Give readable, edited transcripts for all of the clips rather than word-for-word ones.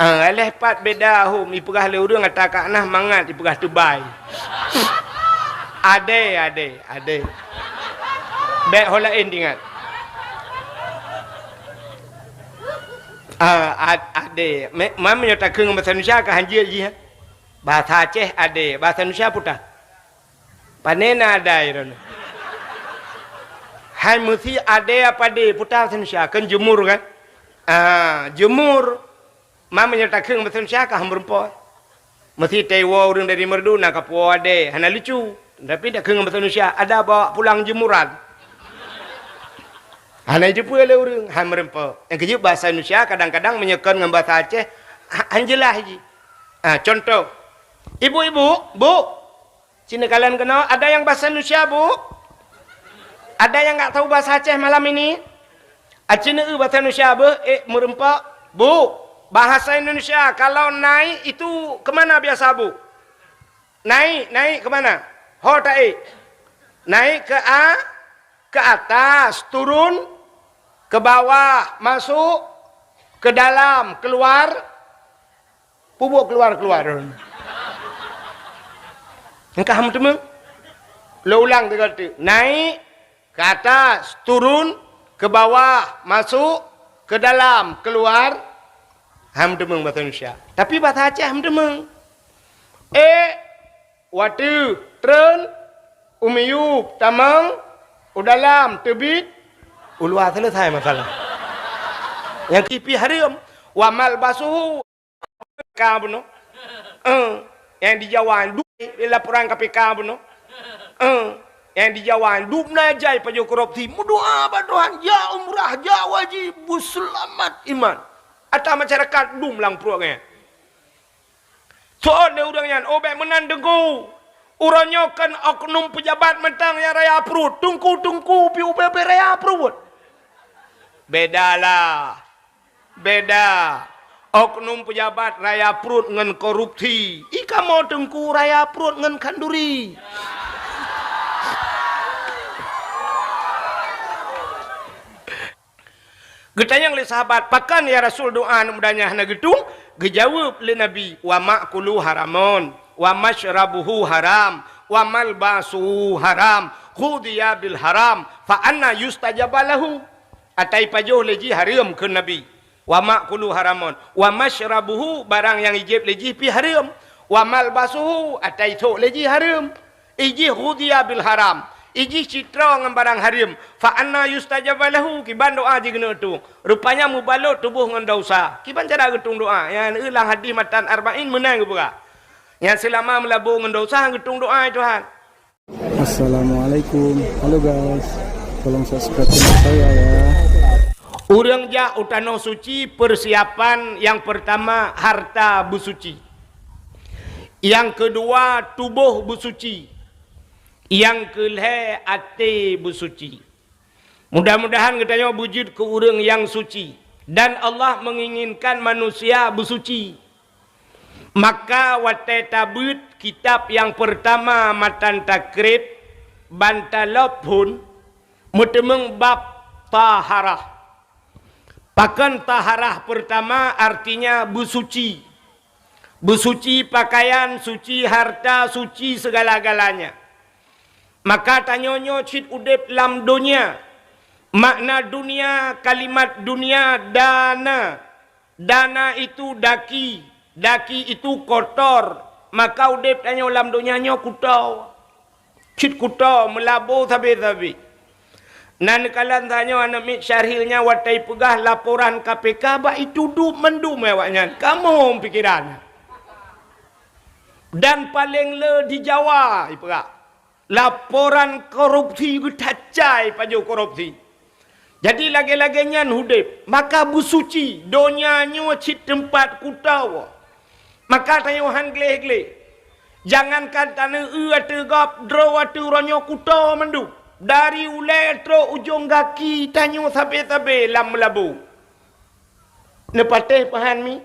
Aleh pat beda hum ipegah le urang ata kanah mangat ipegah tubai. Ade. Bek holain ingat. Ade. Mam nyata keung bahasa Indonesia ka hanjil ji ha. Bahasa Aceh ade, bahasa Indonesia putah. Panena ada iron. Hai mesti ade apa de putah bahasa Indonesia kan jemur kan? Jemur. Mam nyata keung bahasa Indonesia ka hamrempo. Mesti tewo urang dari merdu nak kapo ade, hana lucu. Tapi dak keung bahasa Indonesia ada bawa pulang jemuran. Hana jumpa le urang hamrempo. Yang keju bahasa Indonesia kadang-kadang menyekan dengan bahasa Aceh anjelah ji. Contoh, ibu-ibu, bu, sini kalian kenal, ada yang bahasa Indonesia bu? Ada yang nggak tahu bahasa Aceh malam ini? Acina bahasa Indonesia bu, merempak, bu, bahasa Indonesia kalau naik itu kemana biasa bu? Naik kemana? Ho tak naik ke atas, turun, ke bawah, masuk, ke dalam, keluar, pubuk keluar. Engkau ham temeng? Lo ulang tiga kali. Naik, ke atas, turun, ke bawah, masuk, ke dalam, keluar. Ham temeng bahasa Indonesia. Tapi bahasa Aceh ham temeng. Watu, tren, umiyub, tamang, udalam, tebit, ulua selesai masalah. Yang kipi haram, wamal basuhu, kabuno, yang di Jawa laporan KPK buno, yang di Jawa dubna jai pajo korupsi, mudoa badohan, ya umrah, ya wajib, selamat iman. Atau masyarakat dum lang puangnya. Soal dia orangnya, obek menandengu. Urangnya kan oknum pejabat mentang yang raya perut. Tungku pi UPP raya perut. Beda. Oknum pejabat raya perut ngan korupsi. Ika mau tengku raya perut ngan kanduri. Getanyang li sahabat, pakan ya Rasul doa mudahnya hana gedung, gejawab li Nabi, wa ma'kulu haramon, wa masyrabuhu haram, wa malbasuhu haram, khudiya bil haram, fa anna yustajabalahu. Atai pajoh leji haram ke Nabi. Wa ma'kulu haramon, wa masyrabuhu barang yang ijib leji pi haram, wa malbasuhu atai tok leji haram, iji khudiya bil haram. Iji citra dengan barang haram. Fa anna yustajabalahu kiban doa jigna tu. Rupanya mubalut tubuh dengan dosa. Kiban cara getung doa. Yang ulang hadis matan arba'in menang ke buka. Yang selama melabur dengan dosa getung doa Tuhan. Assalamualaikum. Halo guys. Tolong subscribe channel saya ya. Urang ja utano suci persiapan yang pertama harta bersuci. Yang kedua tubuh bersuci. Yang kelih ati bersuci. Mudah-mudahan katanya wujud ke urang yang suci. Dan Allah menginginkan manusia bersuci. Maka watai tabut kitab yang pertama matan takrib bantalop pun mutemeng bab taharah. Pakan taharah pertama artinya bersuci. Bersuci pakaian, suci harta, suci segala-galanya. Maka tanyonyo cit udep lam dunia. Makna dunia, kalimat dunia dana. Dana itu daki. Daki itu kotor. Maka udep tanyo lam dunia nyo kutau. Cit kutau melabur sabi-sabi. Nan kalan tanyo anak mit syarhilnya watai pegah laporan KPK ba itu mendum mewaknya. Kamu pikiran. Dan paling le di Jawa ipegah. Laporan korupsi getacai pajo korupsi. Jadi lagi-laginya hudip. Maka bersuci. Donyanya cip tempat kutau. Maka tayo hangle-gle. Jangankan tanah tegap draw aturannya kutau mendu. Dari ulai tro ujung kaki tanyo sampai-sampai lam labu. Nepateh pahan mi.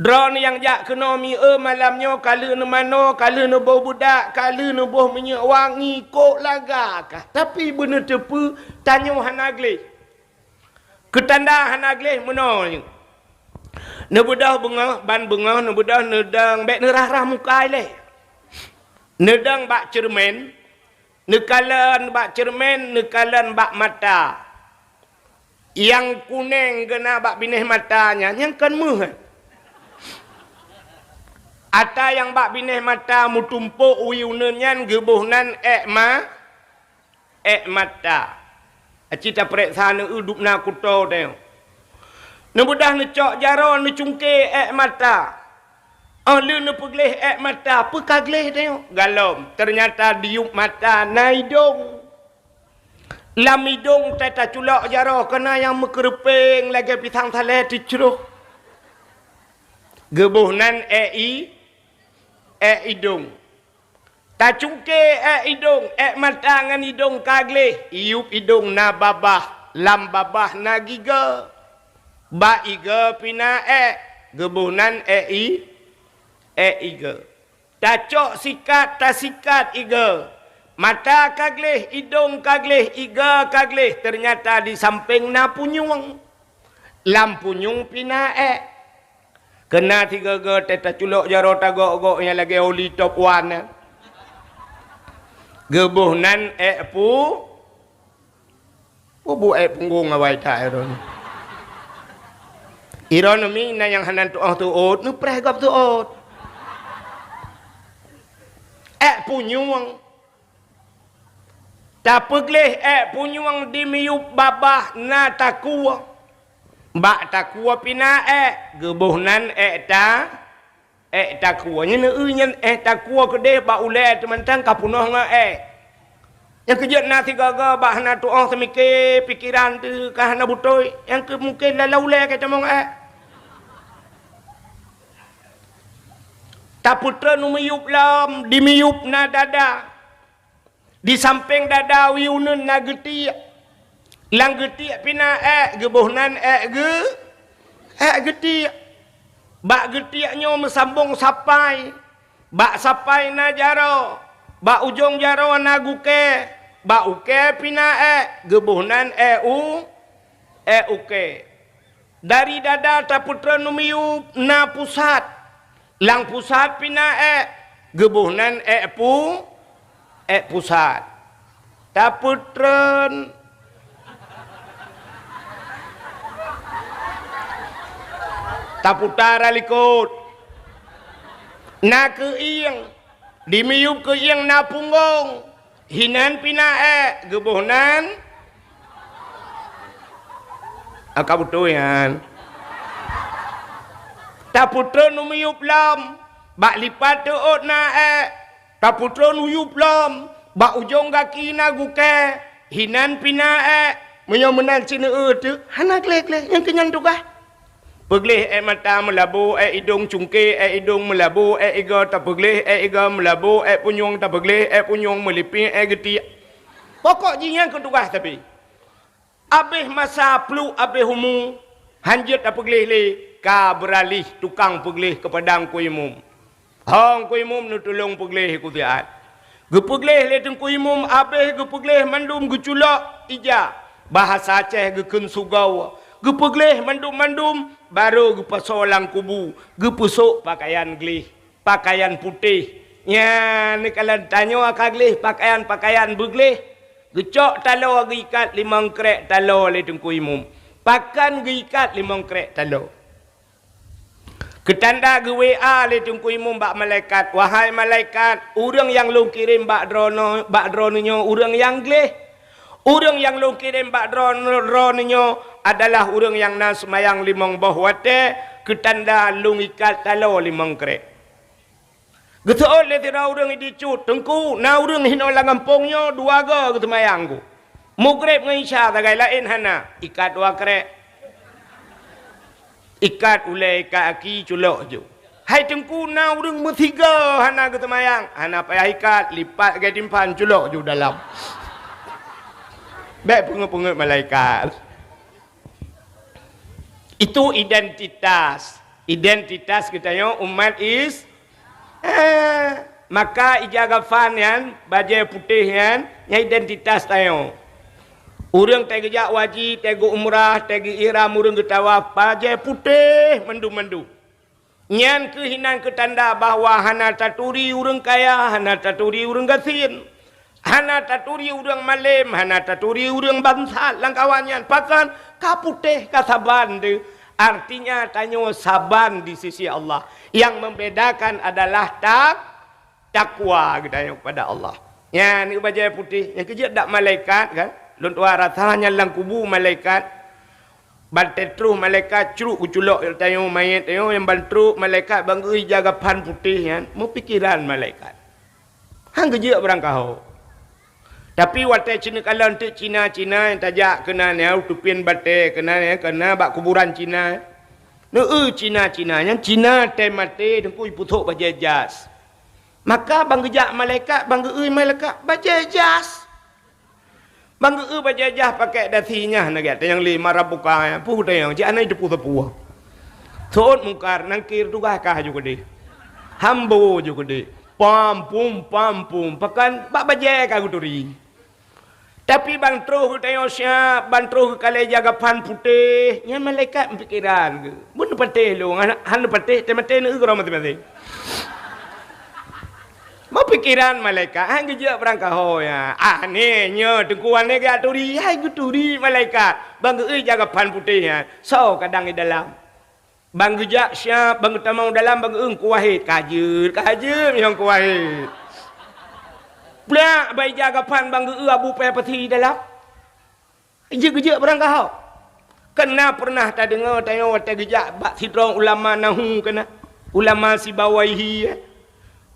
Drone yang jak kena mi malamnya kala ne mano kala ne bau budak kala ne boh minyak wangi kok lagakah tapi bener tepu tanyo hanagle ketanda hanagle meno Nebedah bunga, ban bunga, nebedah nedang, bek nerah-rah muka le. Nedang bak cermin, nekalan bak cermin, nekalan bak mata. Yang kuning kena bak binih matanya, yang kan muh. Ata yang bak binih mata mutumpuk uyunenyan gebuhnan mata. Cita prek sana udup na kuto teo. Nebedah necok jaro necungke mata. Lu nepegleh mata, pekagleh teo. Galom, ternyata diup mata na hidung. Lam hidung tata culak jaro kena yang mekerepeng lagi pisang saleh diceruh. Gebuhnan hidung. Tak cungke hidung, mata ngan hidung kagleh. Iup hidung na babah, lam babah na giga. Ba iga pina gebuhnan iga. Tacok sikat, tak sikat iga. Mata kagleh, hidung kagleh, iga kagleh. Ternyata di samping na punyung. Lam punyung pina Kena tiga ga teta culok jaro tagok-gok yang lagi oli top one. Gebuhnan bu punggung awai tak iron. Iron mi na yang hanan tuot nu preh gap tuot. Punyung. Tapegleh punyung dimiup babah na takua. Bak takua pina gebuhnan takua nya nyen takua kedeh ba ule teman-teman kapunoh nga yang kejut na tiga ga ba hana tuong semike pikiran tu kahana butoy yang ke mungkin laule kata mong taputra nu miyup lam dimiyup na dada di samping dada wiunun na getiak lang getiak pina gebuhnan getiak bak getiaknya mesambung sapai. Bak sapai na jaro. Bak ujung jaro na guke. Bak uke pina gebuhnan uke. Dari dada taputra numiup na pusat. Lang pusat pina gebuhnan pusat. Taputran taputara likut na keiang dimiup keiang na punggung hinan pina gebuhnan akabutoyan taputra numiup lam bak lipat tuot na taputra nuyup lam bak ujung kaki na guke hinan pina menyomenan sini tu hanak lek yang kenyan tukah pegleh mata melabu hidung cungke hidung melabu iga tak pegleh iga melabu punyung tak pegleh punyung melipih geti pokok jingan kedua tapi abih masa pelu abih humu hanjat tak pegleh le ka beralih tukang pegleh ke padang kuimum hong kuimum nu tolong pegleh ku tiat gepegleh le teng kuimum abih gepegleh mandum geculak ija bahasa Aceh geken sugau gepegleh mandum baru gepasolang kubu gepusuk pakaian glih pakaian putih nya ni kalau tanya akaglih pakaian beglih gecok talo gikat limang krek talo le tengku imum pakan gikat limang krek talo ketanda ge WA le tengku imum bak malaikat wahai malaikat urang yang lu kirim bak drono urang yang glih urang yang lu kirim bak drono adalah urang yang na semayang limang bahwate ketanda lung ikat talo limang krek. Getuol le tira urang dicut tengku na urang hino langampongnya dua ga getemayang ku. Mugrib ngai isya tagai lain hana ikat dua krek. Ikat ulai kaki culok ju. Hai tengku na urang bertiga hana getemayang. Hana payah ikat lipat ke timpan culok ju dalam. Baik pengut-pengut malaikat. Itu identitas. Identitas katanya umat maka ijaga fan yan, baju putih yan, yang identitas tayo. Urang teh gejak wajib, teh umrah, teh ihram urang ge tawaf bajai putih mendu-mendu. Nyan kehinan ketanda bahwa hana taturi urang kaya, hana taturi urang gasin. Hana taturi urang malem, hana taturi urang bangsat langkawannya. Pakan kaputih kasaban de. Artinya tanyo saban di sisi Allah. Yang membedakan adalah takwa kita kepada Allah. Ya ni baju putih. Yang kerja tak malaikat kan. Luntua rasanya lang kubu malaikat. Bantetruh malaikat curuk kuculok tanyo mayat tanyo yang bantruk malaikat bangui jaga pan putih kan. Mau pikiran malaikat. Hang kerja berangkau. Tapi watai Cina kalau untuk Cina yang tajak kena ni utupian batik kena bak kuburan Cina. Cina yang Cina temate dengku putuk baca jas. Maka bang gejak malaikat malaikat baca jas. Bang baca jas pakai dasinya nak yang 5,000 buka pu tayang ji anai depu tepu. Thot mungkar nangkir tugah kah juga deh. Hambo juga deh. Pam pum pakan bak baca kah guturi. Tapi bang terus tengok siap, bang terus kalau jaga pan putih, yang malaikat pikiran ke. Mun patih lu, han patih, temate ni urang mati. Mau pikiran malaikat, hang gejak berangkah ya. Ni nya tengkuan ni gak turi, hai guturi malaikat. Bang jaga pan putih ya. So kadang di dalam. Bang gejak siap, bang tamang dalam bang kuahit kajir yang kuahit. Pelak bayi jaga pan bang abu payah peti dalam. Gejak berangkah. Kena pernah tak dengar tanya wata gejak bak sidrong ulama nahu kena. Ulama si bawaihi.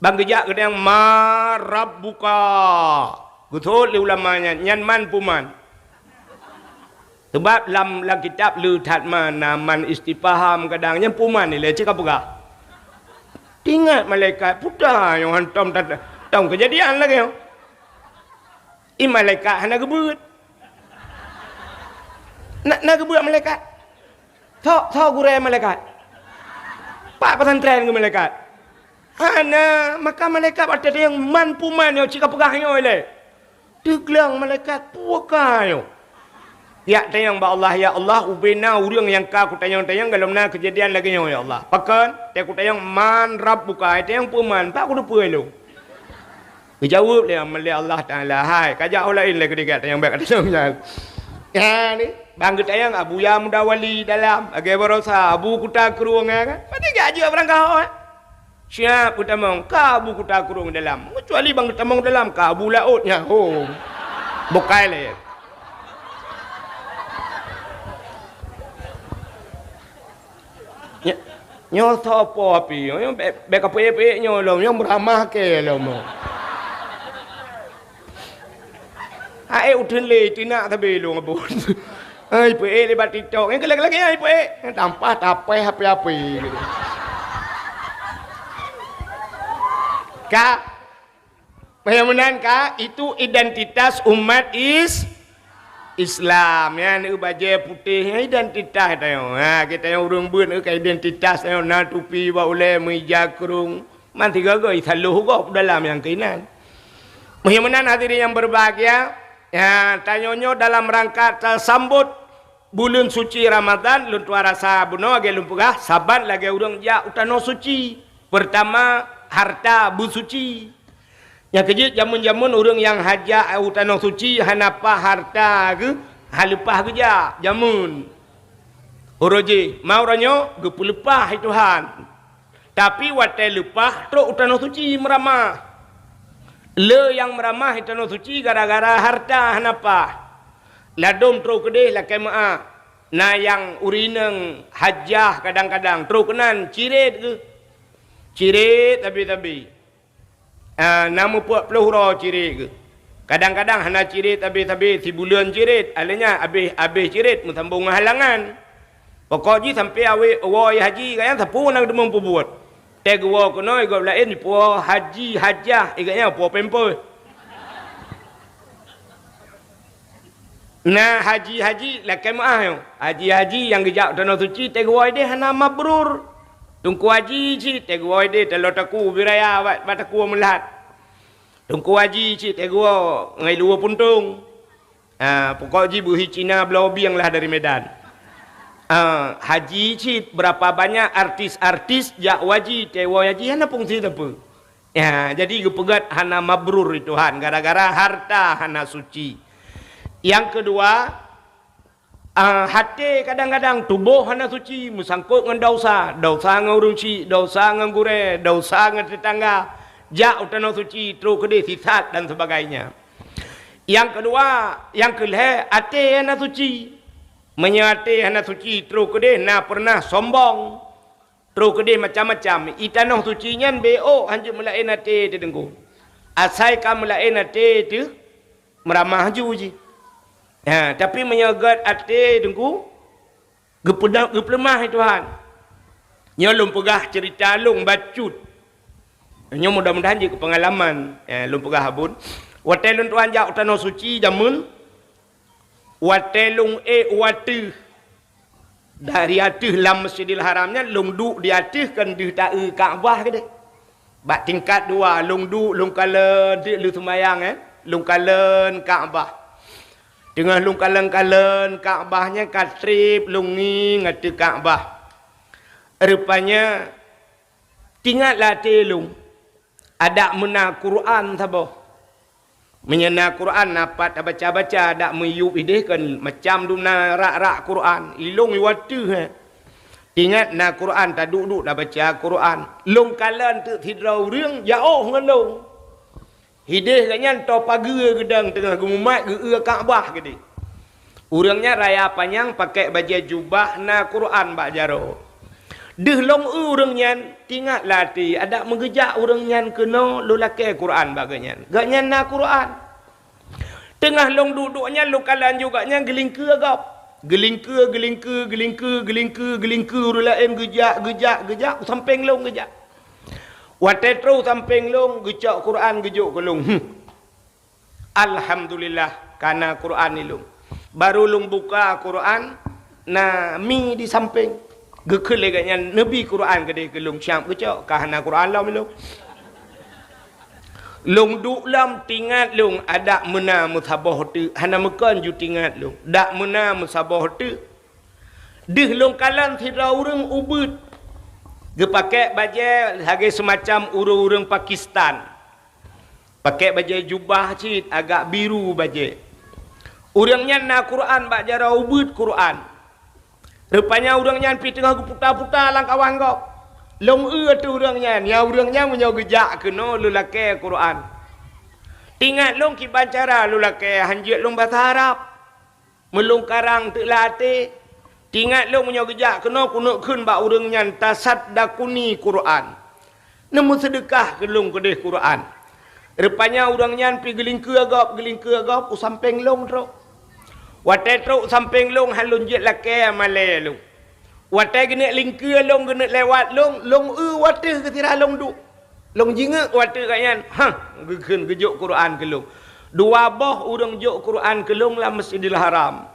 Bang gejak kena yang marab buka. Betul li ulamanya nyan man puman. Sebab dalam kitab lutat mana man istifaham kadang yang puman ni le cakap apa? Ingat malaikat putah yang hantam tahu kejadian lagi. Malaikat hana gebut. Nak gebut malaikat. Tahu gurai malaikat. Pak pesantren ke malaikat. Hana maka malaikat ada yang mampu yang cakap pegahnya oleh. Teglang malaikat puakayo. Ya tayang ba Allah ya Allah ubena urang yang ka ku tayang kalau na kejadian lagi ya Allah. Pakan te ku tayang man rabbuka tayang puman pak ku depu elo. Dijawab dia oleh Allah Taala hai kajak lain lagi dekat yang baik kata ya ni bang tayang Abu Ya Mudawali dalam agai berosa Abu Kuta Kurung kan pada gaji orang kau siap utamong ka Abu Kuta Kurung dalam kecuali bang utamong dalam ka Abu Lautnya oh bukai le nyo sopo api nyo be kape nyo lo nyo beramah ke lo mo ai udun le tina tabe lo ngabon ai pe le bat TikTok yang lagi ai pe tampah tape HP gitu ka pemahaman ka itu identitas umat Islam ya ni baju putih identitas tayo ha kita yang urang beun ke identitas tayo na tupi ba ule meja kerung man tiga go isaluh go dalam yang keinan muhimunan hadirin yang berbahagia ya tanyonyo dalam rangka tersambut bulan suci Ramadan luntua rasa buno age lumpugah saban lagi urang ja utano suci pertama harta bu suci yang kejut jamun-jamun orang yang hajat utano suci hanapa harta ke halupah keja jamun oroji mau ranyo ge pelepah Tuhan tapi watai lepah tro utano suci meramah le yang meramah utano suci gara-gara harta hanapa ladom tro kedeh lakai maa na yang urineng hajah kadang-kadang tro kenan cirit ke cirit tapi nama puak peluhura cirit ke. Kadang-kadang hana cirit habis si bulan cirit. Alanya habis cirit sambung halangan. Pokoknya sampai awal haji kaya sapu nak demam buat. Teg wa kono igop lain puak haji hajah iganya puak pempo. Nah haji lakai maah yo. Haji yang gejak tanah suci teg wa dia hana mabrur. Tungku haji ci tegu ide telo taku biraya bataku melat. Tungku haji ci tegu ngai luo puntung. Pokok ji buhi Cina belau biang lah dari Medan. Haji cit berapa banyak artis-artis jak waji tewa haji hana fungsi apa. Ya, jadi gepegat hana mabrur itu han gara-gara harta hana suci. Yang kedua, hati kadang-kadang tubuh hana suci musangkut dengan dosa dengan urung ci, dosa dengan gure, dosa dengan tetangga. Jak utana suci terus kedai sisat dan sebagainya. Yang kedua, yang kelih hati hana suci. Menyati hana suci terus kedai na pernah sombong. Terus kedai macam-macam. Itanah suci nyan BO hanjuk melain hati tu dengku. Asai ka melain hati tu meramah ju je. Tapi menyagat hati dengku geplemah Tuhan. Nyolong pegah cerita long bacut. Nyo mudah-mudahan je ke pengalaman. Long pegah habun. Watelun Tuhan jak tanah suci jamun. Watelung watu dari atas lam Masjidil Haramnya long duk di atas kan di ta'i Kaabah ke dek. Bak tingkat dua long duk long kalen di lu semayang long kalen Kaabah. Tengah long kalen Kaabahnya katrip long ni ngati Kaabah. Rupanya tinggatlah telung ada mena Quran saboh. Menyena Quran dapat baca-baca dak meyup ideh kan macam dumna rak-rak Quran ilung iwatu ingat na Quran tak duduk dah baca Quran long kalan tu hidrau reung jauh ngelong hideh kanyan to pagi gedang tengah gemumat ge Kaabah gede urangnya raya panjang pakai baju jubah na Quran bak jaro deh long urang nyan tinggatlah ti ada mengejak urang nyan kena lu laki Quran baganyan gak nyan na Quran tengah long duduknya long kalan juga nyan gelingke agap gelingke urulaim gejak samping long gejak watetro samping long gejak Quran gejuk kelong alhamdulillah karena Quran ni long baru long buka Quran na mi di samping gekele gaknya Nabi Quran gede kelung syam gecok kahana Quran lam long long duk lam tingat long ada mena musabah tu hana mekan ju tingat long dak mena musabah tu deh long kalan thira urang ubud ge pakai baju hage semacam urang Pakistan pakai baju jubah cit agak biru baju urangnya na Quran bak jara ubud Quran. Rupanya urangnya pi tengah putar-putar lang kawan kau. Long tu urangnya, ya urangnya menyo gejak kena lu laki Quran. Tingat long ki bancara lu laki hanjut long bahasa Arab. Melong karang tu lati. Tingat long menyo gejak kena kunuk kun ba urangnya tasaddaquni Quran. Nemu sedekah ke long kedeh Quran. Rupanya urangnya pi gelingke agap samping long teruk. Watai teruk samping long halun jet laki malai long. Watai kena lingkir long kena lewat long watai ketira long duk. Long jingak watai kayan. Geken gejuk Quran ke long. Dua boh urang juk Quran ke long lah Masjidil Haram.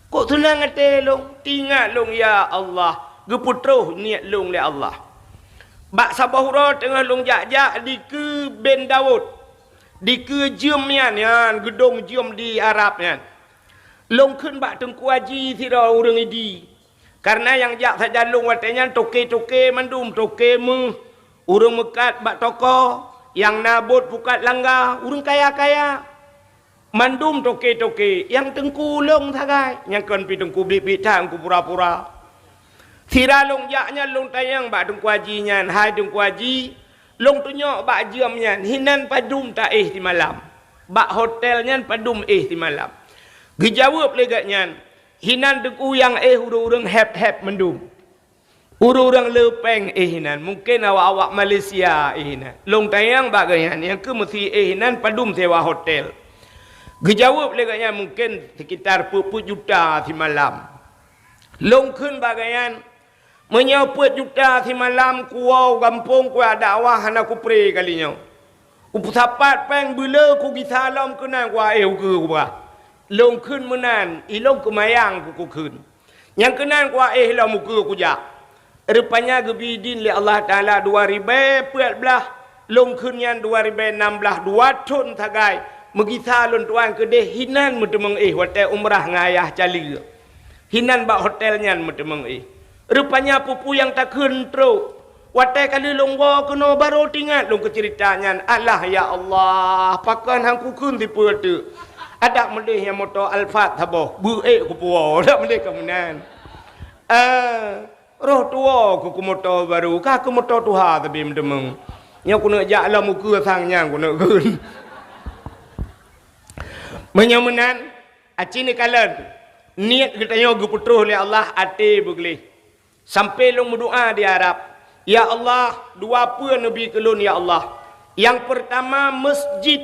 Kok senang hati long? Tingat long ya Allah. Geputruh niat long le Allah. Bak sabahura tengah long jak-jak di ke Ben Daud. Di ke jom yan gedung jom di Arab yan. Long kun bak tengku haji sira urang idi. Karena yang jak saja long watenya toke-toke mandum toke mu urang mekat bak toko yang nabut pukat langgar urang kaya-kaya. Mandum toke-toke yang tengku long sagai yang kan pi tengku bibit tang ku pura-pura. Sira long jaknya long tayang bak tengku haji nyan hai tengku haji long tunyok bak jam nyan hinan padum ta di malam. Bak hotel nyan padum di malam. Gejawab legaknya hinan deku yang urang hep mendum urang lepeng hinan mungkin awak Malaysia hinan long tayang bagayan yang ke mesti hinan padum sewa hotel gejawab legaknya mungkin sekitar 40 juta di malam long kun bagayan menyaput juta di malam kuau kampung ku dakwah hana ku pre kalinya ku sapat peng bela ku gisalam kena ku ke ku bah long kun menan ilong kemayang ku kun yang kenan ku lah muka ku jak rupanya gebidin li Allah Taala 2014 long kun yang 2016 2 ton tagai Megisa lun tuan ke deh hinan mutemeng hotel umrah ngayah cali. Hinan bak hotelnya mutemeng Rupanya pupu yang tak kontrol. Watai kali longgo kena baru tinggal long ke ceritanya. Allah ya Allah, pakan hangku kun tipu tu. Ada mendeh yang motor Alphard habo. Bu ku puo, ada mendeh kemunan. Roh tua ku motor baru, ka ku motor tuha tapi mutemeng. Nya ku nak jak lah muka sangnya ku nak kun. Menyamunan acini kalan niat kita yo gu putroh oleh Allah ate begleh sampai long berdoa di Arab ya Allah dua apa nabi kelun ya Allah yang pertama masjid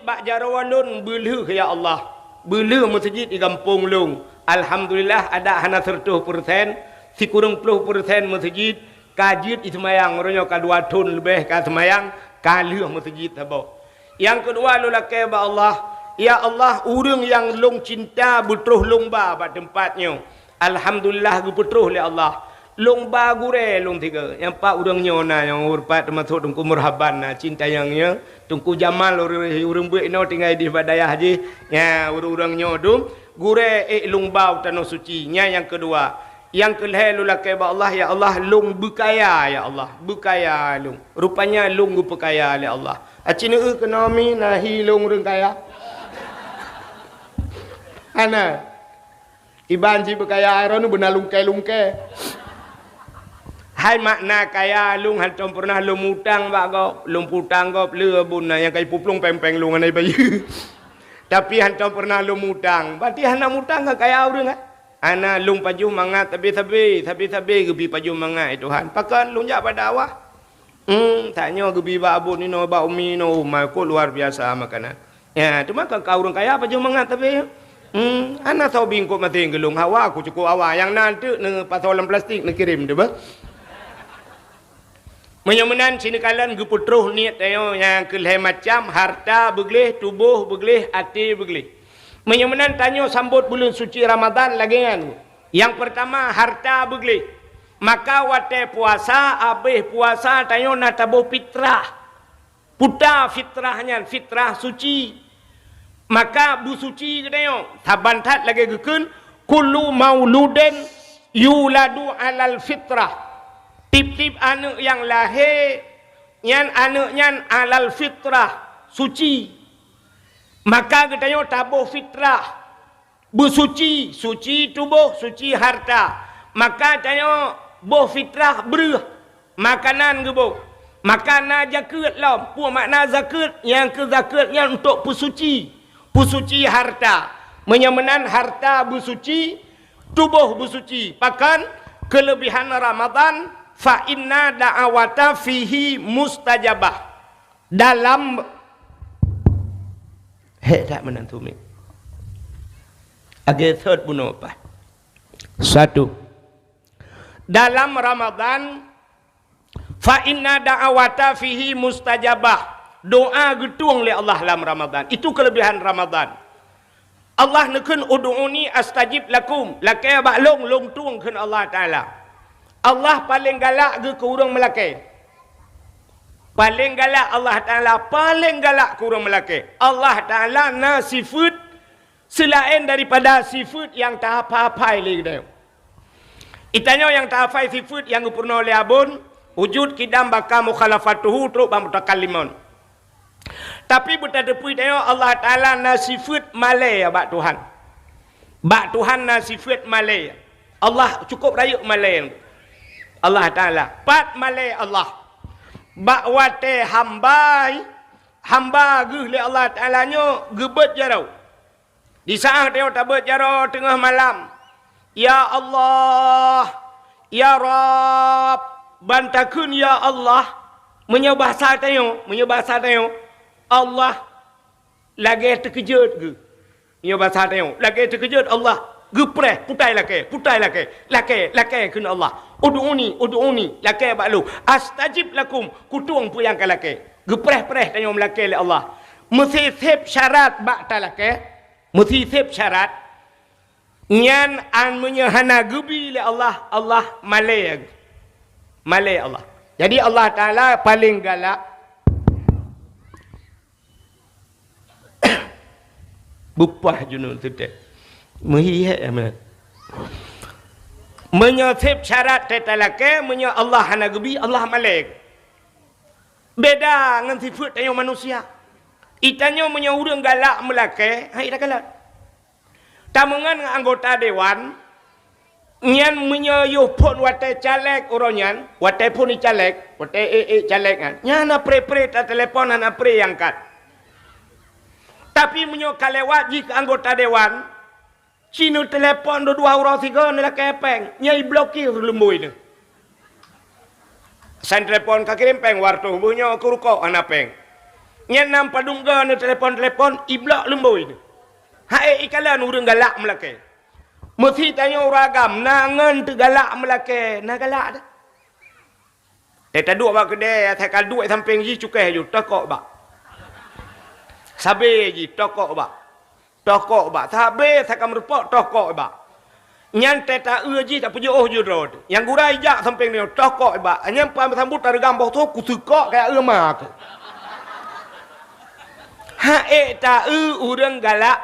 bak jarawalun beleh ya Allah beleh masjid di kampung long alhamdulillah ada hana 100% si kurang 10% masjid kajit ismayang ronyo ka 2 ton lebih ka semayang kalih masjid habo. Yang kedua lu lakai ba Allah, ya Allah urang yang long cinta betruh lomba pada tempatnya. Alhamdulillah gu betruh oleh Allah. Lomba gure long 3. Yang 4 urang nyona yang urpat termasuk tungku murhaban na cinta yangnya, tungku Jamal urang buat no tinggal di badayah haji. Ya urang nyodum gure lomba tanah suci. Nya yang kedua. Yang kelih lu lakai ba Allah, ya Allah long berkaya ya Allah. Berkaya long. Rupanya long gu perkaya oleh Allah. Acina ekonomi nahi long reng kaya. Ana. Iban ji berkaya air nu benar lungkai. Hai makna kaya lung hantom pernah lung utang bak go, lung putang go le bun yang kai puplung pempeng lung anai bayi. Tapi hantom pernah lung utang. Berarti hana utang ka kaya urang ah. Ana lung paju mangat tapi gebi paju mangat Tuhan. Pakan lung jak pada awah. Tanya gebi ba abun ni no ba umi no umai ko luar biasa makanan. Ya, cuma kau orang kaya apa je mangat tapi ana tahu bingkok mati gelung hawa aku cukup awak yang nanti ne pasolan plastik ne kirim deh bah. Menyemenan sini kalian geputruh niat ayo yang kelih macam harta begleh, tubuh begleh, hati begleh. Menyemenan tanya sambut bulan suci Ramadan lagi kan. Yang pertama harta begleh. Maka wate puasa abih puasa tayo na tabuh fitrah puta fitrahnya fitrah suci maka bu suci tayo tabantat lagi gekun kullu mauludin yuladu alal fitrah tip-tip anak yang lahir nyan anaknya alal fitrah suci maka tayo tabuh fitrah bu suci suci tubuh suci harta maka tayo boh fitrah beruh makanan ke boh makanan zakat lah puak makna zakat yang ke zakatnya untuk pusuci harta menyemenan harta bersuci tubuh bersuci pakan kelebihan Ramadan fa inna da'awata fihi mustajabah dalam tak menentu mi agak third bunuh apa satu dalam Ramadan fa inna da'awata fihi mustajabah doa getung oleh Allah dalam Ramadan itu kelebihan Ramadan Allah nekun ud'uni astajib lakum lakai bak long tuang keun Allah Taala Allah paling galak ke urang melakai paling galak Allah Taala paling galak ke urang melakai Allah Taala na sifat selain daripada sifat yang tak apa-apa lagi dah. Itanya yang ta'afai sifat yang pernah oleh abun wujud kidam baka mukhalafatuhu teruk bamutakallimun. Tapi betadepui tayo Allah Taala na sifat malai bak Tuhan. Bak Tuhan na sifat malai. Allah cukup rayuk malai. Allah Taala pat malai Allah. Bak wate hamba geuh le Allah Taala nyo gebet jarau. Di saat tayo tabet jarau tengah malam. Ya Allah, Ya Rab, bantakun ya Allah, menyebahasa tayo, Allah lagi terkejut ke? Menyebahasa tayo, lagi terkejut Allah, gepreh, putai laki kun Allah. Ud'uni, laki baklu, astajib lakum, kutung puyang ke laki. Gepreh tayo melaki oleh Allah. Mesti sip syarat bak talaki, mesti sip syarat. Nyan an menyahana gebi le Allah malai Allah. Jadi Allah Taala paling galak Bupah junun tu deh. Mehihek amat. Menyotip syarat tetalake, menya Allah hanagebi, Allah malek. Beda dengan sifat tanya manusia. Itanya menya urang galak melake, hai dah galak. Tamangan anggota dewan, nyan menya yo pun wate caleg oronyan, wate pun ni caleg, wate caleg kan. Nyana pre-pre ta telefon ana pre yang kat. Tapi menyo kalewat jika anggota dewan, cino telepon do 2 orang 3 nak kepeng, nyai blokir lembui ni. San telepon ka kirim peng wartu bunyo kuruko ana peng. Nyen nam padungga ni telepon iblok lembui ni. Hae ikalan urang galak melake. Mesti tanya uragam nangan tu galak melake, na galak dah. Tak duk bak kedai, tak kal duit samping ji cukai ju tokok bak. Sabe ji tokok bak. Tokok bak. Sabe sakam repot tokok bak. Nyan teta ji tak punya ju rod. Yang gurai jak samping ni tokok bak. Nyan pam sambut targam bau tu ku tukok kaya mak. Hae ta urang galak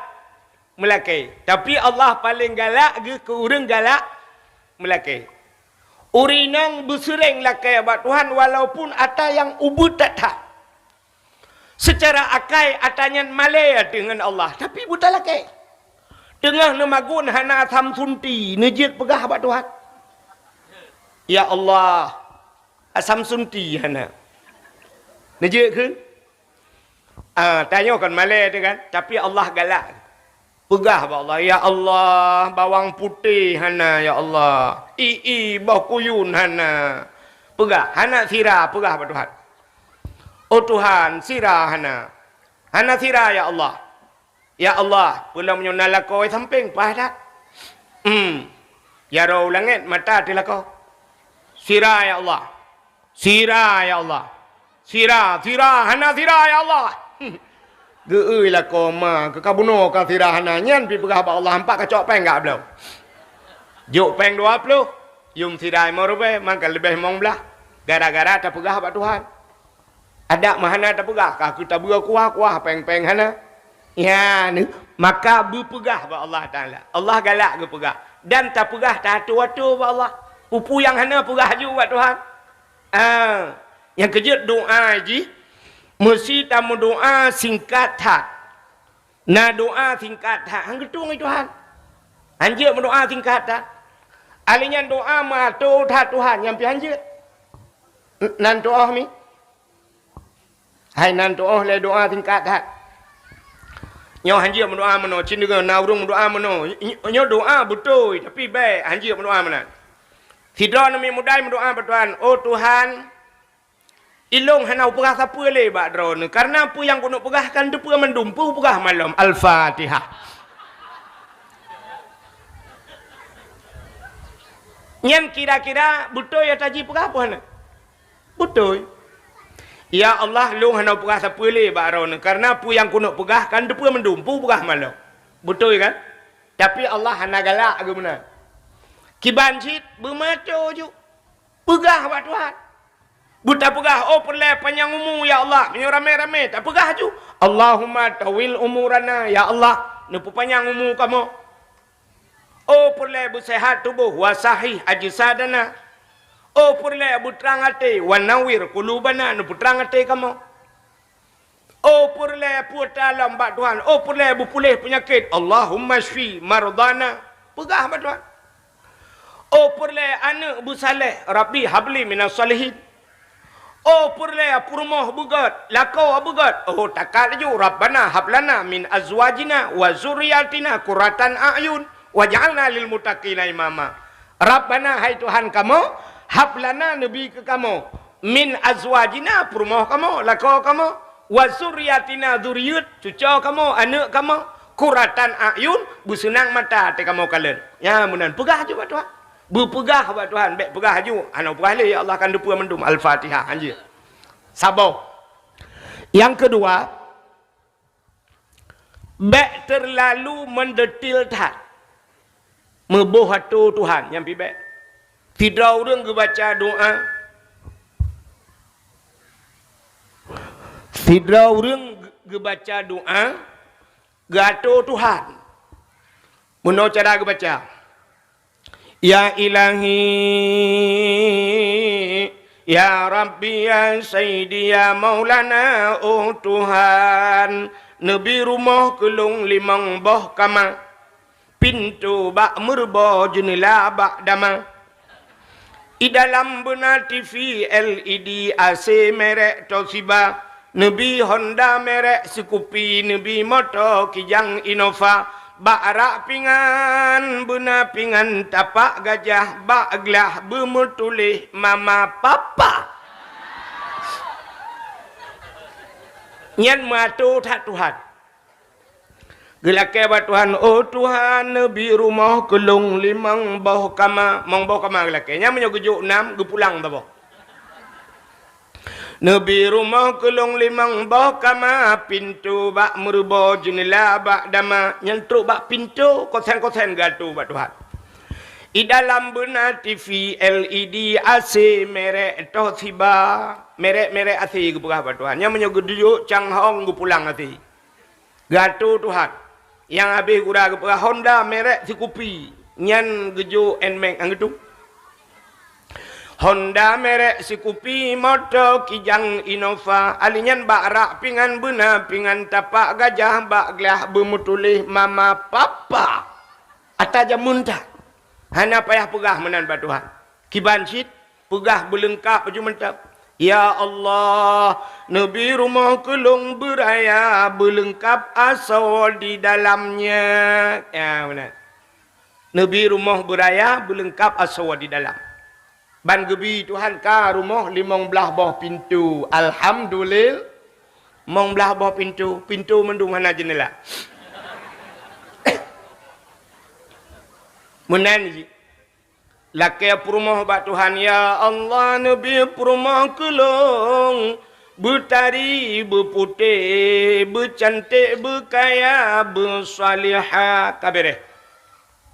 melake. Tapi Allah paling galak ke urang galak melake. Urinang bersering lakai abad Tuhan walaupun ada yang ubud tak. Secara akai atanya malaya dengan Allah. Tapi buta lakai. Tengah nemagun hana tham sunti. Nejit pegah abad Tuhan. Ya Allah. Asam sunti hana. Nejit kan? Tanya kan malaya tu kan. Tapi Allah galak. Pegah ba Allah, ya Allah, bawang putih hana ya Allah. Bawang kuyun hana. Pegah, hana sirah pegah ba Tuhan. Oh Tuhan, sirah hana. Hana sirah ya Allah. Ya Allah, pula menyona lakoi samping padat. Ya roh langit mata tilakau. Sirah ya Allah. Sirah ya Allah. Sirah hana sirah ya Allah. Geui lah koma ke kabuno ka sirahana nyan pi pegah ba Allah hampak ka cok peng gak belum. Juk peng 20 yung sirai mo rupe mangka lebih mong belah gara-gara tak pegah ba Tuhan. Ada mahana tak pegah ka kita kuah peng-peng hana. Ya ni maka berpegah ba Allah Taala. Allah galak ke pegah dan tak pegah tak atu-atu ba Allah. Pupu yang hana pegah ju ba Tuhan. Yang kejut doa ji mesti tamu doa singkat tak. Na doa singkat tak. Hang ketung itu Tuhan. Anjir berdoa singkat tak. Alinya doa mato tak Tuhan yang pi anjir. Nan doa mi. Hai nan doa le doa singkat tak. Nyo anjir berdoa mano cin juga na urung berdoa mano. Nyo doa betul tapi baik anjir berdoa mana. Tidak nami mudai berdoa Tuhan. Oh Tuhan, ilong hanau pegah siapa le bak drone karena apa yang kuno pegahkan depa mendumpu pegah malam Al-Fatihah. Nyan kira-kira betul ya taji pegah apa hana? Betul. Ya Allah long hanau pegah siapa le bak drone karena apa yang kuno pegahkan depa mendumpu pegah malam. Betul kan? Tapi Allah hana galak ke benar. Kibancit bermaco ju. Pegah bak Tuhan. Buta pegah, oh perle panjang umur ya Allah. Punya rame-rame, tak pegah ju. Allahumma tawil umurana ya Allah. Nupu panjang umur kamu. Oh perle bersehat tubuh, wasahih ajsadana. Oh perle berterang hati, wanawir kulubana, nupu terang hati kamu. Oh perle puta lambat Tuhan. Oh perle berpulih penyakit. Allahumma shfi mardana. Pegah ba Tuhan. Oh perle anak bersaleh, Rabbi habli minas salihin. Oh purle purmoh bugat lakau bugat oh takal ju rabbana hablana min azwajina wa zurriyatina qurratan a'yun waj'alna lil muttaqina imama. Rabbana hai Tuhan kamu hablana nabi ke kamu min azwajina purmoh kamu lakau kamu wa zurriyatina zuriyat cucu kamu anak kamu qurratan a'yun busenang mata te kamu kalen ya munan pegah ju Tuhan. Berpegah buat Tuhan, baik pegah ju. Anak pegah le ya Allah akan depa mendum Al-Fatihah anjir. Sabar. Yang kedua, baik terlalu mendetil tak. Meboh hatu Tuhan yang pi baik. Tidak orang baca doa. Tidak orang baca doa gato Tuhan. Muno cara baca. Ya ilahi, ya Rabbi, ya Sayyidi, ya Maulana, oh Tuhan. Nabi rumah kelung limang boh kama. Pintu bak merba jendela bak dama. I dalam benar TV LED AC merek Toshiba. Nabi Honda merek Scoopy. Nabi motor Kijang Innova. Bak rak pingan, benar pingan tapak gajah, bak gelah bermutulih mama papa. Nyan matu tak Tuhan. Gelake ba Tuhan, oh Tuhan, Nabi rumah kelung limang bau kama, mong bau kama gelake. Nya menyogejuk 6, gepulang tak boh. Nabi rumah kelong limang bau kama, pintu bak merubah jendela bak dama, nyentruk bak pintu kosen-kosen gatu bak Tuhan. I dalam benar TV LED AC merek Toshiba, merek-merek AC gepegah bak Tuhan. Yang menyogejuk Changhong gepulang AC. Gatu Tuhan. Yang habis gura gepegah Honda merek Scoopy, nyan gejuk Nmax anggetu. Honda merek Scoopy, motor Kijang Innova, alinyan bak rak pingan benar pingan tapak gajah, bak gelah bermutulih mama papa. Ataja muntah. Hana payah pegah menan ba Tuhan. Kiban sit pegah berlengkap baju mentap. Ya Allah, Nabi rumah kelung beraya berlengkap asal di dalamnya. Ya benar. Nabi rumah beraya berlengkap asal di dalam. Ban gebi Tuhan ka rumah limang belah bawah pintu. Alhamdulillah. Mong belah bawah pintu. Pintu mendung mana jendela. Menan laki perumah bak Tuhan. Ya Allah, Nabi perumah kelong. Bertari, berputih, bercantik, berkaya, bersalihah. Kabireh.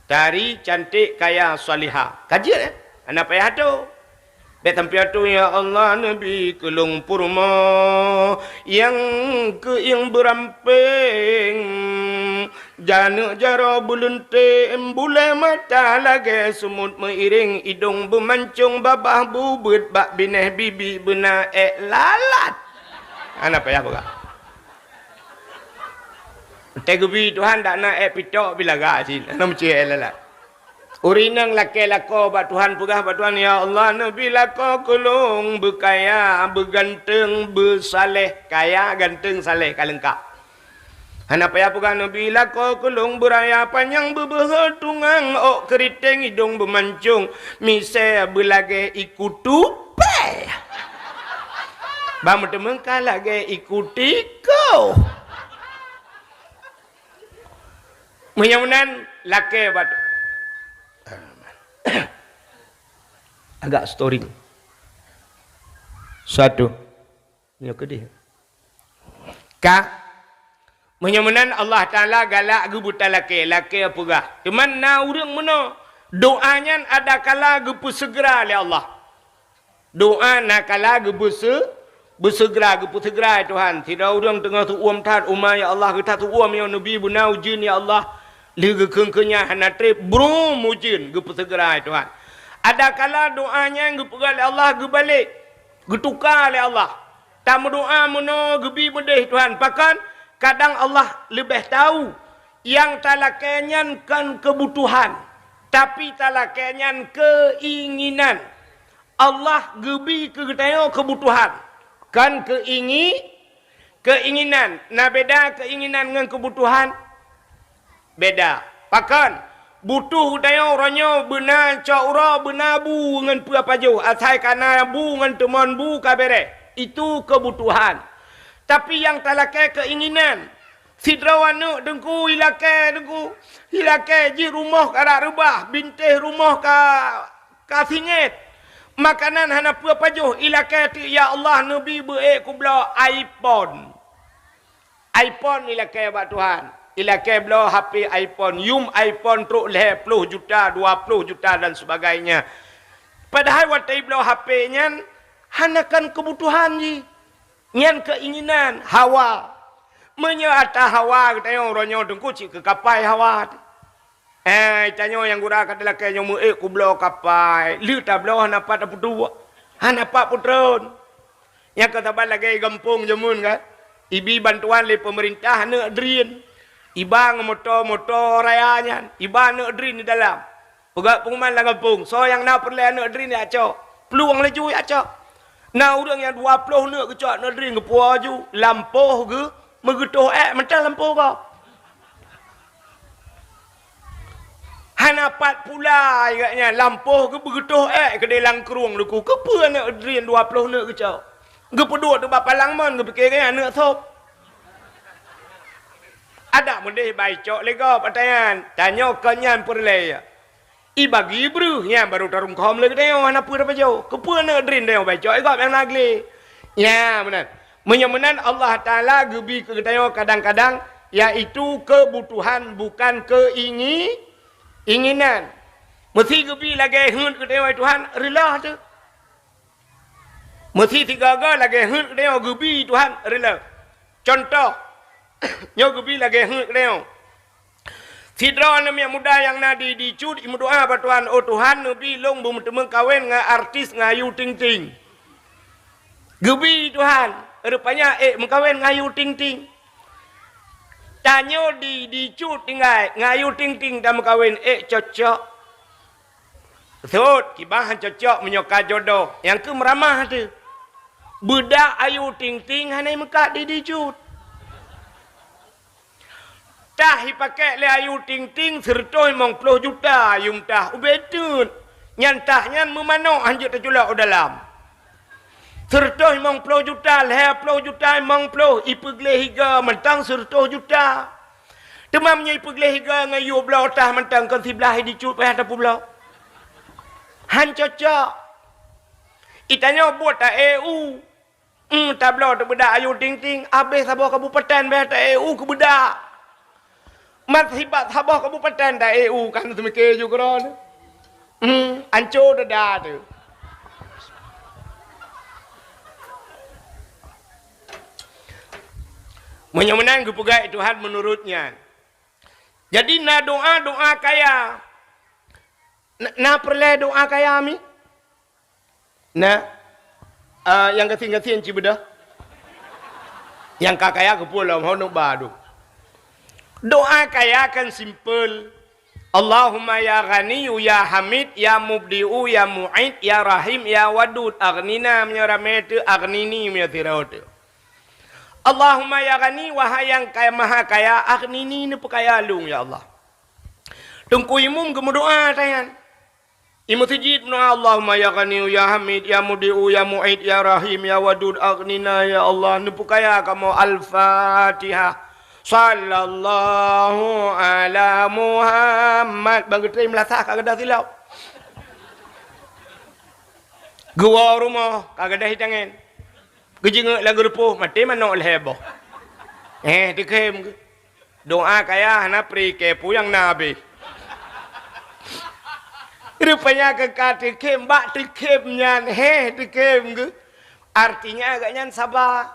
Tari, cantik, kaya, salihah. Kajian anak payah tu. Betampiah tu ya Allah, Nabi kelung purma yang yang beramping. Jana jara bulentim bule mata lagi semut meiring hidung bermancung babah bubut bak bineh bibi bena lalat. Anak payah buka. Tegubi Tuhan tak nak pitok bila gak nak mencih lalat. Urinang laki lako bat Tuhan pegah bat Tuhan. Ya Allah, Nabi lako kelung berkaya, berganteng, bersaleh. Kaya, ganteng, saleh, kalengkap. Hana payah pegah Nabi lako kelung beraya panjang berbehetungang. Ok keriting hidung bermancung. Misal berlagay ikutu pe. Bang bertemengkah lagi ikuti kau. Menyamunan laki bat agak story. Satu. Ya ke dia. Ka menyamunan Allah Taala galak gebuta laki apa gah. Teman na urang mana doanya ada kala gepu segera oleh Allah. Doa nak kala gepu bersegera gepu segera Tuhan. Tidak urang tengah tu tat umma ya Allah kita tu ya Nabi buna ujin ya Allah. Liga kengkenya hanatrip bro mujin gepu segera Tuhan. Ada kala doanya gepegal oleh Allah gebalik. Getukar oleh Allah. Tak doa mono gebi bedeh Tuhan. Pakan kadang Allah lebih tahu yang talakenyan kan kebutuhan. Tapi talakenyan keinginan. Allah gebi kegetayo kebutuhan. Kan keinginan. Nah beda keinginan dengan kebutuhan. Beda. Pakan butuh daya orangnya benar caura benar bu dengan apa jauh asai kana bu dengan teman bu kabere itu kebutuhan. Tapi yang talakai keinginan sidrawana dengku hilake ji rumah kada rubah bintih rumah ka singit makanan hana apa jauh ilake ti ya Allah nabi beek kubla iPhone ilake ba Tuhan. Ilakai belah HP iPhone, iPhone truk leh 10 juta, 20 juta dan sebagainya. Padahal waktu belah HP-nya, hanakan kebutuhan ni. Nyan keinginan, hawa. menyata hawa kita yang ronyo dengku cik ke kapai hawa. Tanyo yang gura kata lah kaya nyomu ku blo kapai. Lu tak blo hanapat apa dua. Hanapat putron. Yang kata lagi gampung jamun kan. Ibi bantuan le pemerintah nak drin. Iba motor rayanya. Iba nak drin di dalam. Pegak pengumuman lah gampung. So yang nak perlu nak drin ni acok. Peluang laju acok. Nah orang yang 20 nak kecok nak drin ke puaju. Lampuh ke. Megetuh mentah lampuh kau. Hanapat pula agaknya lampuh ke begetuh ke dalam kerung luku. Kepa nak drin 20 nak kecok. Gepeduk tu bapa langman ke fikirnya nak sop. Ada mendeh baik cok lega patayan. Tanya kenyan perlaya. Ibagi bru nya baru tarung kom lagi tengok hana apa apa jauh. Kepa nak drin tengok baik cok igap yang nagli. Ya benar. Menyamanan Allah Taala gebi ke tengok kadang-kadang iaitu kebutuhan bukan keinginan. Mesti gebi lagi hun ke tengok Tuhan rela tu. Mesti tiga lagi hun ke tengok gebi Tuhan rela. Contoh nyo gebi lagi hun ke tengok. Sidra nama muda yang nadi dicut imu doa ba Tuhan, oh Tuhan nabi long bum temeng kawin nga artis ngayu ting ting. Gebi Tuhan, rupanya mengkawin ngayu ting ting. Tanyo dicut tinggal ngayu ting ting dah mengkawin cocok. Thot kibahan cocok menyoka jodoh. Yang ke meramah tu. Budak ayu ting ting hanai mekak dicut. Tah dipakai le ayu ting ting sertoi mong 10 juta yung tah ubetun nyantah nyan memano anjut terculak dalam sertoi mong 10 juta le 10 juta mong 10 ipegle higa mentang sertoi juta temamnya ipegle higa ngayu blau tah mentang kan sebelah dicut peh ada pulau han cocok itanya buat ta EU tablo tu bedak ayu ting ting habis sabah kabupaten beh ta EU ke bedak Mathibat Sabah Kabupaten dah EU kan tu mikir juga kan. Ancur dah tu. Menyemenang kepegai Tuhan menurutnya. Jadi na doa kaya. Na perle doa kaya mi? Na yang keting-keting cibedah. Yang kakaya ke pulau honok badu. Doa kaya kan simple. Allahumma ya ghaniyu ya hamid ya mubdi'u ya mu'id ya rahim ya wadud aghnina menyoramete aghnini menyotirautu. Allahumma ya ghani wahai yang kaya maha kaya aghnini ni pekaya lung ya Allah. Tungku imum kemudoa tayan. Imu tijid doa Allahumma ya ghaniyu ya hamid ya mubdi'u ya mu'id ya rahim ya wadud aghnina ya Allah ni pekaya kamu al-Fatihah. Sallallahu ala Muhammad bagi terima lasah kagak dah silap. Gua rumah kagak dah hitangan. Gejengak lagu repuh mati mana oleh heboh. Dikem doa kaya hana pri kepu yang nabi. Rupanya kekat dikem bak dikem nyan dikem ke. Artinya agaknya sabar.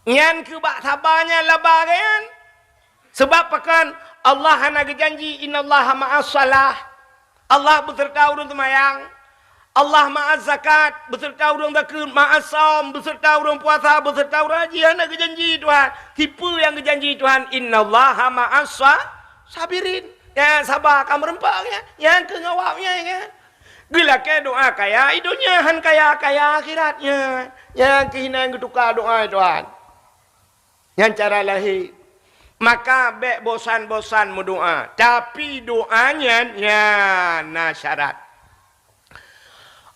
Nyan ke bak sabarnya labah kan. Sebab pakan Allah hana janji innallaha ma'as salah. Allah beserta urang semayang. Allah ma'as zakat beserta urang zakat, ma'as saum beserta urang puasa, beserta urang haji hana janji Tuhan. Tipu yang janji Tuhan innallaha ma'as sabirin. Ya sabar kamu rempaknya, yang ke ngawaknya ya. Gila ke doa kaya idunya han kaya akhiratnya. Yang kehinaan ketukar doa Tuhan. Yang cara lahir maka bek bosan-bosan berdoa. Tapi doanya na syarat.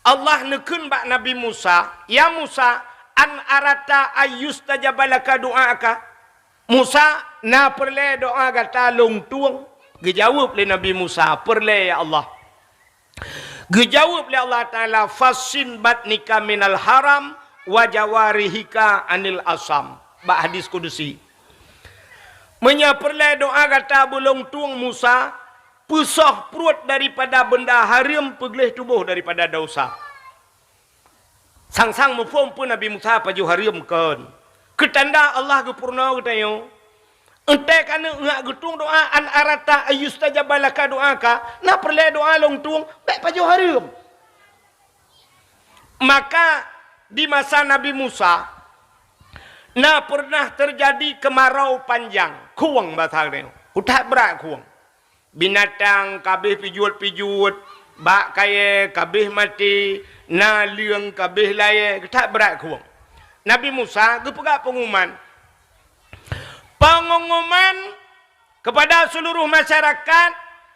Allah nekun bak Nabi Musa. Ya Musa, an arata ayustajabalaka doa'aka. Musa, na perle doa kata long tuang. Gejawab le Nabi Musa, perle ya Allah. Gejawab le Allah Ta'ala, fasin batnika minal haram, wajawarihika anil asam. Bak hadis kudusi. Menyaperlai doa kata belum tuang Musa, pusah perut daripada benda haram, pegelih tubuh daripada dosa. Sang-sang mufum pun Nabi Musa paju haram kan. Ketanda Allah ke purna katanya. Ente kana ngak getung doa an arata ayustajabalaka doa ka, na perle doa long tung, baik pajo harum. Maka di masa Nabi Musa, na pernah terjadi kemarau panjang, kuang batalnya, hutak berat kuang. Binatang kabeh pijut-pijut, bak kaya kabeh mati, na liang kabeh laye, hutak berat kuang. Nabi Musa gepegak pengumuman kepada seluruh masyarakat,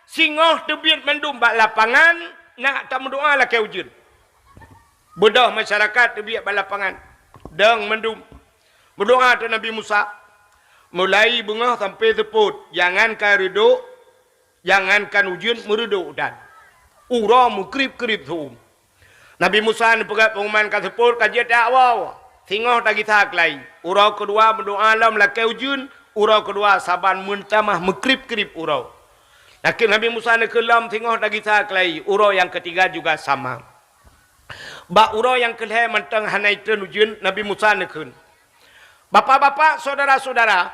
singoh tebit mendum bak lapangan, nak tak mendoa lah ke ujun. Bedah masyarakat tebit bak lapangan, dang mendum. Berdoa tu Nabi Musa, mulai bunga sampai teput, jangankan reduk, jangankan ujun, mereduk dan ura mukrip-krip tu. Nabi Musa ni pegat pengumuman kat teput, kajian tak wow. Singoh tak kita kelai. Urau kedua berdoa alam lakai ujun. Urau kedua saban mentamah mekrip-krip urau. Lakin Nabi Musa ni kelam singoh tak kita kelai. Urau yang ketiga juga sama. Bak urau yang kelai mentang hanai ten ujun. Nabi Musa ni kun. Bapak-bapak, saudara-saudara.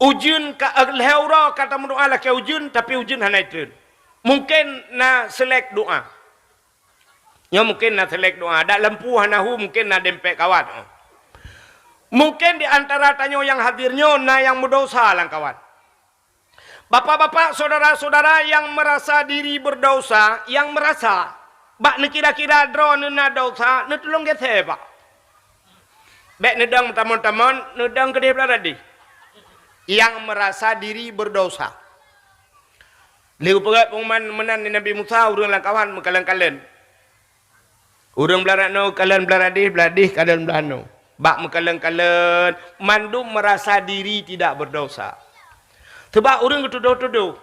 Ujun kelai urau kata mendoa lakai ujun. Tapi ujun hanai ten. Mungkin na selek doa. Ya mungkin nak selek doa. Dak lempu hanahu mungkin nak dempek kawan. Mungkin di antara tanyo yang hadirnya na yang berdosa lang kawan. Bapak-bapak, saudara-saudara yang merasa diri berdosa, yang merasa bak ne kira-kira drone na dosa, ne tolong gethe pak. Bek nedang teman-teman, nedang gede berada. Yang merasa diri berdosa. Liu pegat pengumuman menan Nabi Musa urang lang kawan mekalan-kalen. Urang belarat no, kalian beladih, kalian belano. Bak mekalan-kalen, mandum merasa diri tidak berdosa. Sebab orang ketuduh-tuduh.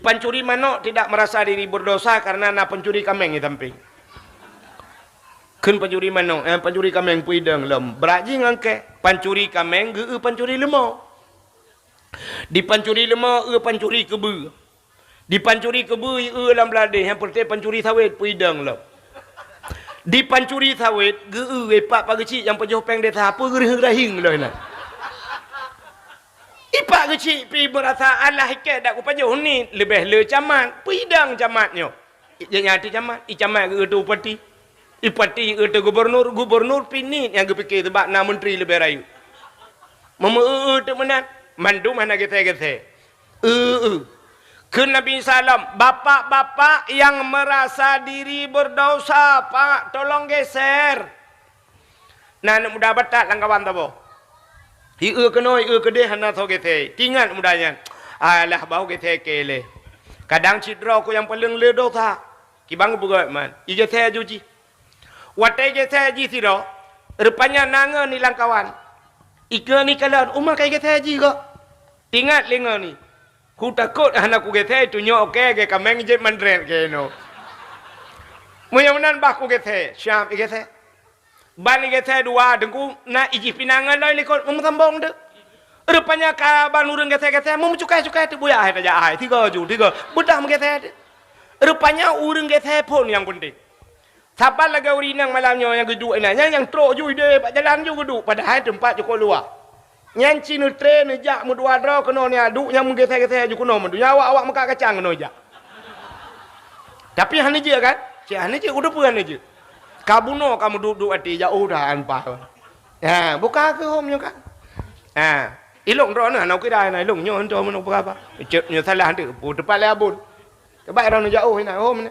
Pancuri manok tidak merasa diri berdosa karena nak pencuri kameng di tamping. Kun pencuri manok, pencuri kameng puidang lem. Beraji ngangke, pencuri kameng, pencuri lemau. Di pencuri lemau, pencuri kebu. Di pencuri kebu, lam beladih, yang penting pencuri sawit puidang lem. Di pancuri sawit, ipak pagecik yang pejoh peng desa apa gerih-gerahing lah nak. Ipak kecik pi berasa alah ikat dak ku pajoh ni lebih le camat, pidang camatnya. Nyati camat, camat ke tu upati. Upati ke gubernur pinit yang gepikir sebab na menteri lebih rayu. Mama tu menan, mandu mana gete-gete. Ke Nabi Salam, bapak-bapak yang merasa diri berdosa, pak, tolong geser. Nah, mudah batat lang kawan tabo. Iu kenoi, iu kedeh hana tau gete. Tingat mudahnya. Alah bau gete kele. Kadang cidra ko yang paling le dosa. Kibang bugat man. I gete juji. Watai gete ji siro. Rupanya nanga ni lang kawan. Ika ni kalan, umah kai gete ji ko. Tingat lenga ni. Ku takut anak ku gethe tu nyok ke kameng je mandren ke no. Muyamunan bah ku gethe, syam i gethe. Ban i gethe dua dengku na iji pinangan loi likot sambong de. Rupanya ka ban urang gethe-gethe mu cukai-cukai tu buya hai taja hai. Tiga. Budak mu gethe. Rupanya urang gethe pun yang penting. Sabar lagi urinang malamnya yang geduk ina yang trok jui de pak jalan ju geduk padahal tempat joko luar. Nyanci nu tren nu jak mu dua draw kena ni aduk yang menggethe-gethe ju kena mendu awak meka kacang kena jak. Tapi han je kan? Si han je udah puan je. Kabuno kamu duduk ati jauh dah anpa. Ha, buka ke hom nyo kan. Ha, ilong ro na nau ki dai na ilong nyo ento mo apa. Cep nyo salah tu pu tepat le abun. Kebaik ro jauh ina hom ni.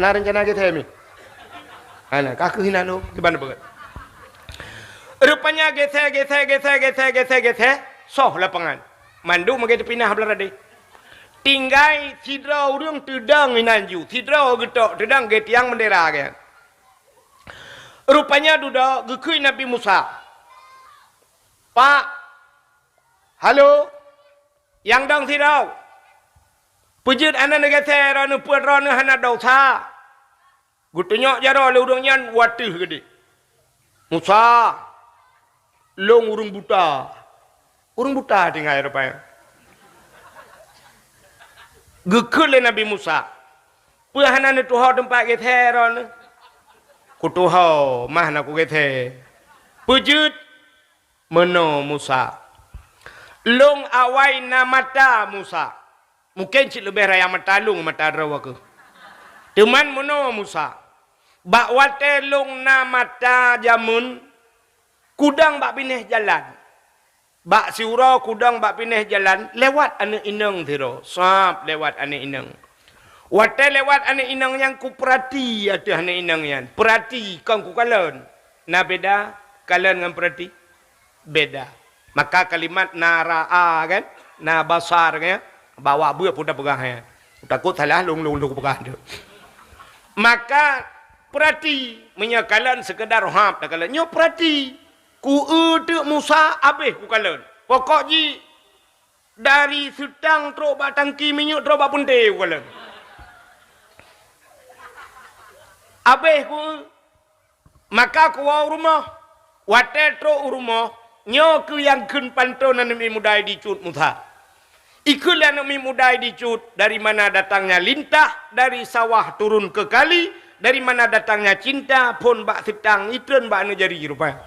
Na rencana gethe mi. Ana kaku hina no gimana banget. Rupanya gethe, soh lapangan. Mandu mengget pinah belar ade. Tinggai sidra urang tedang inanju. Sidra getok tedang get yang bendera ke. Rupanya duda gekui Nabi Musa. Pak. Halo. Yang dang sidra. Pujud anak gethe ranu puan ranu hana dosa. Gutunya jaro le urang nyan watih gede. Musa. Long urung buta tinggal rupanya. Gekul Nabi Musa. Puhanan itu hau tempat gethe ron. Kutuhau mah nak gethe. Pujud meno Musa. Long awai na mata Musa. Mungkin cik lebih raya mata long mata rawa ke. Teman mono Musa. Bak wate long na mata jamun. Kudang bak pineh jalan. Bak siura kudang bak pineh jalan. Lewat ane inang thiro. Sap lewat ane inang. Wate lewat ane inang yang ku perhati ada ane inang yang. Perhati kang ku kalen. Na beda kalen dengan perhati. Beda. Maka kalimat naraa kan, na basar kan, bawa buat pun dah pegang ya. Takut salah long pegang dia. Maka perhati menyakalan sekedar hap dah kalan. Nyo perhati. Ku tu Musa habis ku kalan. Pokok ji dari sutang teruk bak tangki minyak teruk bak punte ku kalan. Habis ku maka ku rumah. Wate teruk rumah. Nyo ku yang kun pantun nami mudai dicut Musa. Ikulah nami mudai dicut. Dari mana datangnya lintah, dari sawah turun ke kali, dari mana datangnya cinta pun bak setang itun bak anu jari rupanya.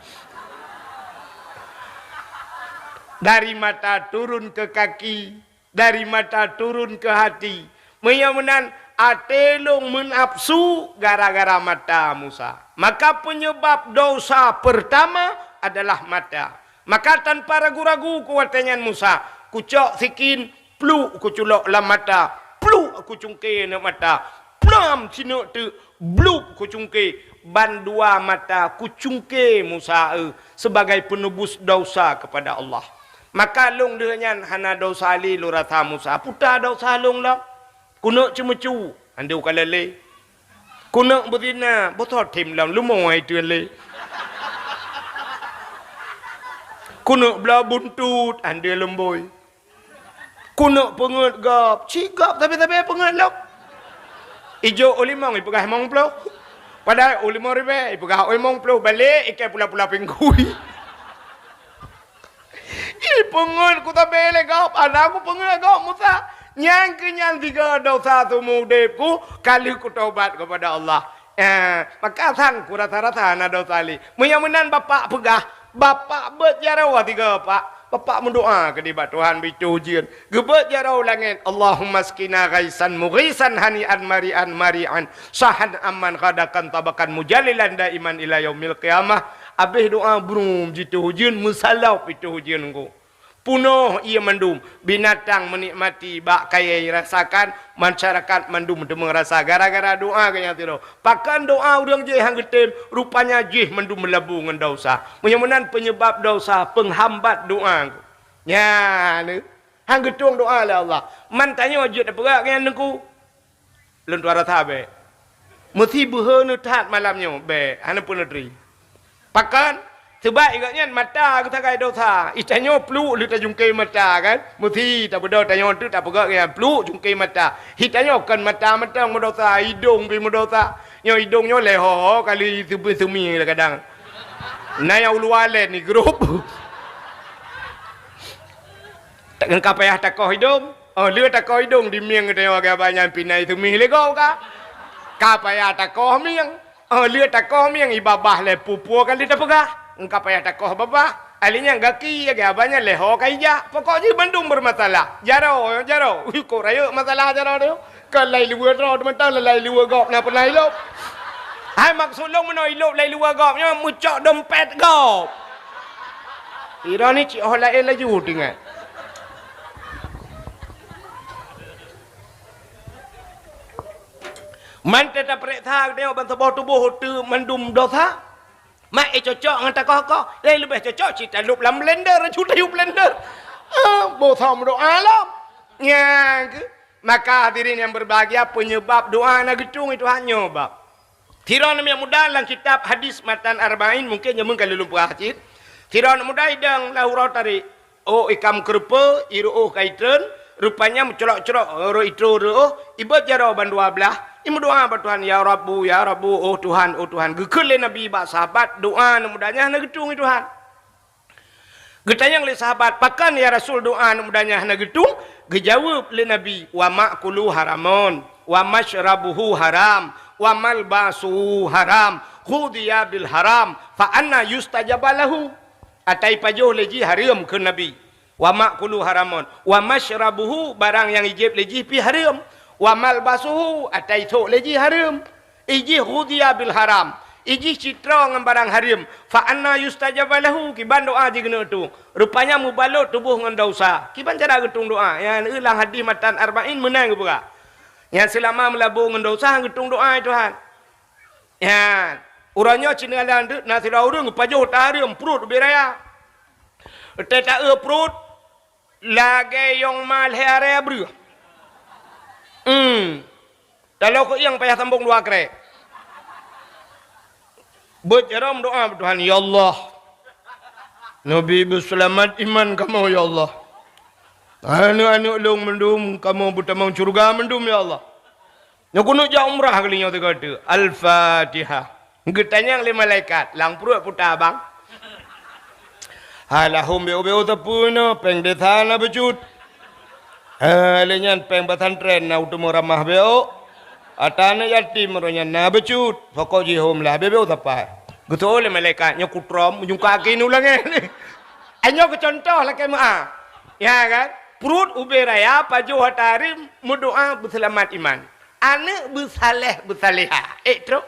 Dari mata turun ke kaki, dari mata turun ke hati. Menyamanan atelung menapsu gara-gara mata Musa. Maka penyebab dosa pertama adalah mata. Maka tanpa ragu-ragu kuatannya Musa, kucok sikin, pluk kuculok lam mata, pluk aku cungke nak mata, plam sinuk tu, bluk kucungke, ban dua mata kucungke Musa sebagai penebus dosa kepada Allah. Maka long dengan hana dosa li lurata Musa, puta dosa long lah, kuno cemecu, anda ukalale, kuno berzina, botol tim lam, lumoy tuan le. Kuno belah buntut, anda lemboy. Kuno pengut gap, cigap tapi pengut lok. Ijo olimong ipegah mong plo. Padahal olimong ribe ipegah mong plo balik ikai pula-pula pinggui. Ini pengut ku tapi le gap, anakku pengut gap Musa. Nyang kenyang tiga dosa semudepku kali ku taubat kepada Allah. Maka sang ku rata-rata na dosa li. Menyamanan bapak pegah bapak berjarau tiga pak. Bapak mendoa ke di Tuhan bicu ujian. Gebet jarau langit. Allahumma skina ghaisan mughisan hani'an mari'an sahan aman qadakan tabakan mujalilan daiman ila yaumil qiyamah. Habis doa brum jitu ujian musalau pitu ujian engkau. Punuh ia mendum. Binatang menikmati bak kaya rasakan. Masyarakat mendum demeng rasa. Gara-gara doa kaya tiru. Pakan doa orang je hang getem. Rupanya jih mendum melebu dengan dosa. Menyamanan penyebab dosa. Penghambat doa. Ya ni. Hang getung doa lah Allah. Man tanya wajud apa gak kaya nengku. Lentuara tabe. Mesti berhenu tahat malamnya. Be. Hana pun negeri. Pakan. Sebab ikatnya mata kita kaya dosa. Itanya peluk kita jungkai mata kan. Mesti tak berdoa tanya tu tak bergerak kan. Peluk jungkai mata. Hitanya kan mata-mata mendosa. Hidung pergi mendosa. Yang hidungnya leho kali sumi lah kadang. Nah yang ulualet ni grup. Takkan kapayah takoh hidung. Oh dia takoh hidung di miang kita yang banyak pinai sumi lego ka. Kapayah takoh miang. Oh dia takoh miang ibabah le pupu kali tak pegah. Engkau payah takoh bapa. Alinya gaki ya banyak leho kaija. Pokoknya Bandung bermasalah. Jaro. Kau raya masalah jaro tu. Kalau luar tu mentang lelai luar gop nak pernah ilop. Hai maksud long mana ilop lelai luar gopnya mucak dompet gop. Ira ni cik holai laju dengan. Man tetap periksa dia bantu tubuh tu mendum dosa. Mak cocok dengan takoh-takoh. Lain lebih cocok cerita lup dalam blender. Cuta yuk blender. Bosan doa lah. Ya. Maka hadirin yang berbahagia. Penyebab doa nak getung itu hanya bab. Tiran yang mudah dalam kitab hadis matan arba'in. Mungkin yang mungkin lupa hajit. Tiran mudah hidang lahurau tarik. Oh ikam kerpa. Iru'uh kaitan. Rupanya mencolok-colok. Ro itu ru'uh. Ibat jarau bandua belah. Ibu doa pada Tuhan, ya Rabbu, oh Tuhan, Gekele Nabi bak sahabat, doa mudahnya nak getung Tuhan. Getanya oleh sahabat, pakan ya Rasul doa mudahnya nak getung, gejawab oleh Nabi, wa ma'kulu haramun, wa mashrabuhu haram, wa malbasuhu haram, khudiya bil haram, fa anna yustajabalahu. Atai pajoh leji haram ke Nabi. Wa ma'kulu haramun. Wa masyrabuhu barang yang ijib leji pi haram. Wa malbasuhu atai tok leji haram. Iji khudiya bil haram. Iji citra dengan barang haram. Fa anna yustajaba lahu kiban doa jigna tu. Rupanya mubalut tubuh dengan dosa. Kiban cara getung doa. Yang ulang hadis matan arba'in menang ke pula. Yang selama melabur dengan dosa getung doa Tuhan. Ya, orangnya cina landet nasi raurung pajuh tarim perut beraya. Teta perut lagi yang mal hari abru. Kalau kau yang payah sambung dua kere. Berjeram doa Tuhan, ya Allah. Nabi berselamat iman kamu ya Allah. Anu-anu long mendum kamu butamang surga mendum ya Allah. Nak nak jauh umrah kalinya tu kata. Al-Fatihah. Getanya oleh malaikat. Lang perut putar bang. Halahum beo-beo tapuna. Peng desana becut. Halenyan peng pesantren na utama ramah beo. Atana yatim ronya na becut. Pokok jihom lah beo tapai. Gitu oleh malaikatnya kutrom. Ujung kaki ni ulang ni. Anyo ke contoh lah kemah. Ya kan? Perut uberaya pajuh hatari berdoa berselamat iman. Anak bersaleh. Terus.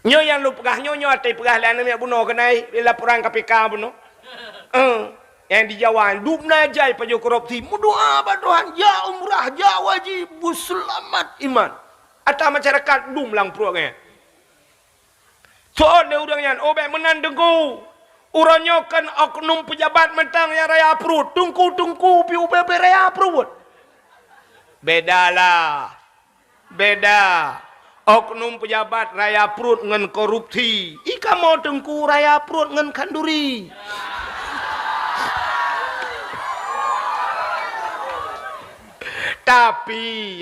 Nyo yang lu pegah nyo atai pegah lah anak bunuh kenai laporan KPK bunuh. Yang di Jawa dubna jai pajuh korupsi berdoa pada Tuhan ya umrah ya wajib berselamat iman. Atau masyarakat dum lang perutnya. Soal dia orangnya obek menandengku. Orangnya kan oknum pejabat mentang yang raya perut. Tungku pi ube raya perut. Bedalah. Beda. Oknum pejabat raya perut dengan korupsi. Ika mau tengku raya perut dengan kanduri. Tapi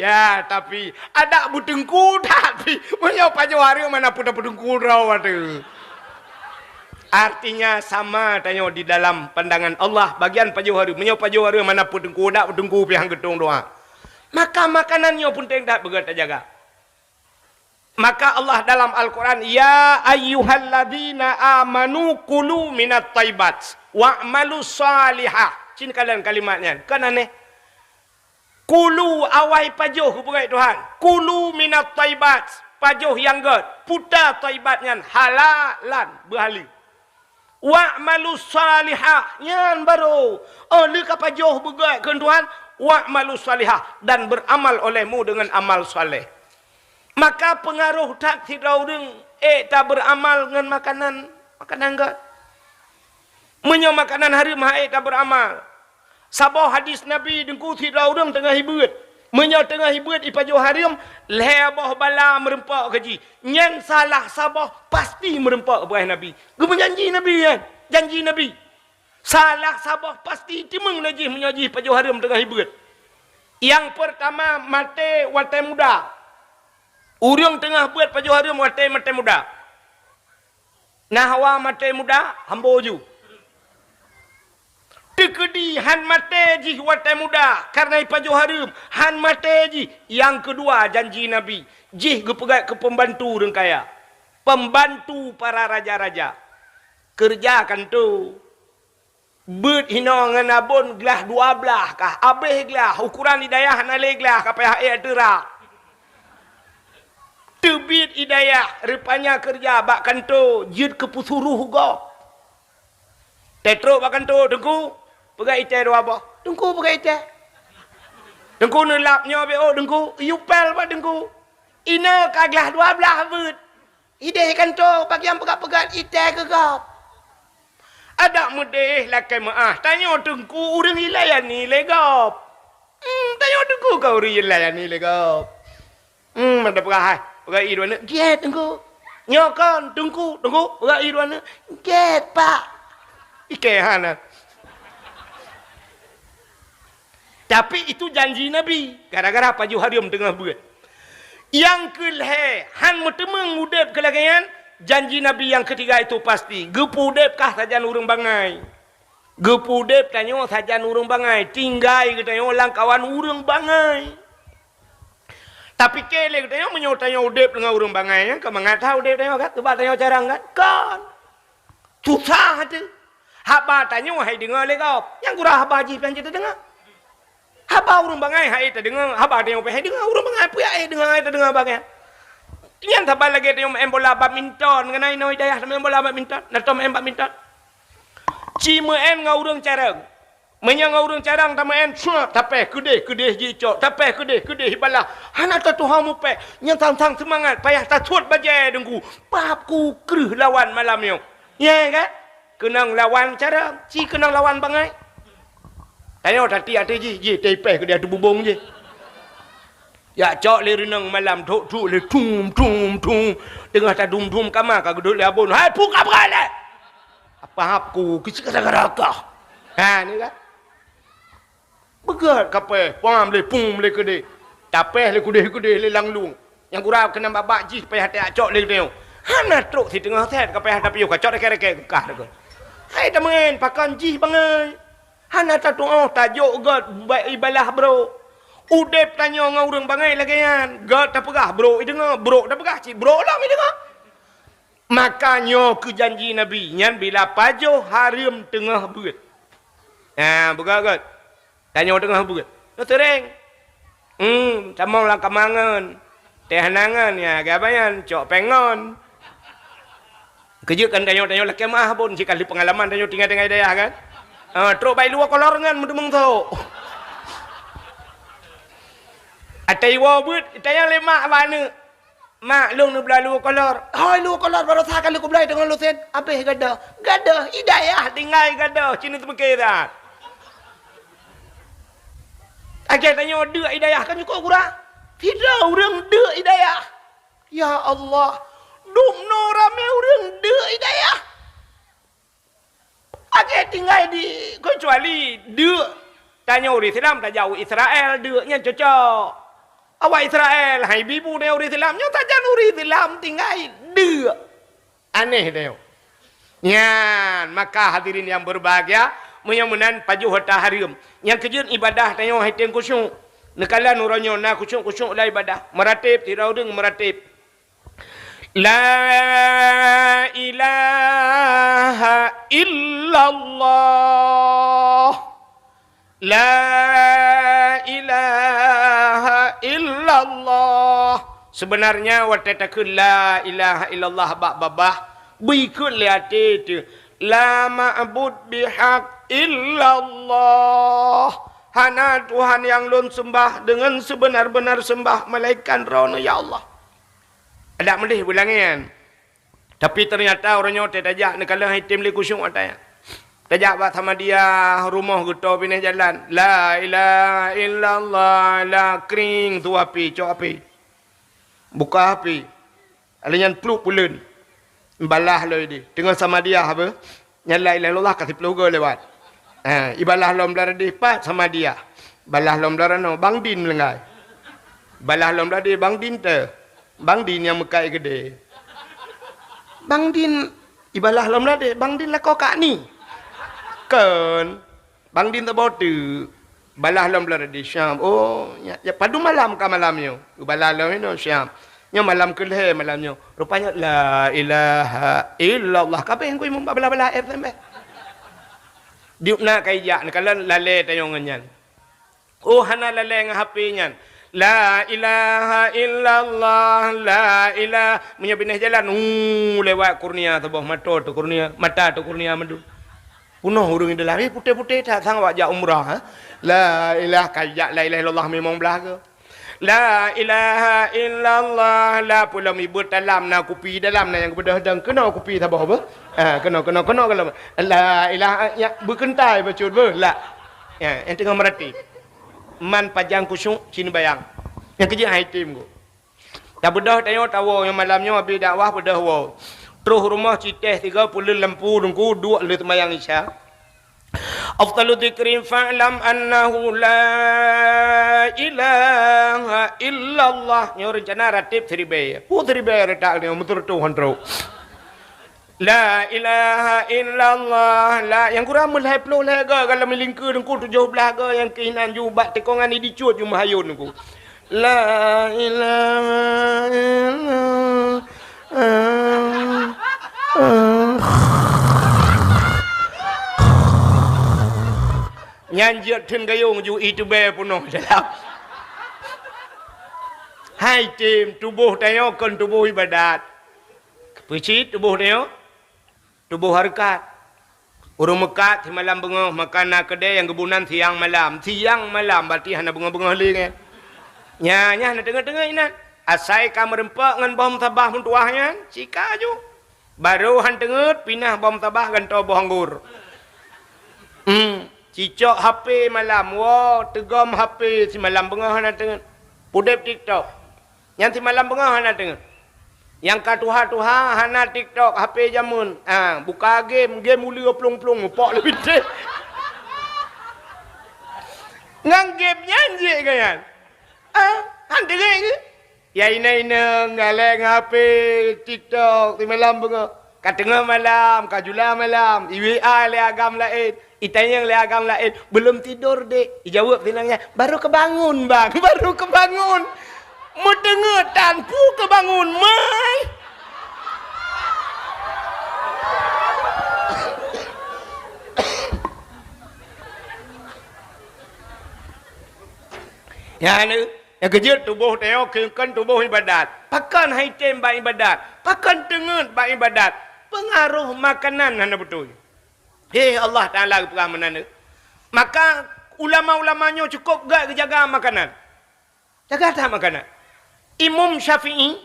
ada butengku tapi punya pajawari mana pun dapat tengku raw ada. Artinya sama tanya di dalam pandangan Allah bagian pajawari punya pajawari mana pun tengku dak tengku pihang gedung doa. Maka makanannya pun tidak begitu jaga. Maka Allah dalam Al-Quran ya ayyuhalladzina amanu kulu minat taibat wa'malu salihah. Cina kalian kalimatnya kan aneh. Kulu awai pajuh kepada Tuhan. Kulu minat taibat. Pajuh yang ged. Putar taibatnya halalan berhali. Wa'malu salihah. Yang baru. Lika pajuh begat ke Tuhan. Wa'malu salihah. Dan beramal olehmu dengan amal salih. Maka pengaruh tak tidak orang. Tak beramal dengan makanan ged. Menyo makanan hari mahal tak beramal. Sabah hadis Nabi dengku tidak orang tengah hibut. Menyo tengah hibut ipajuh harim. Lebah bala merempak gaji. Nyan salah sabah pasti merempak berah Nabi. Gua janji Nabi kan? Janji Nabi. Salah sabah pasti timeng lagi menyaji ipajuh harim tengah hibut. Yang pertama mate watai muda. Urang tengah buat pajuh harim watai mate muda. Nahwa mate muda hamboju. Tekedi han mate ji watai muda karena ipajuh harim han mate ji. Yang kedua janji Nabi ji gepegat ke pembantu orang kaya, pembantu para raja-raja. Kerjakan tu bet hina ngan abon gelah 12 kah abeh gelah ukuran hidayah nale gelah kapaya terak tebit hidayah rupanya kerja bak kanto jid kepusuruh go tetro bak kanto dengku pegai ite do apa dengku pegai ite dengku nelapnya be oh dengku yupel bak dengku ina kaglah 12 bet ide kanto bagian pegat-pegat ite gegap ada mudeh lakai maah tanya dengku urang hilayani legap tanya dengku kau urang hilayani legap mana pegai pegai idwana get dengku nyokan dengku pegai idwana get pak ikehana. Tapi itu janji Nabi. Gara-gara pajuh harim tengah buat. Yang kelih, han mutemeng udep kelagayan, janji Nabi yang ketiga itu pasti. Gepudep kah saja urang bangai. Gepudep tanya saja urang bangai. Tinggai katanya orang kawan urang bangai. Tapi kelih katanya menyotanya udep dengan urang bangai. Kau mengatau udep tanya kan? Coba tanya carang kan? Kan. Susah tu. Haba tanya hai dengar le kau. Yang kurang haba ji pengen kita dengar. Haba urang bangai hai kita dengar. Haba tanya hai dengar urang bangai pu ai dengar ai dengar bagai. Yang tabal lagi tanya main bola badminton kenai noi dayah main bola badminton. Nato main badminton. Ci main ngau urang carang. Menyang urang carang ta main tapi kedeh ji cok. Tapi kedeh hibalah. Hana ta Tuhan mu pe. Yang tang semangat payah ta suat bajai dengku. Papku kreuh lawan malam yo. Ya kan? Kenang lawan cara, si kenang lawan bangai. Tanya tadi ada ji tepeh ke dia tu bubung je. Ya cok le renang malam tok le tum. Tengah ta dum kamar ka duduk le abon. Hai buka berale. Apa hapku kisi kata garaka. Ha ni kan. Begat kape, pam le pum le kede. Tapeh le kudeh le langlung. Yang kurang kena babak ji payah tak cok le tengok. Hana truk si tengah set kapeh tapi yo ka cok reke kah dekat. Hai teman, pakan jih bangai. Hana tak doa tajuk god baik ibalah bro. Udep tanya ngau urang bangai lagi kan. God tak pegah bro, dengar bro tak pegah cik bro lah mi dengar. Makanya ke janji Nabi nyan bila pajo harim tengah buat. Bukan god. Tanya tengah buat. Tu tereng. Sama lah kamangan. Teh hanangan ya, gabayan cok pengon. Kejutkan tanya laki mah pun jika di pengalaman tanya tinggal daya kan. Teruk baik luar kolor kan mendemung tu. Atai wabut tanya lemak mana. Mak long ni belalu kolor. Hoi lu kolor baru sah kali ku belai dengan lu sen. Apa gada? Gada hidayah tinggal gada. Cina tu berkira. Ajar tanya dek hidayah kan cukup kurang. Tidak orang dek hidayah. Ya Allah. Dumno rame orang dek hidayah. Agar tinggal di kecuali dek. Tanya orang Islam tak jauh Israel deknya cocok. Awak Israel hai bibu dia orang Islamnya tak jauh orang Islam tinggal dek. Aneh dia. Nyan maka hadirin yang berbahagia menyamunan paju hota harim. Yang kejut ibadah tanya hai teng kusyuk. Nekala nuranyo na kusyuk lah ibadah. Meratib tirau deng meratib. La ilaha illallah. La ilaha illallah. Sebenarnya watatakeun la ilaha illallah babah bikut liate tu. La ma'bud bihaq illallah. Hana Tuhan yang lun sembah dengan sebenar-benar sembah malaikat rono ya Allah. Ada melih bulangan. Tapi ternyata orangnya tak tajak nak kalah hitam le kusyuk ataya. Tajak buat sama dia rumah geto pindah jalan. La ilaha illallah la kring tu api cok api. Buka api. Alanyan peluk pulun. Balah lo ini. Tengah sama dia apa? Nyala ilah Allah kasih peluga lewat. Ibalah lom lara depat sama dia. Balah lom lara no Bang Din melengai. Balah lom lara dia Bang Din te. Bang Din yang mekai gede. Bang Din ibalah lom lara dia Bang Din lah kau kak ni. Kan Bang Din tak bawa tu. Balah lom lara dia Syam. Oh ya padu malam ka malamnya. Balah lom ini Syam. Nya malam kelih malamnya. Rupanya la ilaha illallah. Kape yang kau imam balah-balah air sampai. Diuk nak kaya nak kalau lale tayong ngan. Oh hana lale ngah HP nyan. La ilaha illallah la ilaha menyabinah jalan lewat kurnia tabah mata tu kurnia madu. Punoh urang ida lari putih-putih tak sang wajak umrah. La ilaha kaya la ilaha illallah memang belaga. La ilaha illallah la pula mibut dalam na kupi dalam na yang kepada hedang kena kupi tabah apa? Kena kalau la ilaha ya berkentai bacut ber la. Ya yang tengah merati. Man pajang kusyuk sini bayang. Yang kerja item go. Tak bedah tayo tawo yang malamnya habis dakwah bedah wo. Terus rumah citeh 30 lampu dengku dua le temayang isya. Afdalu dzikrin fa'lam annahu la ilaha illallah. Nyo rencana ratib seribe. Seribe retak ni mutur Tuhan terus. La ilaha illallah la yang kurang melai puluh lega kalau melingkar dengku 17 ga yang keinan jubat tekongan ni dicut ju mahayun dengku. La ilaha illallah. nyanjut thun gayung ju itu be punuh dalam. Hai tim tubuh tayo kon tubuh ibadat. Pecit tubuh tayo. Tubuh harkat. Urung mekat di malam bengah makan nak kedai yang kebunan siang malam. Siang malam berarti hana bengah-bengah li kan. Nya na tengah-tengah inat. Asai kamar rempak ngan bom tabah mentuahnya, cika ju. Baru han tengut pinah bom tabah ganto boh anggur. Cicok HP malam, wow, tegom HP si malam bengah na tengut. Pudep TikTok. Yang si malam bengah hana tengok. Yang katuha-tuha hana TikTok, HP jamun. Buka game muli plung-plung, pok lebih deh. Ngang game nyanyi kan? Han tengok ke? Ya ina ngaleng HP TikTok si malam bengah. Kat tengah malam, kat jula malam, IWA le agam lain, itanya le agam lain, belum tidur dek. Dijawab tinangnya, baru kebangun bang, baru kebangun. Mendengar tanpu kebangun mai. Ya ni, yang kejut tubuh teo kan tubuh ibadat. Pakan haitem ba ibadat. Pakan tengut ba ibadat. Pengaruh makanan hana betul. Allah Taala perang menana. Maka ulama-ulamanya cukup gak jaga makanan. Jaga tak makanan. Imam Syafi'i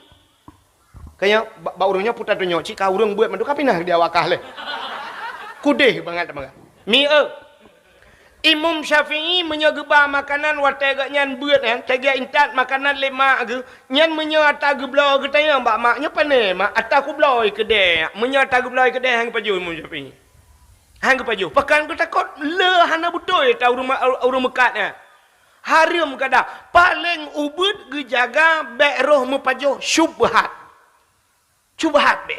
kayak bak urungnya putar tunjuk cik ka urung buat mandu kapinah dia wakah leh. Kudeh banget bang. Imam Syafi'i menyegeba makanan watai gak nyan buat kan, tega intat makanan lema ge, nyan menyata geblo ge tanya mbak maknya pane mak ataku bloi kedai, menyata gebloi kedai hang paju Imam Syafi'i. Hang paju. Pakan ku takut le hana betul ta urung mekatnya. Haram kada paling ubud gejaga be roh mepajo syubhat. Syubhat be.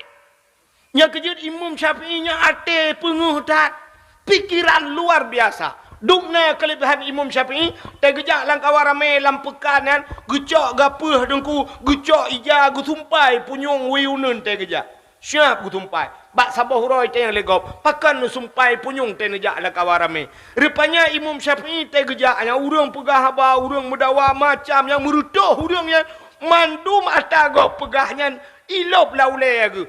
Yang kejut Imam Syafi'i nya ate penguh tat. Pikiran luar biasa. Dukna kelebihan Imam Syafi'i te gejak lang kawarame lam pekanan gecok gapeuh dengku gecok ija gutumpai punyung wiunun te gejak. Syap gutumpai. Bak sabah huroi te yang legop. Pakan sumpai punyung te nejak lang kawarame. Rupanya Imam Syafi'i te gejaknya urang pegah haba urang medawa macam yang merutuh urang yang mandum atagop pegahnya ilop laule ge.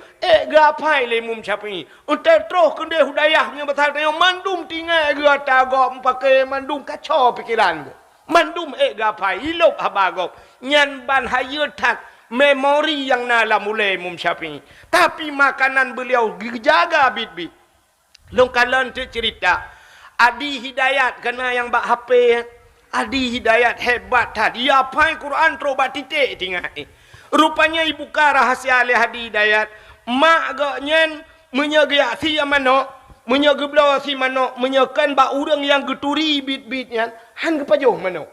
Gapai le Imam Syafi'i. Untuk terus kende hudayahnya betal tanya mandum tinggal ge atagop pakai mandum kacau pikiran ge. Mandum gapai ilop habagop. Nyan ban hayutat memori yang nala mulai Imam Syafi'i. Tapi makanan beliau jaga bit-bit. Longkalan tu cerita. Adi Hidayat kena yang bak HP. Adi Hidayat hebat tadi. Dia pai Quran terobat titik tinggal. Rupanya ibu ka rahasia oleh Adi Hidayat. Mak gaknyen menyegiak si manok. Menyegeblau si manok. Menyekan bak urang yang geturi bit-bitnya. Han kepajuh manok.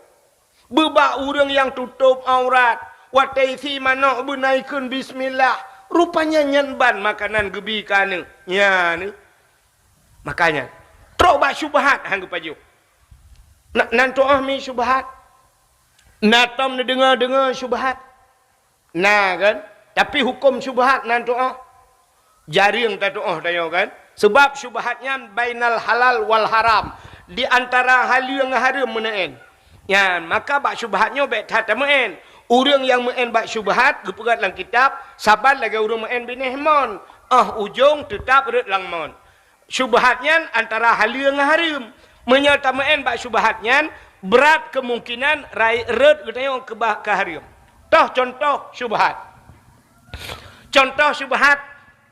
Bebak urang yang tutup aurat. Watai si manok benaikun bismillah. Rupanya nyanban makanan gebi kana. Ya ni. Makanya. Terobak syubhat hang paju. Nak toah mi syubhat. Natam dengar syubhat. Nah kan. Tapi hukum syubhat nan toah. Jaring ta toah tayo kan. Sebab syubhatnya bainal halal wal haram. Di antara hal yang haram menaen. Ya, maka bak syubhatnya baik tak menaen. Urang yang meen bak syubhat gepegat lang kitab sabar lagi urang meen binih mon ujung tetap red lang mon syubhatnya antara hal yang haram menyata meen bak syubhatnya berat kemungkinan red getayong ke haram. Toh contoh syubhat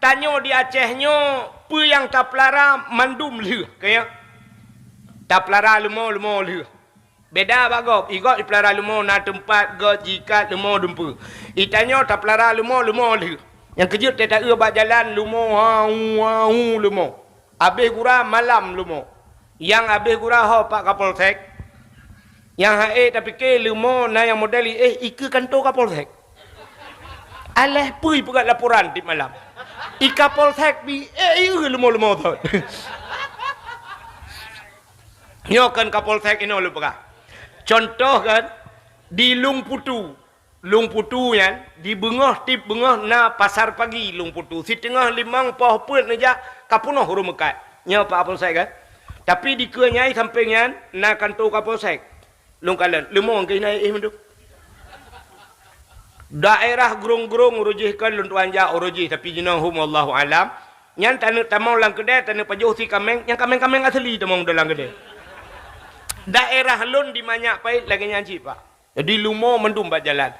tanyo di Acehnya pu yang taplara mandum leuh kaya taplara lumo leuh. Beda bagop, igot di pelara lumo na tempat got jikat lumo dempu. Itanya tak pelara lumo leh. Yang kejut dia tak bak jalan lumo lumo. Habis gura malam lumo. Yang habis gura ho pak Kapolsek. Yang hae tapi ke lumo na yang model ike kantor Kapolsek. Aleh pui pegat laporan di malam. Kapolsek bi lumo tu. Nyokan Kapolsek ini lu pegat. Contoh kan di Lung Putu kan di bengah tip bengah na pasar pagi Lung Putu si tengah limang poh put naja kapunoh huru mekat nya Pak Apun saya kan Tapi di kenyai sampingnya na kantor Kapolsek. Lung kalan, lemong ke naik mendu. Daerah gerung-gerung rujihkan luntuan ja uruji tapi jinahum wallahu alam. Nyan tanah tamau lang kedai tanah pajuh si kameng, yang kameng-kameng asli tamau dalam kedai. Daerah lun di manyak pai lagi nyanci pak. Jadi lumo mendum bat jalan.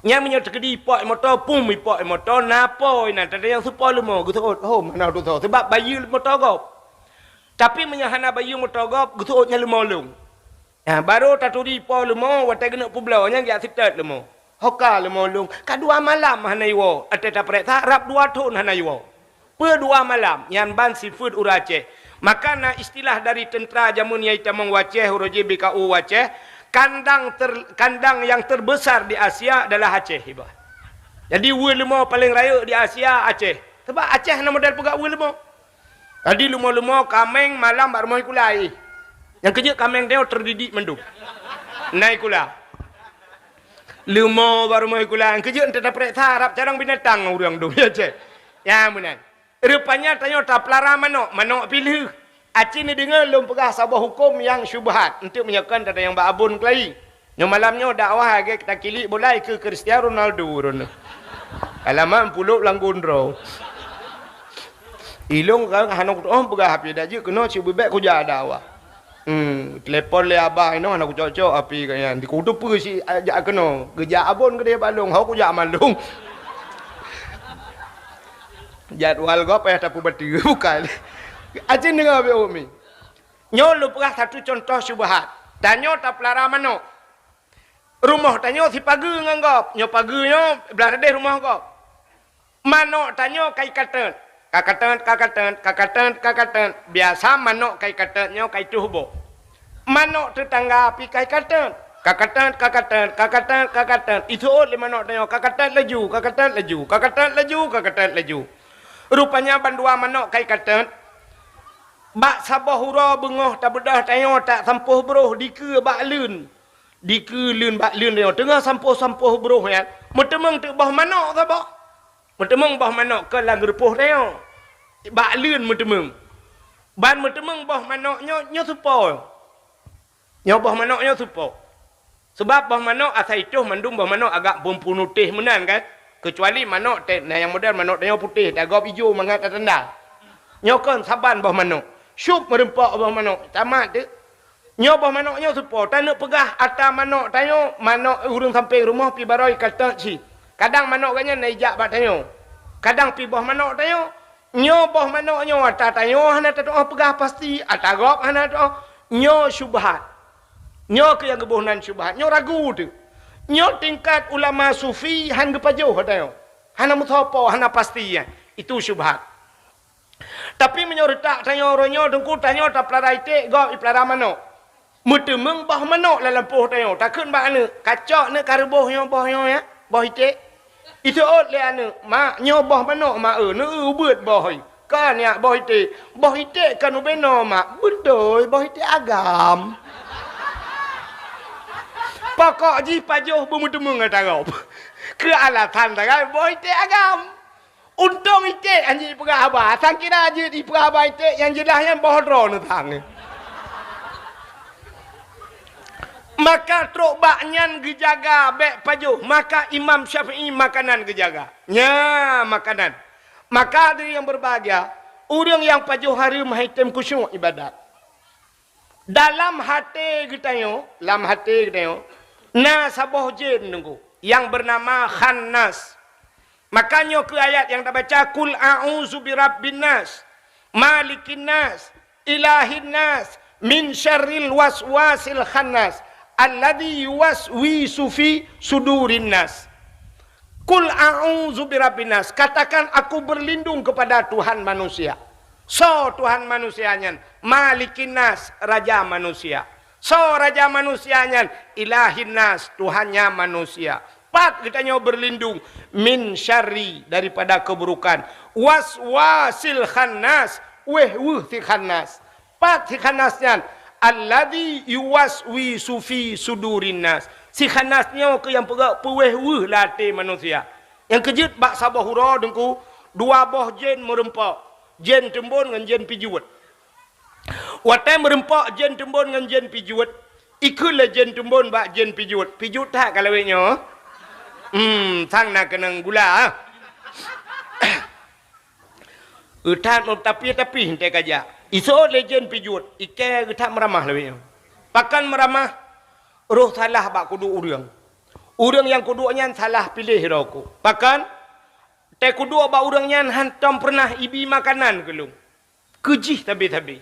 Nya menyot kedi pok motor pum pok motor napo ina tada yang supo lumo gitu oh mana tu tahu sebab bayi motor gop. Tapi menyahana bayi motor gop gitu nya lumo lung. Ya baru taturi po lumo watai kena publao nya ya sitat lumo. Hoka lumo lung kadua malam hanaiwo ateta preta rap 2 tahun hanaiwo. Per 2 malam yan ban seafood urace. Makana istilah dari tentera jamun yai tamong waceh uroji BKU waceh kandang yang terbesar di Asia adalah Aceh hibah. Jadi wulmo paling raya di Asia Aceh. Sebab Aceh nama model pegak wulmo. Jadi lumo-lumo kameng malam baru mau kulai. Yang kerja kameng dia terdidik mendung. Naik kula. Lumo baru mau kulai. Yang kerja entah dapat harap jarang binatang orang dong ya Aceh. Ya munan. Rupanya tanya tak pelara manok pilih. Aceh ni dengar belum pegah sabah hukum yang syubhat untuk menyekan tanda yang babun kelai. Yang malamnya dakwah agak kita kilik boleh ke Cristiano Ronaldo rono. Alamak puluk langgundro. Ilung kan hanok pegah api dah je kena cuba baik kuja dakwah. Telepon le abah ino anak cocok api kaya di kudu pu si ajak kena. Geja abon ke dia balung, hau kuja malung. Jadwal gua payah tapu batu bukan. Aceh dengar be umi. Nyo lu pegah satu contoh syubhat. Tanyo tak pelara manok. Rumah tanyo si pagi nganggap. Nyo pagi nyo belah deh rumah gop. Manok tanyo kai katan. Kakatan. Biasa manok kai katan nyo kai tuhbo. Manok tetangga api kai katan. Kakatan. Itu le manok tanyo kakatan laju. Rupanya bandua manok kai katan. Bak sabah hura bengoh tak bedah tayo tak sampuh beruh dike bak lun. Dike lun bak lun tayo tengah sampuh beruh ya. Metemeng tu bah manok sabah. Metemeng bah manok ke lang repuh tayo. Bak lun metemeng. Ban metemeng bah manoknya nyo supo. Nyo bah manoknya supo. Sebab bah manok asal itu mandum bah manok agak putih menan kan. Kecuali manok yang model manok tayo putih dah gop hijau mangat tanda. Nyo kan saban bah manok. Syup merempak bah manok. Tamat tu. Nyo bah manoknya supo. Tak nak pegah atas manok tayo. Manok urung sampai rumah pi baroi kata si. Kadang manok kanya naijak bat tayo. Kadang pi bah manok tayo. Nyo bah manoknya atas tayo. Hana tak doa pegah pasti. Atas gop hana doa. Nyo syubhat. Nyo ke yang kebunan syubhat. Nyo ragu tu. Nyo tingkat ulama sufi. Han gepajuh tayo. Hana muthopo. Hana pasti. Itu syubhat. Tapi menyortak tanya orangnya dengku tanya tak pelara itik gop pelara manok. Metemeng bah manok dalam poh tanya. Takkan bah ane kacak ne karbohnya bohnya ya. Boh itik. Itu ot le ane mak nyobah manok mak ne ubet boh. Kan ya boh itik. Boh itik kan ubeno mak. Betul boh itik agam. Pokok ji pajuh bermutemeng kata gop. Ke alatan tak kan boh itik agam. Untung itik anjing pegah abah. Sang kira aja di pegah abah itik yang jelas yang bohdro ni tang. Maka truk baknyan gejaga bek pajuh. Maka Imam Syafi'i makanan gejaga. Ya makanan. Maka dari yang berbahagia. Orang yang pajuh hari mahitam kusyuk ibadat. Dalam hati kita yo. Na saboh jin nunggu. Yang bernama Khannas. Makanya ke ayat yang tak baca kul a'udzu birabbin nas malikin nas ilahin nas min syarril waswasil khannas alladzi yuwaswisu fi sudurin nas. Kul a'udzu birabbin nas, katakan aku berlindung kepada Tuhan manusia. So Tuhan manusianya malikin nas, raja manusia. So raja manusianya ilahin nas, Tuhannya manusia. Pat katanya berlindung min syarri daripada keburukan. Waswasil khannas, si khannas. Pat si khannasnya alladzi yuwaswisu fi sudurin nas. Si khanasnya ke yang pegak peweh latih manusia. Yang kejut bak sabah hura dengku dua boh jin merempak. Jin tembun dengan jin pijuat. Watai merempak jen tumbun dengan jen pijut. Ikulah jen tumbun bak jen pijut. Pijut tak kalau wenyo. Sang nak kenang gula. Utat tapi hente kaja. Iso legend pijut. Ike utat meramah lebih. Pakan meramah. Roh salah bak kudu urang. Urang yang kudunya salah pilih roku. Pakan. Te kudu bak urangnya hantam pernah ibi makanan kelung. Kejih tabi-tabi.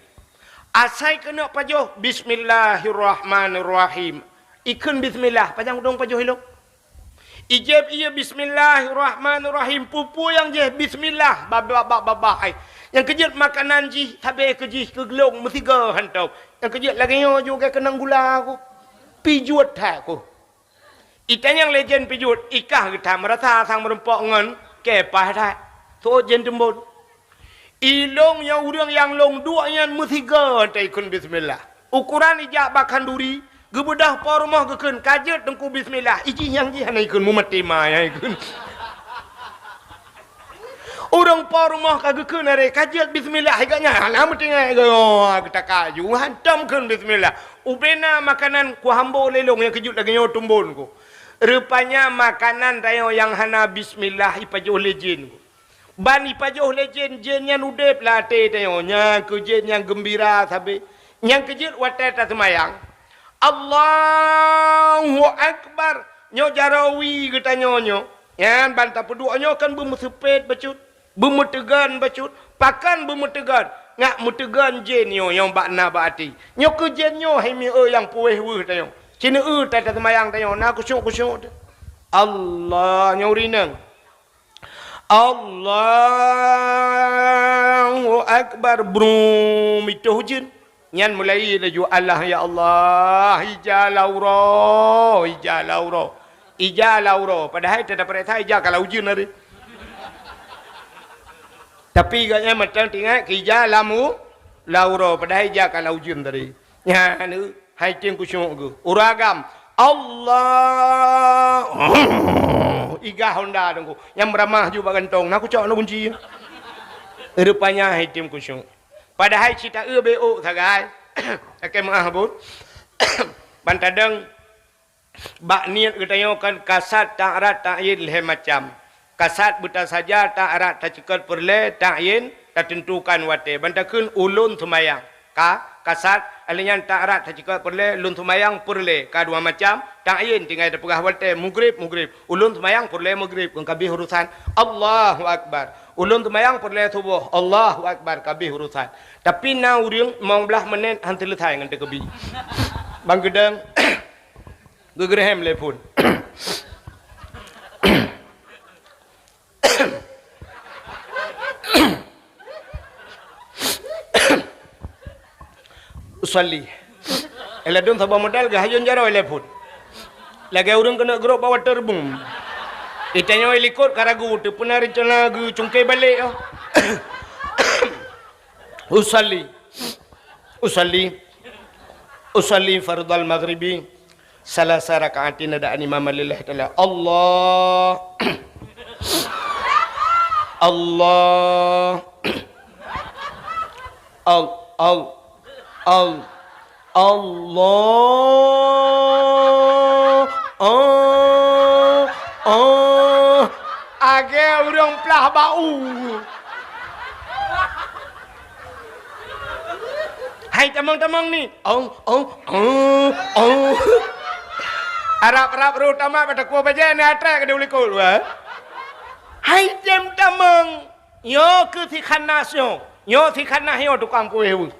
Asai kena pajoh. Bismillahirrahmanirrahim. Ikun bismillah. Pajang dong pajoh hilok. Ijab iya bismillahirrahmanirrahim. Pupu yang je bismillah. Babak. Yang kejut makanan je. Habis kejih ke gelung. Mesti ke hantau. Yang kejut lagi juga kenang gula aku. Pijut tak aku. Ikan yang legend pijut. Ikah kita merasa sang merempak ngan. Kepah tak. So jen tembun. Ilong yang urang yang long dua yang mesti ke hantai ikun bismillah. Ukuran ijak bakan duri. Gebedah pa rumah kekun kajet tengku bismillah. Iji yang ji hanai kun mumat tema ya ikun. Orang pa rumah kagekun are kajet bismillah agaknya. Alah mesti ngai go kita kaju hantam kun bismillah. Ubena makanan ku hambo lelong yang kejut lagi nyo tumbun ku. Rupanya makanan tayo yang hana bismillah ipajoh legend ku. Ban ipajoh legend jennya nudep late tayo nya kejen yang gembira sabe. Yang kejut watai ta semayang. Allahu Akbar. Nyo jarawi kita nyonyo. Yan bantah pedua nyo kan bermusepet bacut. Bermutegan bacut. Pakan bermutegan. Ngak mutegan jen nyo yang bakna bakati. Nyo ke jen nyo hai mi yang pueh weh tayo. Cina tata semayang tayo. Na kusyuk. Allah nyo rinang. Allahu Akbar. Brum itu jen. Nyan mulai laju Allah ya Allah ijalauro. Padahal tidak perintah ijal kalau ujun hari. Tapi gaknya macam tinggal ijalamu lauro. Padahal ijal kalau ujun tadi. Nyan hai ting kusyuk ke. Uragam Allah. Iga Honda dongku. Yang meramah juga gantong. Nak cak nak kunci. Rupanya hai ting kusyuk. Padahal cita BO sagai. Akan mengahabut. Bantadang bak niat kita kan kasat ta'rat ta'yin leh macam. Kasat buta saja ta'rat tak cekat perle ta'yin tak tentukan wate. Bantakun ulun semayang. Kasat alinyan ta'rat tak cekat perle ulun semayang perle. Dua macam. Ta'yin tinggal ada pegah wate. Mugrib. Ulun semayang perle mugrib. Kabih urusan. Allahu Akbar. Ulun semayang perle subuh. Allahu Akbar. Kabih urusan. Tapi na urang mau belah menit hantu letai dengan terkebi. Bang gedang. Gegerhem telefon. Usalli. Eladun sabah modal gahayun jaro telefon. Lagi urang kena gerok bawa terbung. Itanya ikut karagu tu pernah rencana gu cungkai balik. Usalli fardal maghribi salasa rakaatin ada imam lillahi ta'ala. Age urang pelah bau. Hai tamang-tamang ni. Arab terutama pada kuah baca ni atra ke dia boleh kul. Hai jam tamang. Yo ke si khanas yo. Yo si khanas yo tukang kuih.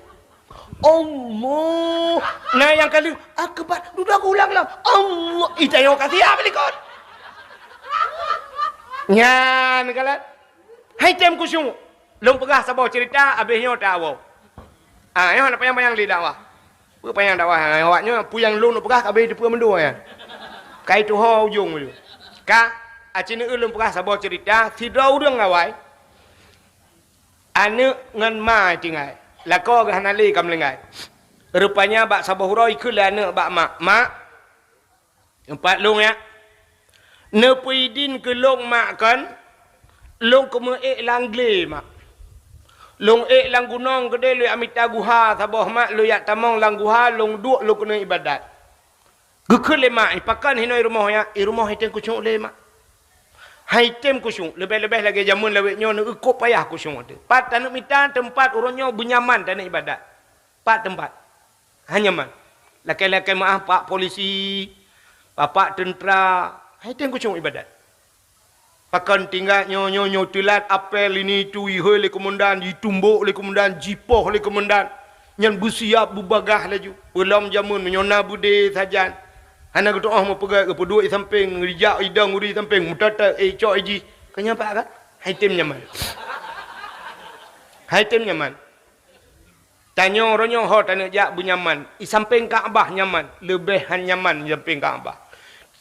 Allah. Nah yang kali akbar. Dudah aku ulang. Allah. Ita yo kasih apa ni kot? Nyan kalat. Hai jam kusyung. Long pegah sabar cerita habisnya tak awak. Yang nak payang lidah wah. Apa payang dakwah awaknya puyang lu nak pegah habis di puang mendua ya. Kai tu ho ujung tu. Ka acina ulun pegah sabar cerita tidak urang awai. Anu ngan ma tinggal. Lako ke hanali kam lengai. Rupanya bak sabar hurau ikut lah anak bak mak. Mak. Empat long ya. Nepuidin ke long mak kan. Long kemeek langle mak. Long lang gunong gede lu amita guha sabah mak lu yak tamong lang guha long duk lu kena ibadat. Gekul le mak pakan hinoi rumah ya, rumah hitem kucung le mak. Hitem kucung, lebih-lebih lagi jamun lawetnya nu ikut payah kucung tu. Pat tanuk mita tempat urangnya bunyaman tanah ibadat. Pat tempat. Hanyaman. Laki-laki maaf pak polisi, bapak tentera, hitem kucung ibadat. Pakan tinggal nyo telat apel ini tu ihoi le komandan, ditumbuk le komandan, jipoh le komandan. Nyan bersiap berbagah laju. Belum jamun menyona bude sajan. Hana kata mau pegang ke peduk samping rijak idang uri samping mutata cok iji. Kenapa kan? Hitem nyaman. Hitem nyaman. Tanya orangnya ho tanah jak bunyaman. I samping Kaabah nyaman, lebih nyaman samping Kaabah.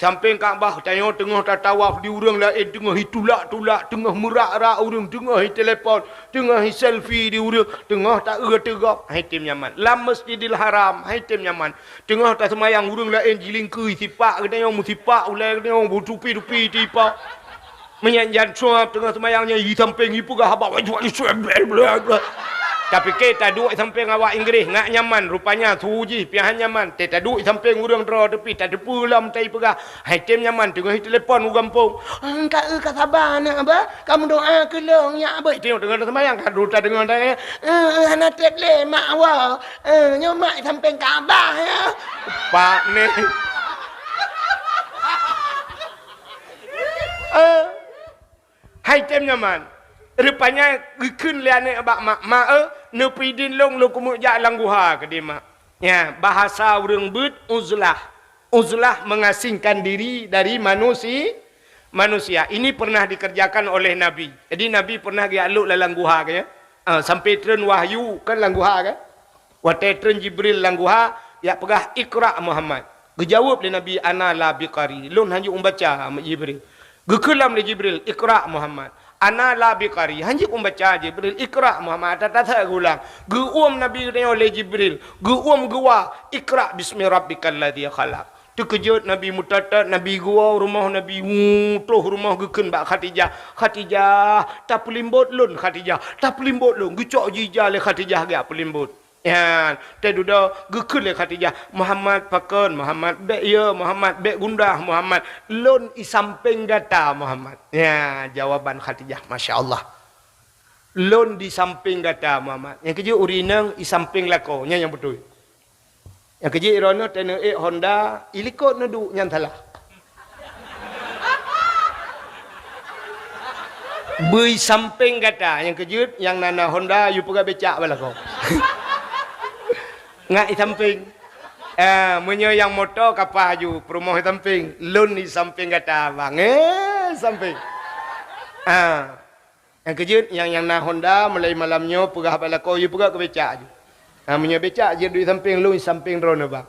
Samping Kaabah tanya tengah tatawaf di urang lain, tengah hitulak-tulak, tengah merak-rak urang, tengah telefon, tengah selfie di urang, tengah tak tegak, hitam nyaman. Lam Masjidil Haram, hitam nyaman. Tengah tak semayang urang lain jilingkui sipak, kena yang musipak, ulai kena yang butupi-tupi tipa. Menyanjan suap tengah semayangnya di samping ipu ke habak wajib suap. Tapi kita duduk samping awak Inggeris ngak nyaman rupanya suji piahan nyaman. Kita duduk samping urang draw tepi tak ada pulam tai pegah. Hitam nyaman tengah telefon ugampung. Kak sabar nak apa? Kamu doa ke long ya apa? Tengok tengah semayang kan ruta dengan tanya. Anak tetle mak awak. Nyomak samping Kaabah ya. Pak ni. Hitam nyaman. Rupanya gekun liane abak mak nepidin long lo kumuk jak langguha ke dia mak. Ya, bahasa urang beut uzlah. Uzlah mengasingkan diri dari manusia. Ini pernah dikerjakan oleh Nabi. Jadi Nabi pernah gi aluk la langguha ke ya. Sampai tren wahyu kan langguha kan. Waktu tren Jibril langguha ya pegah Iqra Muhammad. Gejawab le Nabi ana la biqari. Lun hanju umbaca Jibril. Gekulam le Jibril Iqra Muhammad. Ana la biqari hanji membaca Jibril Iqra Muhammad tata gulang guum Nabi dia oleh Jibril guum gua Iqra bismi rabbikal ladzi khalaq terkejut Nabi mutata Nabi gua rumah Nabi tuh rumah gekeun bak Khadijah tak pelimbut lun Khadijah tak pelimbut lun gecok jija le Khadijah gak pelimbut ya teh duda gekeun le Khadijah Muhammad pakon Muhammad bek ya Muhammad bek gundah Muhammad lun i samping gata Muhammad ya jawaban Khadijah masya-Allah lun di samping gata Muhammad yang keje urinang i samping lako nya yang betul yang keje irono tene Honda ilikot nedu nyan salah bui samping gata yang kejut yang nana Honda you pegah becak balako ngak di samping menyo yang motor kapah ju perumah di samping lun di samping kata bang samping yang kejut yang na Honda mulai malamnya pegah balako you pegah ke becak ju menyo becak je di samping lun di samping drone bang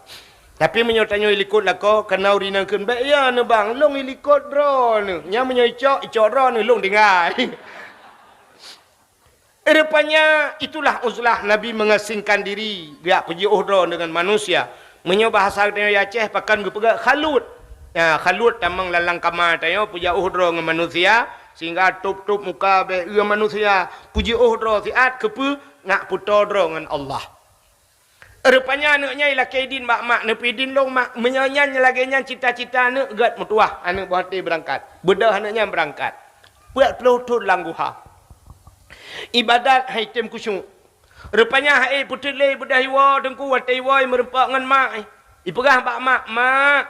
tapi menyo tanyo ilikut lako kena urina keun baik ya ne bang lung ilikut drone nya menyo icok drone lung dengai rupanya itulah uzlah Nabi mengasingkan diri dia pergi uhra dengan manusia menyo bahasa dia Aceh pakan gepega khalut ya khalut tamang lalang kamar tayo puja uhra dengan manusia sehingga tup-tup muka be manusia puji uhra siat kepu ngak puto dengan Allah rupanya anaknya ialah kaidin mak nepidin long mak menyanyan lagi nyan cita-cita anak gat mutuah anak buhati berangkat bedah anaknya berangkat buat pelutut langguha ibadat haitem kusyuk rupanya hai putih le bedah iwa dengku watai iwa merempak ngan mak ipegah mak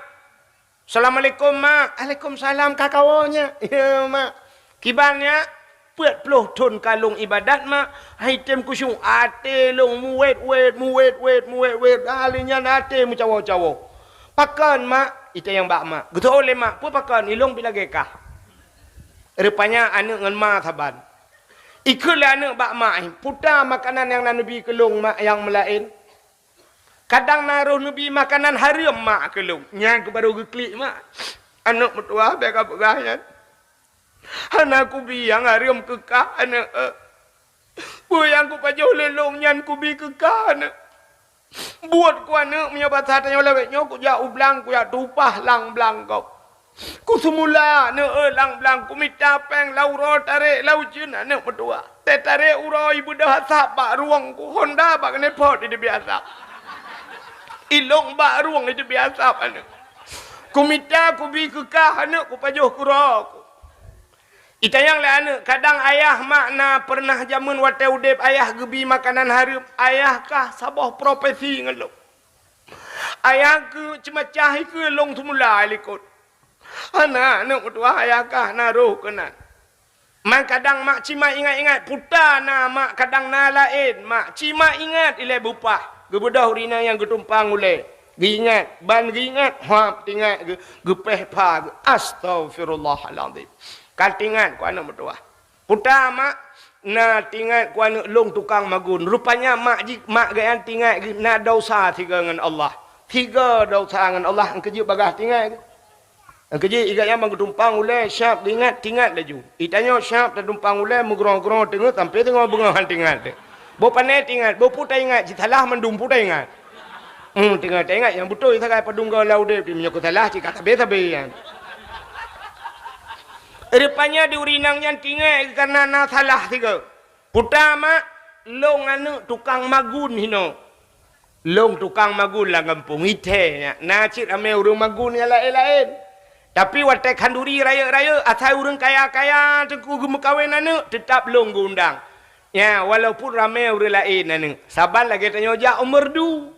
assalamualaikum mak waalaikumsalam kakawanya ya mak kibannya buat pelutun kalung ibadat mak haitem kusyuk ate long muwet alinya ate mu cawo pakan mak itu yang mak gitu oleh mak pu pakan ilong bila gekah rupanya anak ngan mak saban ikulah anak bak mak putar makanan yang Nabi kelung mak yang melain kadang naruh Nabi makanan haram mak kelung yang baru geklik mak anak mertua baik apa gaya anak ku biang haram kekah anak bu yang ku pajuh lelong nyan ku bi kekah anak buat ku anak menyobat hatanya lewetnya ku jauh belang ku ya tupah lang belang kau ku semula ne lang belang ku minta peng lau ro tarik lau jin anak berdua Tetare uroi budak asap bak ruang ku Honda bak kena pot di biasa. Ilong bak ruang di biasa anak. Ku minta ku bi kekah anak ku pajuh kura ku. Itayang le anak kadang ayah makna pernah jamun wate udep ayah gebi makanan harum ayah kah sabah profesi ngelok. Ayah ke cemacah ke long semula likut. Anak tua ayah kah naruh kenan. Mak kadang mak cima ingat-ingat puta na mak kadang na lain mak cima ingat ile bupah gebedah urina yang getumpang ule giingat ban giingat hap tingat gepeh pa astagfirullahalazim katingat ku anak mertua puta mak na tingat ku anak long tukang magun rupanya mak gayan tingat na dosa tiga dengan Allah tiga dosa dengan Allah engkeje bagah tingat kerja ikat yang mengumpang ulai syap tingat laju. Itanya syap terdumpang ulai mengerong-gerong tengok sampai tengok bengahan tingat. Bo panai tingat, bo putai ingat, jitalah mendum putai ingat. Tingat yang betul itu kai padungga laude di menyokot salah jika tabe yang. Rupanya di urinang yang tingat karena na salah tiga. Pertama long anu tukang magun hino. Long tukang magun lah kampung ite. Na cik ame urung magun yang lain-lain. Tapi watak kanduri raya-raya asal orang kaya-kaya tengku gemekawin anu tetap long gundang. Ya walaupun ramai orang lain anu. Saban lagi tanya jak merdu.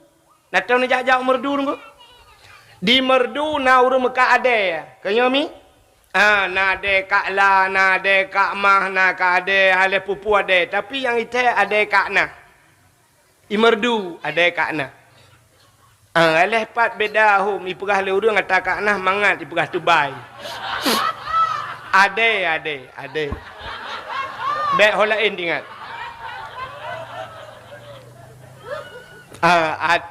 Nak tahu ni jak merdu nunggu. Di merdu na orang Mekah ada ya. Kaya mi? Na ada kak la, na ada kak mah, na kak ada hale pupu ada. Tapi yang itu ada kak na. Di merdu ada kak na. Aleh pat beda hum ipegah le urang kata kak nah mangat ipegah tubai. Ade. Bek holain ingat.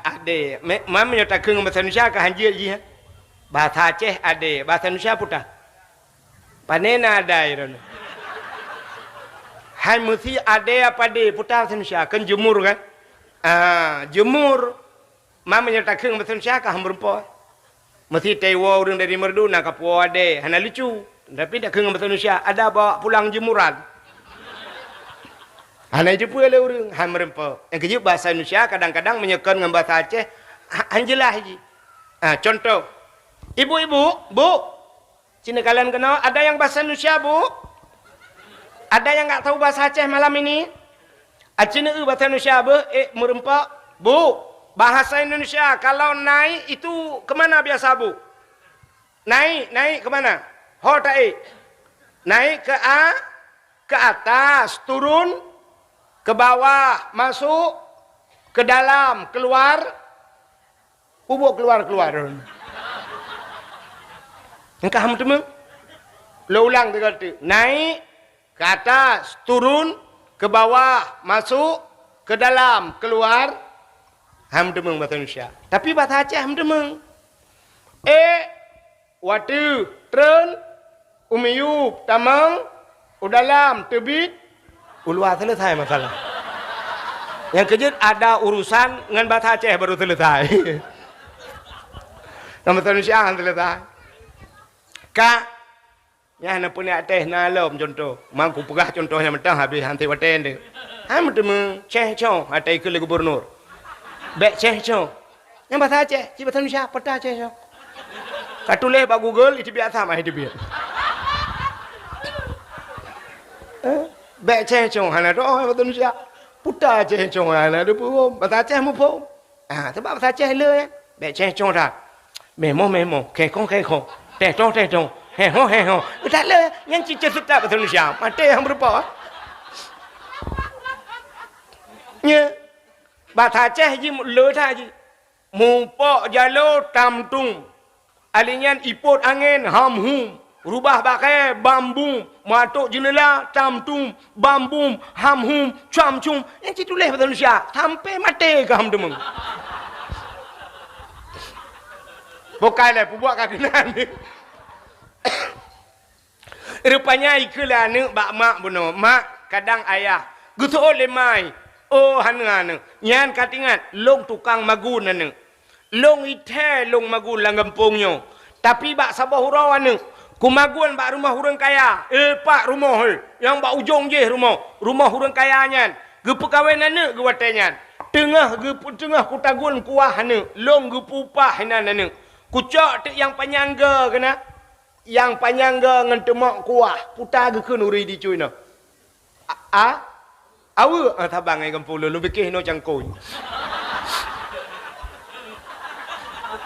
Ade. Mam nyata keung bahasa Indonesia ka hanjil ji. Bahasa Aceh ade, bahasa Indonesia puta. Panena ada iron. Hai mesti ade apa de puta bahasa Indonesia kan jemur kan? Jemur Mama nyata keung bahasa Indonesia kah hamberpo. Mesti tewa orang dari merdu nak kapo ade. Hana lucu. Tapi dak keung bahasa Indonesia ada bawa pulang jemuran. Hana je pula orang hamberpo. Yang keju bahasa Indonesia kadang-kadang menyekan dengan bahasa Aceh anjelah ji. Contoh. Ibu-ibu, Bu. Cina kalian kenal ada yang bahasa Indonesia, Bu? Ada yang enggak tahu bahasa Aceh malam ini? Cina bahasa Indonesia, Bu? Merempak. Bu. Bahasa Indonesia kalau naik itu kemana biasa Bu? Naik kemana? Hotai. Naik ke atas, turun, ke bawah, masuk, ke dalam, keluar, ubuk keluar. Engkau ham teman? Lo ulang tiga kali. Naik ke atas, turun, ke bawah, masuk, ke dalam, keluar. Ham demeng bahasa Indonesia. Tapi bahasa Aceh ham demeng. Watu, tren, umiyub, tamang, udalam, tebit, ulua selesai masalah. Yang kejut ada urusan dengan bahasa Aceh baru selesai. Nama bahasa Indonesia kan selesai. Kak, ya nak punya Aceh nalom contoh. Mangku pegah contohnya mentang habis hanti waten dia. Ham demeng Ceh Chong, atai ke gubernur. Bek Ceh Chong. Yang bahasa Aceh, si bahasa Indonesia, peta Ceh Chong. Katuleh pak Google, itu biasa mah itu biar. Bek Ceh Chong, hana doh bahasa Indonesia. Puta Ceh Chong, hana doh pun. Bahasa Aceh mu pun. Sebab bahasa Aceh le ya. Bek Ceh Chong dah. Memo, kekong. Tetong. Heho. Tak le, yang cincin setap bahasa Indonesia. Mati yang berapa? Ya. Bahasa Aceh je le tak je. Mumpok jalo tamtung. Alinyan ipot angin hamhum. Rubah pakai bambu. Matuk jenela tamtung. Bambu hamhum. Camcum. Yang itu leh bahasa Indonesia. Sampai mati ke ham demeng. Bukanlah buat kagenan ni. Rupanya ikulah ni bak mak buno. Mak kadang ayah. Gutu oleh mai. Oh hana. Nyan katingat long tukang magun anu. Long ite long magun lang gampungnya. Tapi bak sabah hurau anu. Kumaguan bak rumah orang kaya. Pak rumah yang bak ujung je rumah. Rumah orang kaya nyan. Ge pekawai nana ge watenyan. Tengah kutagun kuah hana. Long ge pupah nana. Kucak tek yang panyangga kena. Yang panyangga ngan temak kuah. Putar ge ke nuri di cuy no. Awa tabang ai kampung lu fikir no cangkoi.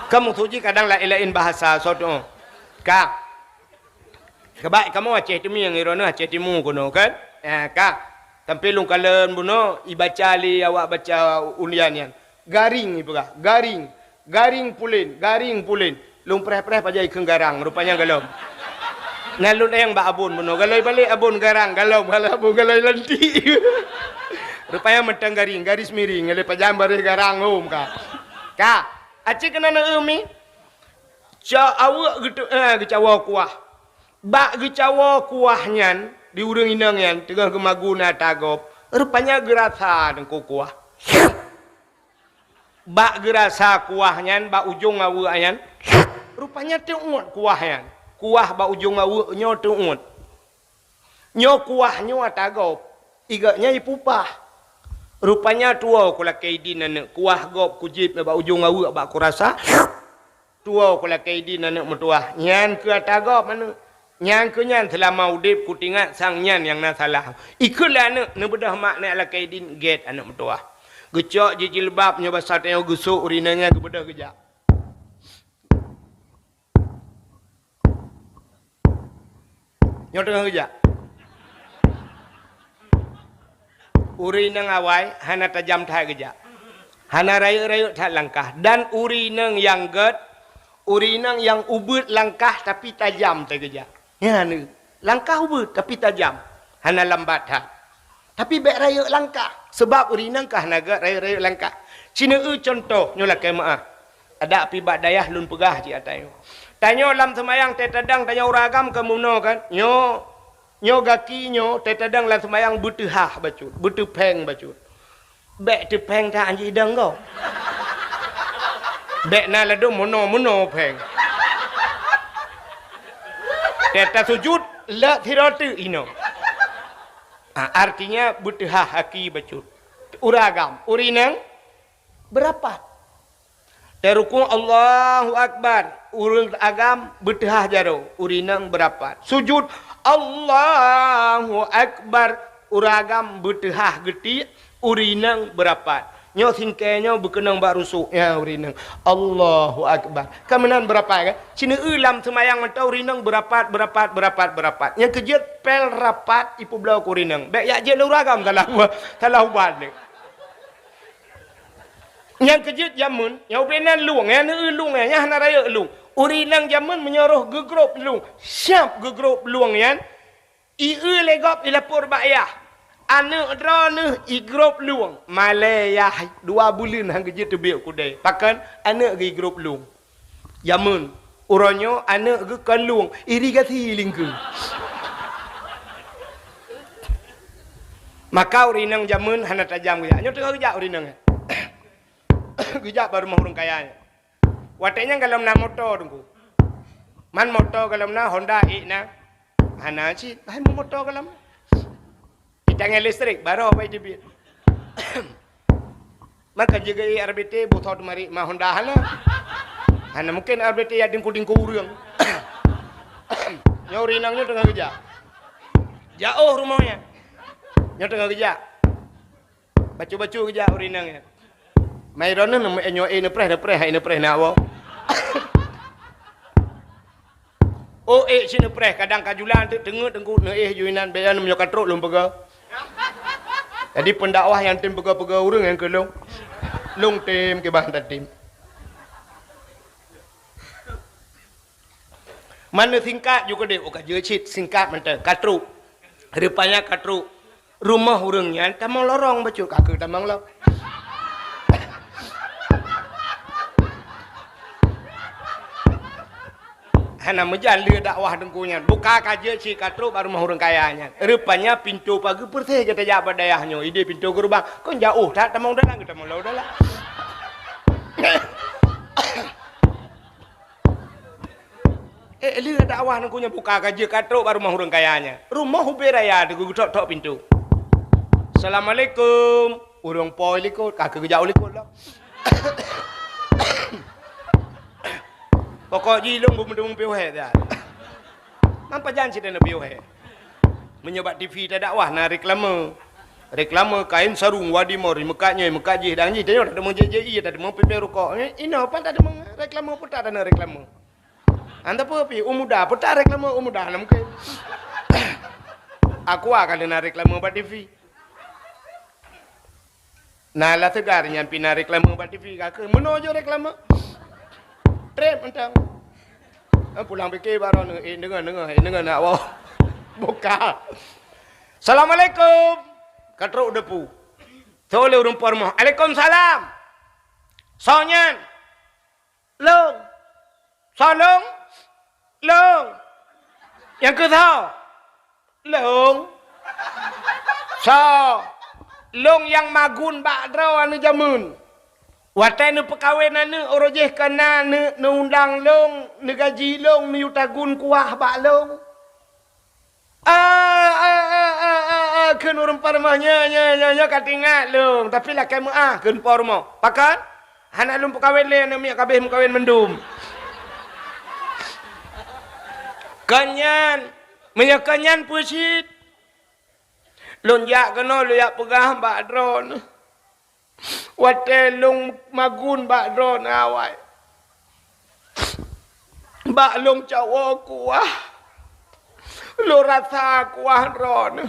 Kamu tuji kadang lain-lain bahasa soto. Kak. Kebaik kamu Aceh Timur yang irona Aceh Timur kono kan? Kak. Tampil lung kalen buno ibaca li awak baca unian yan. Garing ibu kak. Garing pulin. Lung preh-preh pajai ke garang rupanya galom. Nalun yang bak abun buno. Galoi balik abun garang galom abun galoi lenti. Rupanya metang garis miring ngale pajam bari garang kak. Kak. Acik kena na umi. Ca awak gitu gecawa kuah. Bak gecawa kuahnyan di urang inang yan tengah gemaguna tagop. Rupanya gerasa dengku kuah. Bak gerasa kuahnyan bak ujung awu ayan. Rupanya teungut kuahyan. Kuah bak ujung awu nyo teungut. Nyo kuah nyo tagop. Igaknya ipupah. Rupanya tua kula kaidin nana kuah gop kujip ba ujung awu ba kurasa tua kula kaidin nana metuah nyan ke atagop mana nyan ke nyan selama udip kutingat sang nyan yang na salah ikulah anak ne bedah makna ala kaidin get anak metuah gecok je jilbab nya basat yang gusuk urinanya ke bedah gejak nyo tengah gejak uri nang awai hana tajam thai geja hana rayu-rayu thai langkah dan uri nang yang get uri nang yang ubut langkah tapi tajam thai geja ya ni langkah ubut tapi tajam hana lambat thai tapi bek rayu langkah sebab uri nang kah naga rayu-rayu langkah cina contoh nyola kemaah ada api bak dayah lun pegah ci atayo tanyo lam semayang tetadang tanyo uragam ke muno kan nyo gaki nyo tetadang lan semayang betehah bacut betepeng bacut bek tepeng ta anji dang kau bek na lado mono peng teta sujud la thiratu ino artinya betehah aki bacut uragam urinang berapa teruku Allahu Akbar urang agam betehah jaro urinang berapa sujud Allahu Akbar uragam betehah geti urinang berapat nyo singkenyo bekenang bak rusuk ya urinang Allahu Akbar kemenan berapa kan cina ulam semayang mentau urinang berapat yang kejut pel rapat ipu belau urinang bek ya je uragam salah ubat ni yang kejut jamun yang ubenan luang yang lung ya hana raya lung urinang jaman menyuruh gegrop lung siap gegrop luang yan iu legop ilapur bayah anu drone igrop luang malaya 2 bulan hang geje tebik kudai pakan anak ge grop luang jaman uronyo anak ge kan luang irigasi lingkung maka urinang jaman hana tajam ge anyo tengah gejak urinang gejak baru mah urang kaya watenya galam na motor tunggu man motor galam na Honda I na hana ci hai motor galam itang listrik baru apa itu maka jaga RBT butuh mari ma Honda hana mungkin RBT ya dingku urang nyori nangnya tengah kerja jauh rumahnya nya tengah kerja bacu kerja urinangnya mai rona nama enyo ene preh na wo sini preh kadang kajulan tu tengku ne yuinan bayan menyo katruk lum pega jadi pendakwah yang tim pega urang yang kelong lung tim ke bahan tim mana singkat juga deh oka jecit singkat mentang katruk rupanya katruk rumah urangnya tamang lorong bacu kakek tamang lorong hana mejan lia dakwah dengkunya buka kaje si katro baru mah urang kayanya rupanya pintu pagi persih jata jabat dayahnya ide pintu gerbang kon jauh tak tamang dalang kita mau dalang Lihat dakwah nak punya buka kerja katrok baru rumah orang kayanya. Rumah hubir raya tu tok pintu. Assalamualaikum. Orang poi likut, kakak kejauh likut lah. Pokok jilung bumbu piu he dah. Nampak jangan cerita nak piu he. Menyebat TV tak dakwah na reklame. Reklame kain sarung wadi mori mekanya mekajih dan ji tengok ada JJI ada mau PP rokok. Ini apa tak ada reklame pun tak ada reklame. Anda apa pi umuda pun tak reklame umuda nak mungkin. Aku akan nak reklame buat TV. Nah lah tegar yang pina reklame buat TV kakak. Menuju reklame. Trep entang. Pulang fikir baru dengar nak wow. Buka. Assalamualaikum. Katrok depu. Tole urung pormo. Waalaikumsalam. Sonyan. Long. Solong. Long. Yang ke tau? Long. So. Long yang magun bakdraw anu jamun. Watai nu perkahwinan nu orojeh kana nu undang long, nu gaji long, nu yutagun kuah bak long. Keun urang parmahnya nya katingat long, tapi lah kamu keun pormo. Pakan? Anak lum perkahwin le anu miak kabeh mukawin mendum. Kanyan, minyak kanyan pusit. Lonjak kena loyak pegah bak drone. Watai long magun bak drone awai. Bak long cawa kuah. Lo rasa kuah drone.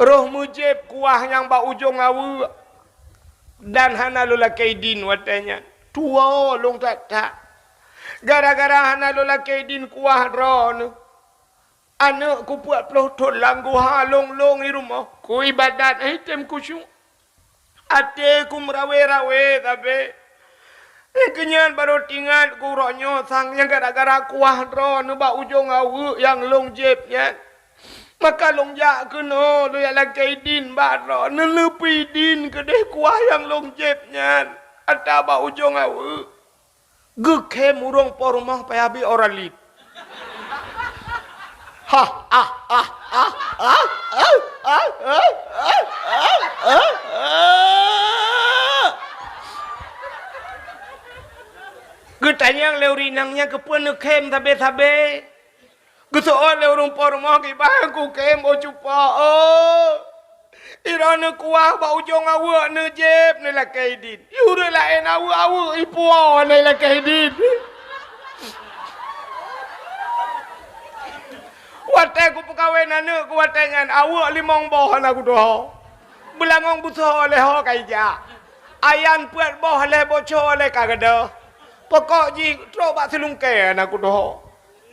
Roh mujib kuah yang bak ujung awu. Dan hana lo lakaidin watainya. Tua long tak. Gara-gara hana lo lakaidin kuah drone. Anak ku buat pelotot langgu halong-long di rumah. Ku ibadat item kusyuk. Ate ku merawe-rawe tapi. Kenyan baru tinggal ku ronyo sang yang gara-gara kuah dron bak ujung awu yang long jebnya. Maka long jak kena lu yang lagi din bak dron. Nelepi din kedeh kuah yang long jebnya. Ada bak ujung awu. Gekem urung por rumah payah bi orang lip. Getanya yang leurinangnya kepun kem tabe-tabe. Gesoal leurung pormah ki bangku kem o cupa oh. Irana kuah ba ujung awu ne jeb ne lakaidin. Yure lain awu ipu ne lakaidin. Watai ku perkahwinan ni ku watainya awak limong boh aku doh. Belangong butuh oleh ho kaija. Ayan puat boh oleh bocor oleh kagada. Pokok ji tro bak selungke aku doh.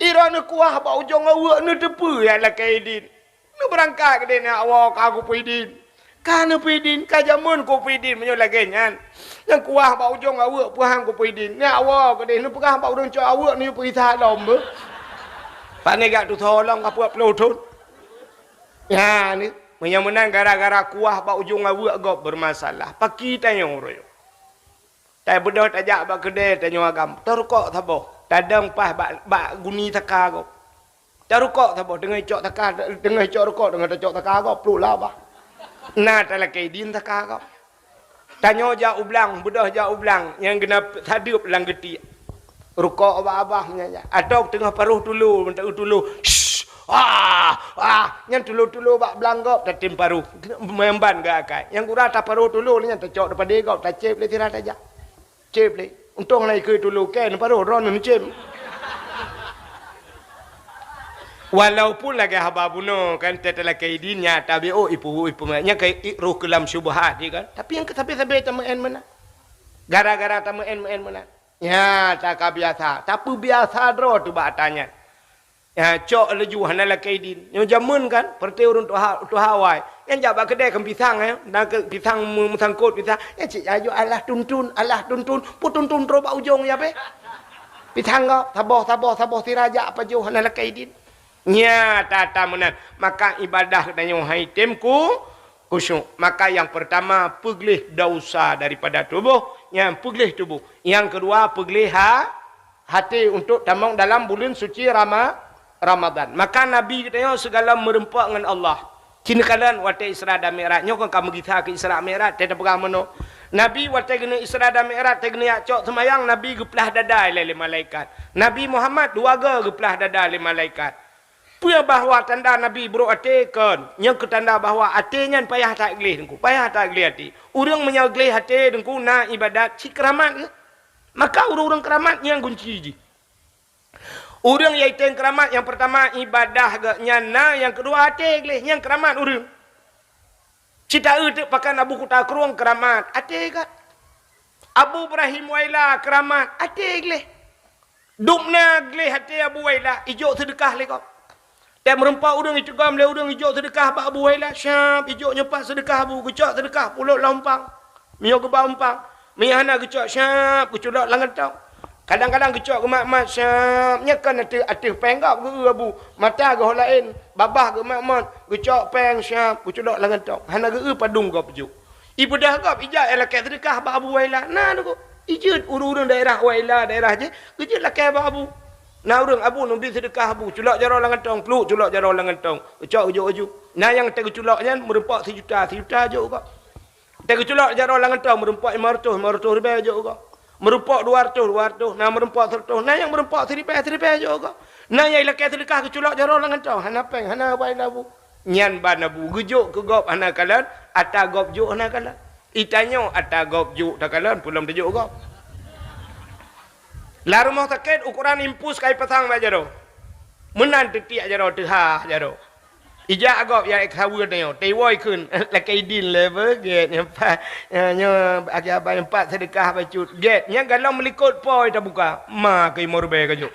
Irana kuah ba ujung awak ni depu ya lah kaidin. Nu berangkat ke dia awak aku pidin. Kana pidin kajamun ku pidin menyo lagi nyan. Yang kuah ba ujung awak puhang ku pidin. Ni awak ke dia nu pegah ba ujung awak ni pergi salom be. Pak ni gak tu tolong apa pelutut. Ya ni menang gara-gara kuah bak ujung awak gop bermasalah. Paki tanya orang. Tai bedah tajak bak kedai tanya agam. Terukok tabo. Tadang pas bak guni taka gop. Terukok tabo dengan cok taka dengan cok rukok dengan cok taka gop peluk lah bah. Nah tak lagi din taka gop. Tanya ja ublang bedah ja ublang yang kena hadup lang geti. Rukuk abah-abahnya. Atau tengah paruh dulu. Minta dulu. Yang dulu-dulu bak belanggop. Tak tim paruh. Memban ke akai. Yang kurang tak paruh dulu. Yang tercok depan dia kau. Tak cip le tirat aja. Cip le. Untung lah ikut dulu. Kan paruh. Ron ni cip. Walaupun lagi haba bunuh. Kan tetelah kaidinnya. Tapi ipu. Nya kayak roh kelam syubhat. Kan? Tapi yang tapi tamu-en mana. Gara-gara tamu-en mana. Ya, tak biasa. Tapi biasa draw tu batanya. Ya, cok leju hanala kaidin. Yang jamun kan, perti urun tu hawai. Yang jabak kedai kan pisang ya. Dan ke pisang musangkut pisang. Ya cik ayo Allah tuntun. Putuntun terus bak ujung ya be. Pisang kau, saboh siraja apa jauh hanala kaidin. Ya, tata menan. Maka ibadah dan yang haitemku khusyuk. Maka yang pertama peglih dosa daripada tubuh. Yang peglih tubuh. Yang kedua peglih hati untuk tamang dalam bulan suci Ramadan. Maka Nabi katanya segala merempak dengan Allah. Kini kalian waktu Isra dan Mi'raj. Nyokong kamu kita ke Isra Mi'raj. Tidak pegang mana. Nabi waktu kena Isra dan Mi'raj. Tidak kena cok semayang. Nabi geplah dada oleh malaikat. Nabi Muhammad dua geplah dada oleh malaikat. Punya bahawa tanda Nabi bro atikan. Yang ketanda bahawa hatinya payah tak gelih. Payah tak gelih hati. Orang menyagelih hati. Na ibadat. Si keramat ke? Maka orang-orang keramat yang kunci je. Orang yang itu keramat yang pertama ibadah gaknya na, yang kedua hati gelih, yang keramat orang. Cita itu pakai Abu Kuta Keruang keramat, hati kat. Abu Ibrahim Waila keramat, hati gelih. Dukna gelih hati Abu Waila, hijau sedekah lekop. Dan merempak orang itu gam le orang hijau sedekah Abu Waila, syap hijau nyepak sedekah Abu, kecak sedekah pulut lompang. Mio ke umpang. Mihana kecok syap, keculak langan tau. Kadang-kadang kecok ke mak-mak syap. Nyakan atif penggap ke abu. Mata ke orang lain. Babah ke mak-mak. Kecok peng syap, keculak langan tau. Hana ke padung kau pejuk. Ibu dah kau ijak elak sedekah bak Abu Waila. Nah tu. Ijut urang-urang daerah Waila daerah je. Kejut lah kaya bak Abu. Nah urang Abu nabi sedekah Abu. Culak jarau langan tau. Peluk culak jarau langan tau. Kecok ujuk-ujuk. Nah yang tak keculaknya merempak sejuta juk kau. Tak keculak jarau langan tau merempak 500 ribu juk kau. Merempak 200. Nah merempak 100. Nah yang merempak 1000 juk kau. Nah yang ilakai sedekah keculak jarau langan tau. Hana peng, hana Waila Abu. Nyan ban Abu. Gejuk ke gop hana kalan. Ata gop juk hana kalan. Itanyo ata gop juk tak kalan. Pulang tejuk gop. Lah rumah sakit ukuran impus kai pasang baca do. Menan tetiak jaro tehah jaro. Ija agak yang ekhawa ni, tewoi kun, lakai din level get, nyampak, agak apa empat sedekah bacut get, yang kalau melikut poi tak buka, ma ke morbe kajuk.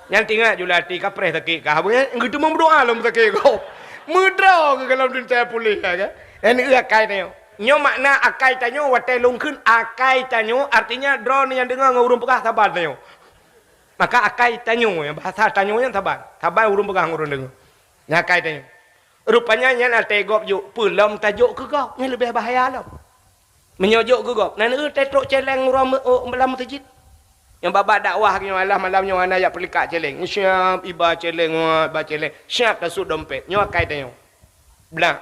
Yang tinggal julati kapres sakit kah, punya, gitu mau berdoa lom sakit kau, mudra ke kalau dintai pulih kan? Ini akai ni, nyo makna akai tanyo, watai longkun akai tanyo, artinya drone yang dengar ngurung pekah sabar tanyo. Maka akai tanyo yang bahasa tanyo yang sabar urung pegang urung dengar. Nya akai tanyo. Rupanya nya na tegop juk pelom tajuk ke kau. Nya lebih bahaya lah. Menyojok ke kau. Nan tetrok celeng urang malam masjid. Yang babak dakwah nya malam-malamnya ana ya pelikat celeng. Siap iba celeng ba celeng. Siap tasuk dompet. Nya akai tanyo. Belah.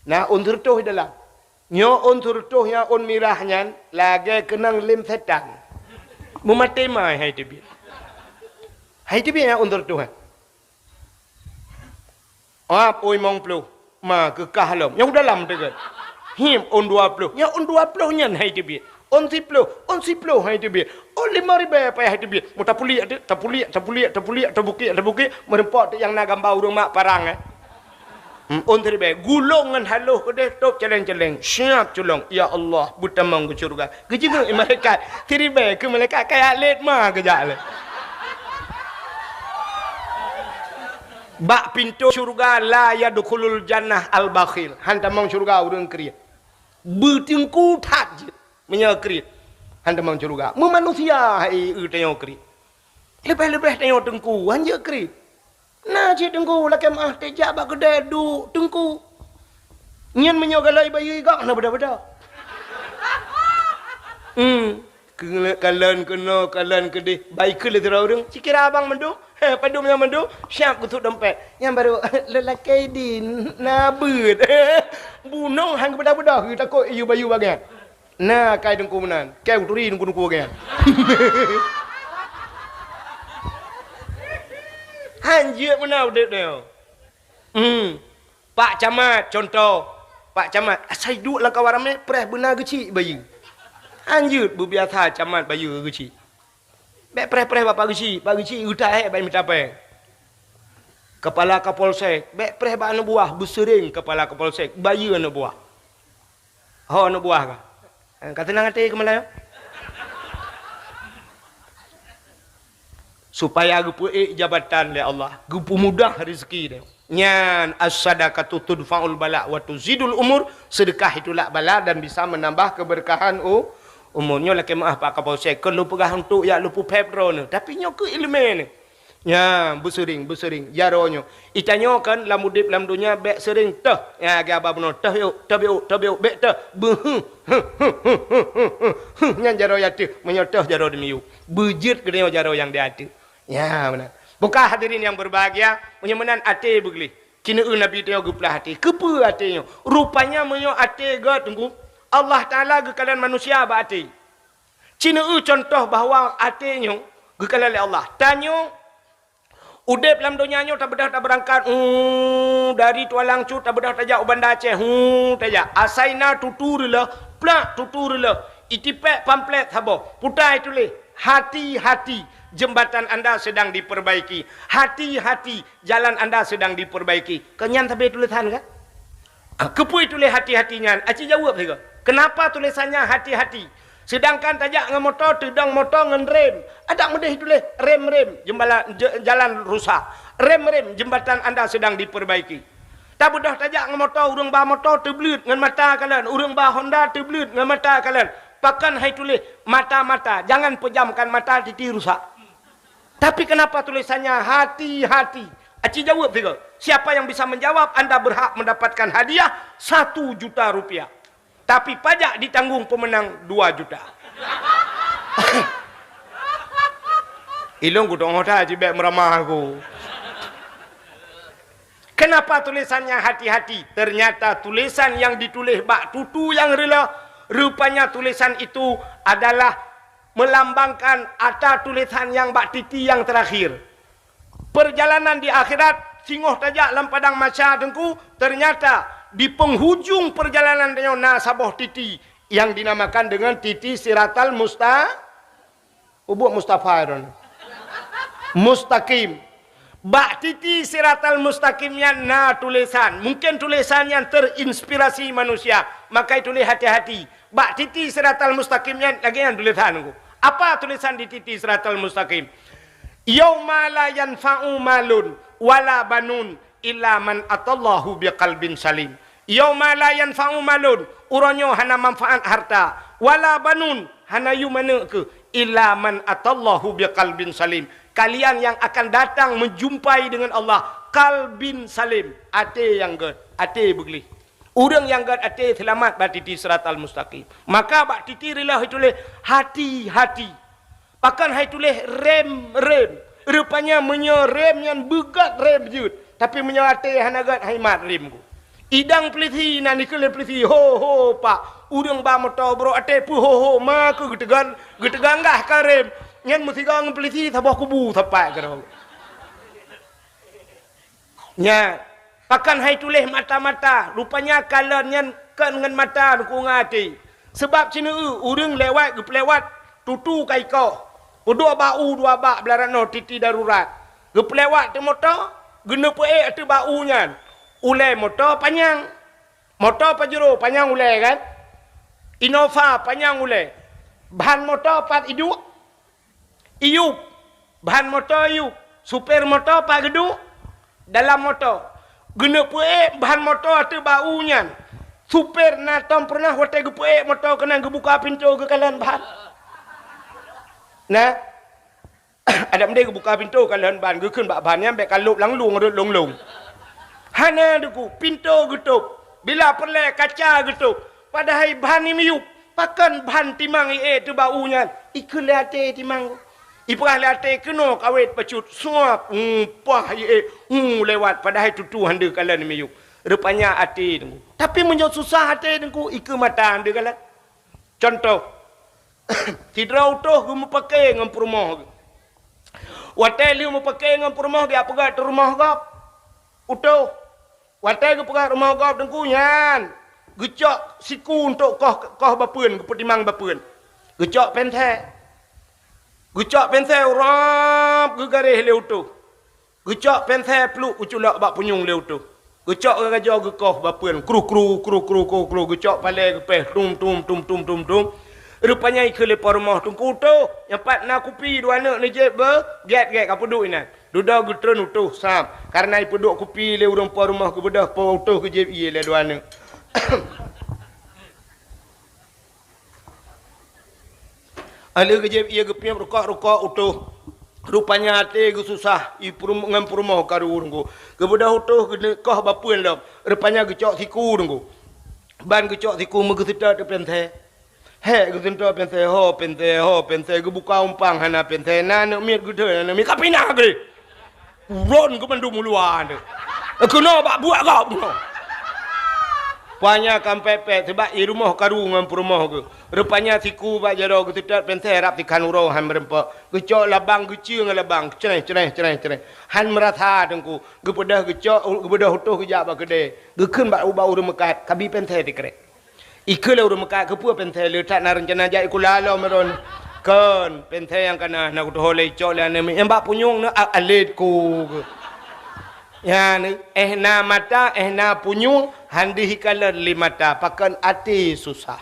Nah untur tuh dalam. Nyo untur tuh yang un mirahnya lagi kenang lim setan. Memati mai hai tibi. Hai tibi yang untuk Tuhan. Ap oi mong plu. Ma ke kahlom. Yang dalam dekat. Him on 20. Yang on 20 nyan hai tibi. On 10 hai tibi. On 5,000 apa hai tibi. Mu tapuliak. Merempak yang nak gambar urang mak parang on 3,000. Gulungan haluh ke deh top celeng-celeng. Siap culong. Ya Allah, butamang ke syurga. Kejigung malaikat. 3,000 ke malaikat kayak let mah kejak le. Bak pintu syurga la yadkhulul jannah al-bakhil. Hantamang syurga urang kriya. Bertingku tat je. Menyakrit. Hantamang syurga. Mu manusia hai tengok kri. Lebih-lebih tengok tengku hanya kri. Nah cik tengku lakai mah tejak bak kedai duk tengku. Nyan menyogalai bayi gak na beda-beda. Kalan kedai baik ke le orang. Cikira abang mendu. Padu yang mendu siap kutuk dompet. Yang baru lelaki din nabut. Bunong hang beda-beda kita takut iu bayu bagian. Nah kai tengku menan. Kai uturi tengku bagian. Hanjir mana udah dia. Pak Camat contoh. Pak Camat, saya duduk lah kawan ramai preh benar kecil bayi. Hanjir berbiasa camat bayi kecil. Baik preh bapak kecil, pak kecil utai baik minta apa? Kepala Kapolsek, baik preh bak anak buah bersering kepala Kapolsek, bayi anak buah. Ho anak buah kah? Kata nang ate ke Melayu. Supaya gupu jabatan oleh Allah. Gupu mudah rezeki dia. Nyan as-sadaqatu tudfa'ul bala wa tuzidul umur. Sedekah itulah bala dan bisa menambah keberkahan umurnya. Laki maaf Pak Kapolsek. Kalau pegah untuk ya lupu pepro ni. Tapi nyo ke ilmu ni. Ya, bersering jaronyo. Itanyo kan lam udip lam dunia bek sering teh. Ya ga apa benar teh yuk bek teh. Nyan jaro ya teh menyoteh jaro demiu. Bejit kedeo jaro yang dia ada. Ya benar. Bukan hadirin yang berbahagia, menyemenan ate begli. Kina Nabi tengok geplah hati. Kepa hatinya. Rupanya menyo ate ga tunggu. Allah Taala ke kalian manusia ba ate. Cina contoh bahawa atenya ke kalian Allah. Tanyo udep dalam dunianya tak bedah tak berangkat. Dari tualang cu tak bedah tajak ubanda Aceh. Tajak. Asaina tuturlah, plak tuturlah. Itipek pamflet habo. Putai tulis. Hati-hati jembatan anda sedang diperbaiki. Hati-hati jalan anda sedang diperbaiki. Kenyan tapi tulisan kan? Kepui tulis hati-hatinya. Aci jawab juga. Kenapa tulisannya hati-hati? Sedangkan tajak dengan motor, tedang motor dengan rem. Ada mudah tulis rem-rem jalan rusak. Rem-rem jembatan anda sedang diperbaiki. Tak mudah tajak dengan motor, urang bah motor terbelut dengan mata kalian. Urang bah Honda terbelut dengan mata kalian. Pakan hai tulis mata-mata. Jangan pejamkan mata, titi rusak. Tapi kenapa tulisannya hati-hati? Aci jawab juga. Siapa yang bisa menjawab, anda berhak mendapatkan hadiah 1 juta rupiah. Tapi pajak ditanggung pemenang 2 juta. Ilong gudong hoda jibek meramah aku. Kenapa tulisannya hati-hati? Ternyata tulisan yang ditulis bak tutu yang rela. Rupanya tulisan itu adalah melambangkan ada tulisan yang bak titi yang terakhir. Perjalanan di akhirat, singoh tajak dalam padang masyar dengku, ternyata di penghujung perjalanan dengan nasaboh titi yang dinamakan dengan titi siratal mustaqim. Bak titi siratal mustaqimnya tulisan. Mungkin tulisan yang terinspirasi manusia. Maka tulis hati-hati. Bak titi siratal mustaqimnya lagi yang tulisan. Apa tulisan di titi siratal mustaqim? Yauma la yanfa'u malun wala banun illa man atallahu biqalbin salim. Yauma la yanfa'u malun, uronyo hana manfaat harta, wala banun hana yu mana ke illa man atallahu biqalbin salim. Kalian yang akan datang menjumpai dengan Allah kalbin salim, ate yang gad, ate begli. Orang yang gad ate selamat bak titi siratal mustaqim. Maka bak titi rilah tulis hati-hati. Pakan hai tulis rem. Rupanya menyo rem yang begat rem jut. Tapi menyo ate hanagat hai mat rem ku. Idang peliti nani kele peliti ho pak. Udang ba motor bro ate pu ho ma ku getegan gah ka rem. Ngan mesti gang peliti tabah kubu tapak karo. Nya pakan hai tulis mata-mata. Rupanya kalian yang kan dengan mata ku ngati. Sebab cina urang lewat gelewat tutu kai ko. Dua bak belarano titi darurat. Gelewat tu motor, gena pe tu baunya. Ulai motor panjang. Motor Pajero panjang ulai kan? Innova panjang ulai. Bahan motor pat iup. Bahan motor iup. Supir motor pat geduk. Dalam motor. Gena pe bahan motor tu baunya. Supir natom pernah hotel gepe motor kena gebuka pintu ke kalian bahan. Nah. Ada mendek buka pintu kalian bahan gekun bak bahannya bek kalup langlung long. Hana duku pintu getup. Bila perle kaca getup. Padahal bahan ni miup. Pakan bahan timang tu baunya. Ikut late timang. Iprah late kena kawet pecut suap. Pah lewat padahal tutu handa kalian miup. Rupanya hati dengku. Tapi menjauh susah hati dengku. Ika mata handa kalian. Contoh. Tidak utuh kamu pakai dengan rumah. Watai liu pakai dengan rumah dia pergi ke rumah gap. Utuh. Watai ke pergi rumah gap dengku nyan. Gecok siku untuk koh bapun, kepetimang bapun. Gecok pentai. Gecok pentai rap gegareh leu tu. Gecok pentai peluk uculak bak punyung leu tu. Gecok geraja gekoh bapun. Kru. Gecok palai gepeh tum. Rupanya ikut lepas rumah tungku tu. Yang pat nak kupi dua anak ni je ber. Get kau duduk ni. Duduk getron utuh sam. Karena ipu duduk kupi le urang pa rumah ke bedah pa utuh ke je ie le dua anak. Ala ke je ie ke piam rukak utuh. Rupanya hati ku susah. Ngan perumah karu nunggu. Kemudian utuh kah bapuan dah. Rupanya gecok siku nunggu. Ban gecok siku megusita tu penthe. He gusita penthe ho penthe gu buka umpang hana penthe na nak miat gude na mi kapina ge. Ron ku mandu muluan. Aku no bak buat kau. Puanya kan pepek sebab i rumah karu ngan perumah ke. Rupanya siku bak jaro ke tidak penthe rap di kanuro han merempak. Gecok labang gecil ngan labang. Cenai. Han meratha tengku. Gepedah gecok gepedah utuh kejap bak gede. Gekeun bak ubau remekat kabi penthe dikrek. Ikeul remekat ke pu penthe le tak na rencana ja iku lalo meron. Kan penthe yang kana nak utuh le cok le ane embak punyung na alit ku. Ya ni na mata na punyung handi hikalan limata pakan ati susah.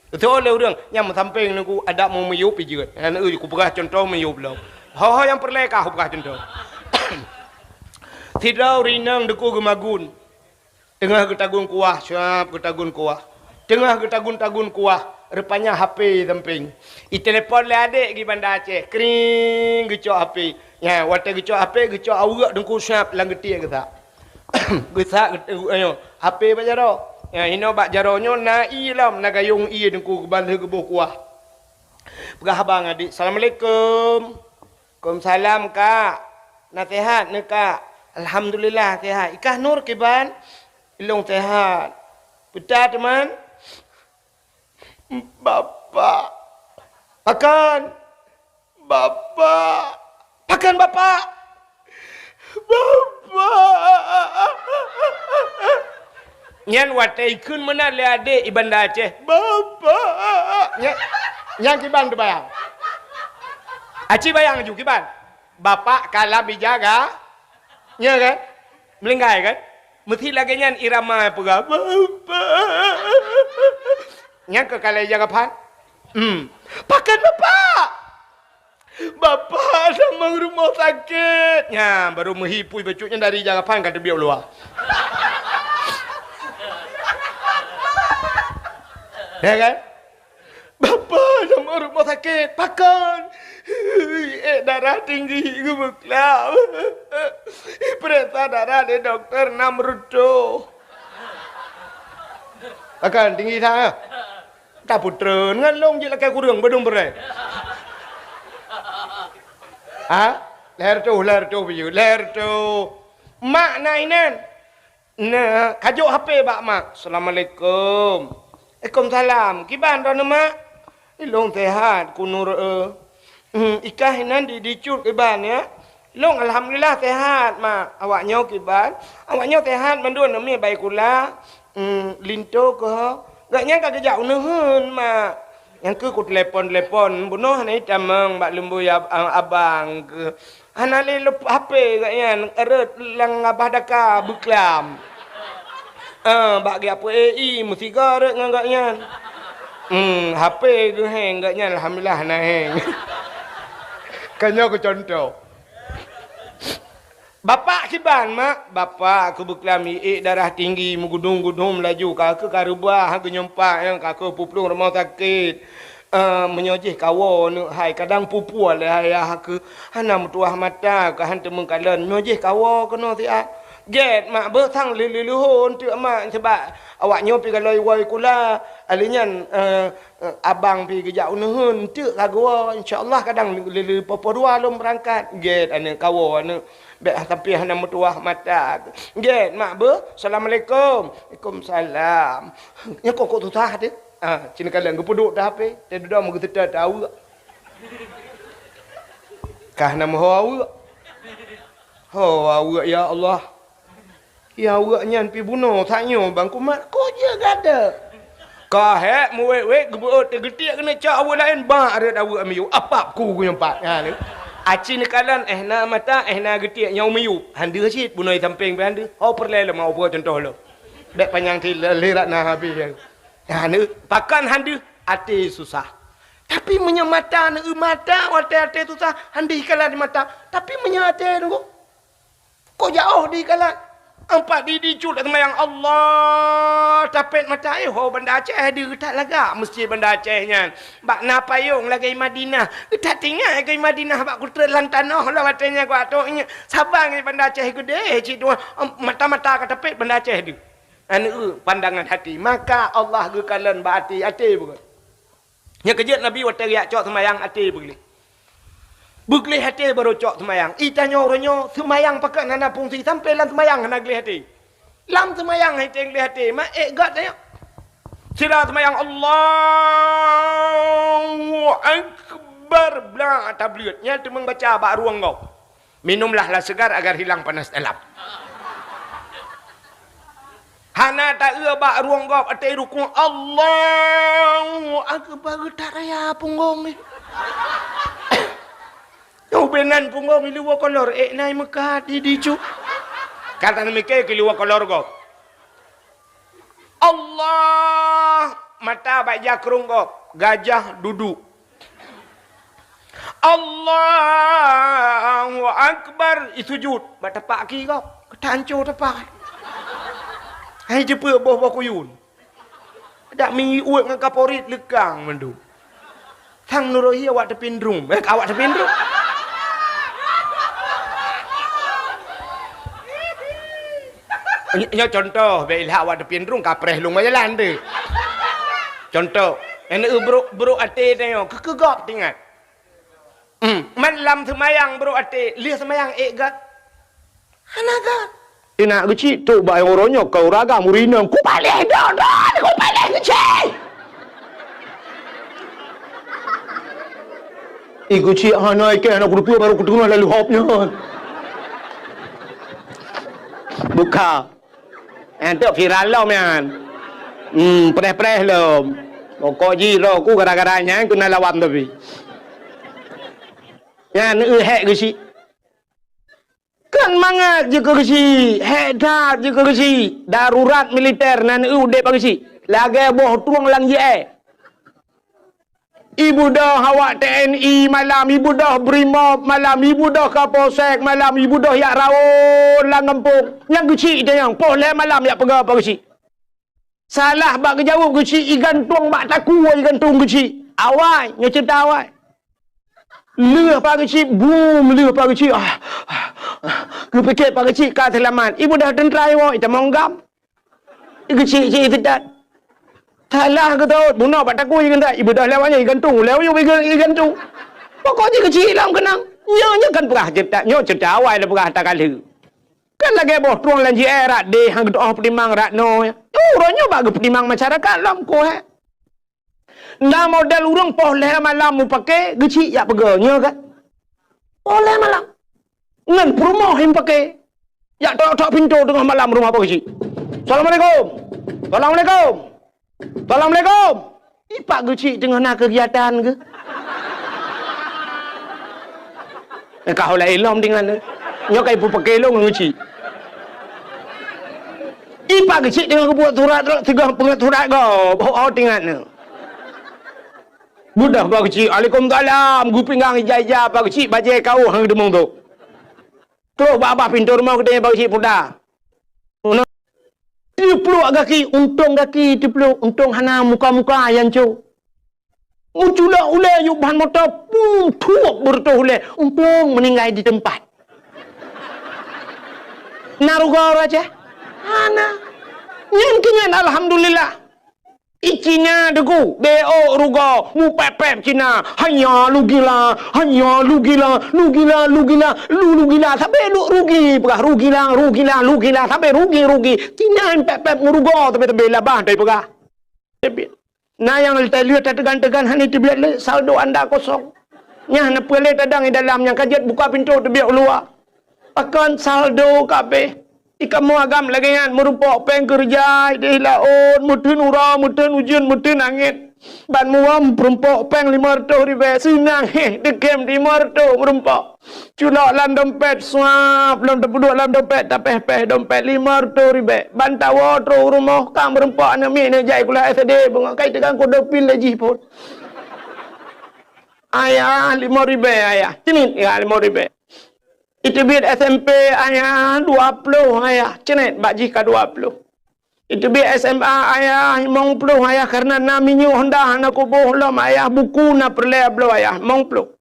Itu oleh orang yang samping aku ada mau meyup je. Yang aku pegah contoh meyup lah. Ho yang perleka aku pegah contoh. Tidau rinang deku gemagun. Tengah getagun kuah, siap getagun kuah. Tengah getagun kuah. Rupanya HP samping. I telefon le adik di Bandar Aceh. Kering gecok HP. Ya, waktu gecok HP, gecok awak dengku siap lang getik ke tak? Gesak ayo, HP bak jaro. Ya, ino bak jaronyo na i lam na gayung i dengku keban gebuh kuah. Pegah abang adik. Assalamualaikum. Waalaikumsalam kak. Nasihat ne kak. Alhamdulillah sehat. Ikah nur kiban. Ilung sehat. Betul teman? Bapak. Akan. Bapak. Akan bapak. Bapak. Nyan watai kun mana le adik i Bandar Aceh. Bapak. Nyan kiban tu bayang. Aci bayang ju kiban. Bapak kalah dijaga. Nya kan? Melinggai kan? Mesti lagi nyan irama pegah. Bapak. Nyan ke kalai jaga pan. Pakan bapak. Bapak sama rumah sakit. Ya, baru menghipui becuknya dari jangkapan kata biar luar. Ya kan? Bapak sama rumah sakit. Pakan. Darah tinggi. Gebuklah. Periksa darah di dokter 6 rutuh. Pakan tinggi sana. Tak putra. Ngalong je lah kau kurang. Bedung berai. Leher tu biu. Leher tu. Mak nainan. Nah, kajuk HP bak mak. Assalamualaikum. Waalaikumsalam. Kiban dah mak? Ilong sehat kunur ikah nan dicut kiban ya. Long alhamdulillah sehat mak. Awaknya kiban. Awaknya sehat mandun nami baik kula. Linto ke. Gaknya kagak jauh nuhun mak. Yang ku telepon bunuh ni tamang bak lembu ya abang ke hanali lup HP gaknya eret lang abah daka beklam bak ge apa AI mesti garet ngagaknya HP ke hang gaknya alhamdulillah na hang kanya ku contoh bapak kiban mak bapak aku beklam darah tinggi mengudung-gudung melaju kakak karubah aku nyempak yang kakak puplung rumah sakit menyojih kawan hai kadang pupu le hai aku hana mutuah mata ka han temeng kalan menyojih kawan kena tiat get mak bertang liluhun tu mak sebab awaknya pi galoi wai kula alinyan abang pi gejak nuhun tu lagu insyaallah kadang lilu popo dua lum berangkat get ane kawan ane bek tapi hana mutuah mata get mak assalamualaikum. Waalaikumsalam. Ya kok tu tah dia cina kalian gepuduk dah HP dia duduk mau kita tahu kah nama hawa ya Allah ya awak nyan pi bunuh tanya bang kumat ko je gada kah muwe gebut getik kena cak awak lain bang ada awak miu apa ku nyempat ni aci ni kalian na mata na getik nyau miu handi sit bunuh samping be handi perle mau buat contoh lo bek panjang ti lirat nah habis ya ni pakan handi ati susah. Tapi menyamata ni mata ati susah handi kalah di mata. Tapi menyata tu kok jauh di kalah. Empat dicut sembahyang Allah tapet mata ho benda Aceh ada tak lagak mesti benda Acehnya bak na payung lagi Madinah tak tinggal ke Madinah bak kutra lang tanah lah watanya ku atoknya sabang ni benda Aceh gede cik tu mata-mata ka tapet benda Aceh tu anu pandangan hati maka Allah ge kalen ba hati bukan nya kejut Nabi wa teriak cok sembahyang hati begini Bukli hati baru cok semayang. Itanya orangnya semayang pakai nana fungsi sampai lan semayang nak geli hati. Lam semayang hati geli hati. Mak gat tanya. Sila semayang Allahu Akbar. Belah tablighatnya tu membaca bak ruang kau. Minumlah lah segar agar hilang panas dalam. Hana tak bak ruang kau atai rukun Allahu Akbar tak raya punggung ni. Benan punggung liwa kolor nai Mekah di dicu. Kata namike ke liwa kolor go. Allah mata baja kerung go. Gajah duduk. Allahu Akbar isujud. Ba tepak ki go. Ketancur tepak. Hai jepe boh kuyun. Dak mi uek dengan kaporit lekang mendu. Thang nurohi awak tepindrum. Awak tepindrum. Nya contoh bila awak ada pindrung kapreh lung jalan tu. Contoh, ene bro ate tengok kekegap tinggal. Malam semayang bro ate, lihat semayang gat. Hanaga. Ina kecil tu bai orangnya kau raga murina ku balik dah, ku balik kecil. Iku cik hanai ke anak kudu baru kudu lalu hopnya. Buka. Ente viral lo man. Preh lo. Kok jiro ku gara-garanya ku nak lawan tapi. Yan hek ke si. Kan mangat je ke si. Hedat je ke si. Darurat militer nan ude pagi si. Lagi boh tuang lang je. Ibu dah awak TNI malam, ibu dah Brimob malam, ibu dah Kapolsek malam, ibu dah yak rawon lang kampung. Yang kecil dia yang boleh malam yak pegah apa kecil. Salah bak kejawab kecil, igantung bak taku igantung kecil. Awai, nyo cerita awai. Leh pak kecil, boom, leh pak kecil. Kepikir pak kecil ka selamat. Ibu dah tentera awak, kita monggam. Kecil-kecil tidak. Salah ke tau, bunuh pak taku ikan tak. Ibu dah lewatnya igantung, lewatnya igantung. Pokoknya kecil lah kenang. Nyonya kan perah cerita, nyo cerita awal dah perah tak kala. Kan lagi boh tuang lanji rat deh hang doa penimang rat no. Urangnya bagi penimang masyarakat lam ko he. Nah model urang boleh malam mu pakai kecil ya peganya kan. Boleh malam. Ngan rumah him pakai. Ya tok pintu tengah malam rumah apa kecil. Assalamualaikum. Assalamualaikum. Assalamualaikum. Ipak kecil tengah nak kegiatan ke? Kau lah ilom dengan ni. Nyo kai pu pakai long kecil. Ipak kecil tengah buat surat tiga pengat surat kau. Oh dengan ni. Budak pak kecil. Waalaikumsalam. Gu pinggang ija-ija pak kecil bajai kau hang demong tu. Terus bapa pintu rumah kedai pak kecil puda. Dia peluk kaki, untung kaki, dia peluk, untung hana muka-muka yang cu. Muncullah ulai yuk bahan motor, pum, tuak bertuh ulai, untung meninggal di tempat. Naruga raja, hana, nyan alhamdulillah. Icinya deku, BO ruga, mu pepep Cina, hanya lu gila, sampai lu rugi, pegah rugi lah, sampai rugi, Cina pepep nguruga, tapi labah dari pegah. Nah yang lihat tegan-tegan hani terbiar saldo anda kosong. Nyah nak pelai tadang di dalam yang kajet buka pintu terbiar keluar. Akan saldo kabeh. Ika mu agam lagi kan merupak peng kerja di laut mutun ura mutun ujian mutun angin ban muam perempak peng 500 ribu sinang dekem 500 merempak culak lam dompet suap lam duduk lam dompet tapeh dompet 500 ribu ban tawa tro rumah kang merempak anak mi ne jai kula SD bunga kai tegang ko dopil lagi pun ayah 5 ribu ayah sini ya 5 ribu Itu biar SMP ayah 20 ayah. Cenet bak jika 20. Itu biar SMA ayah 50 ayah. Karena namanya hendak nak kubuh lam ayah. Buku nak perleh belum ayah 50.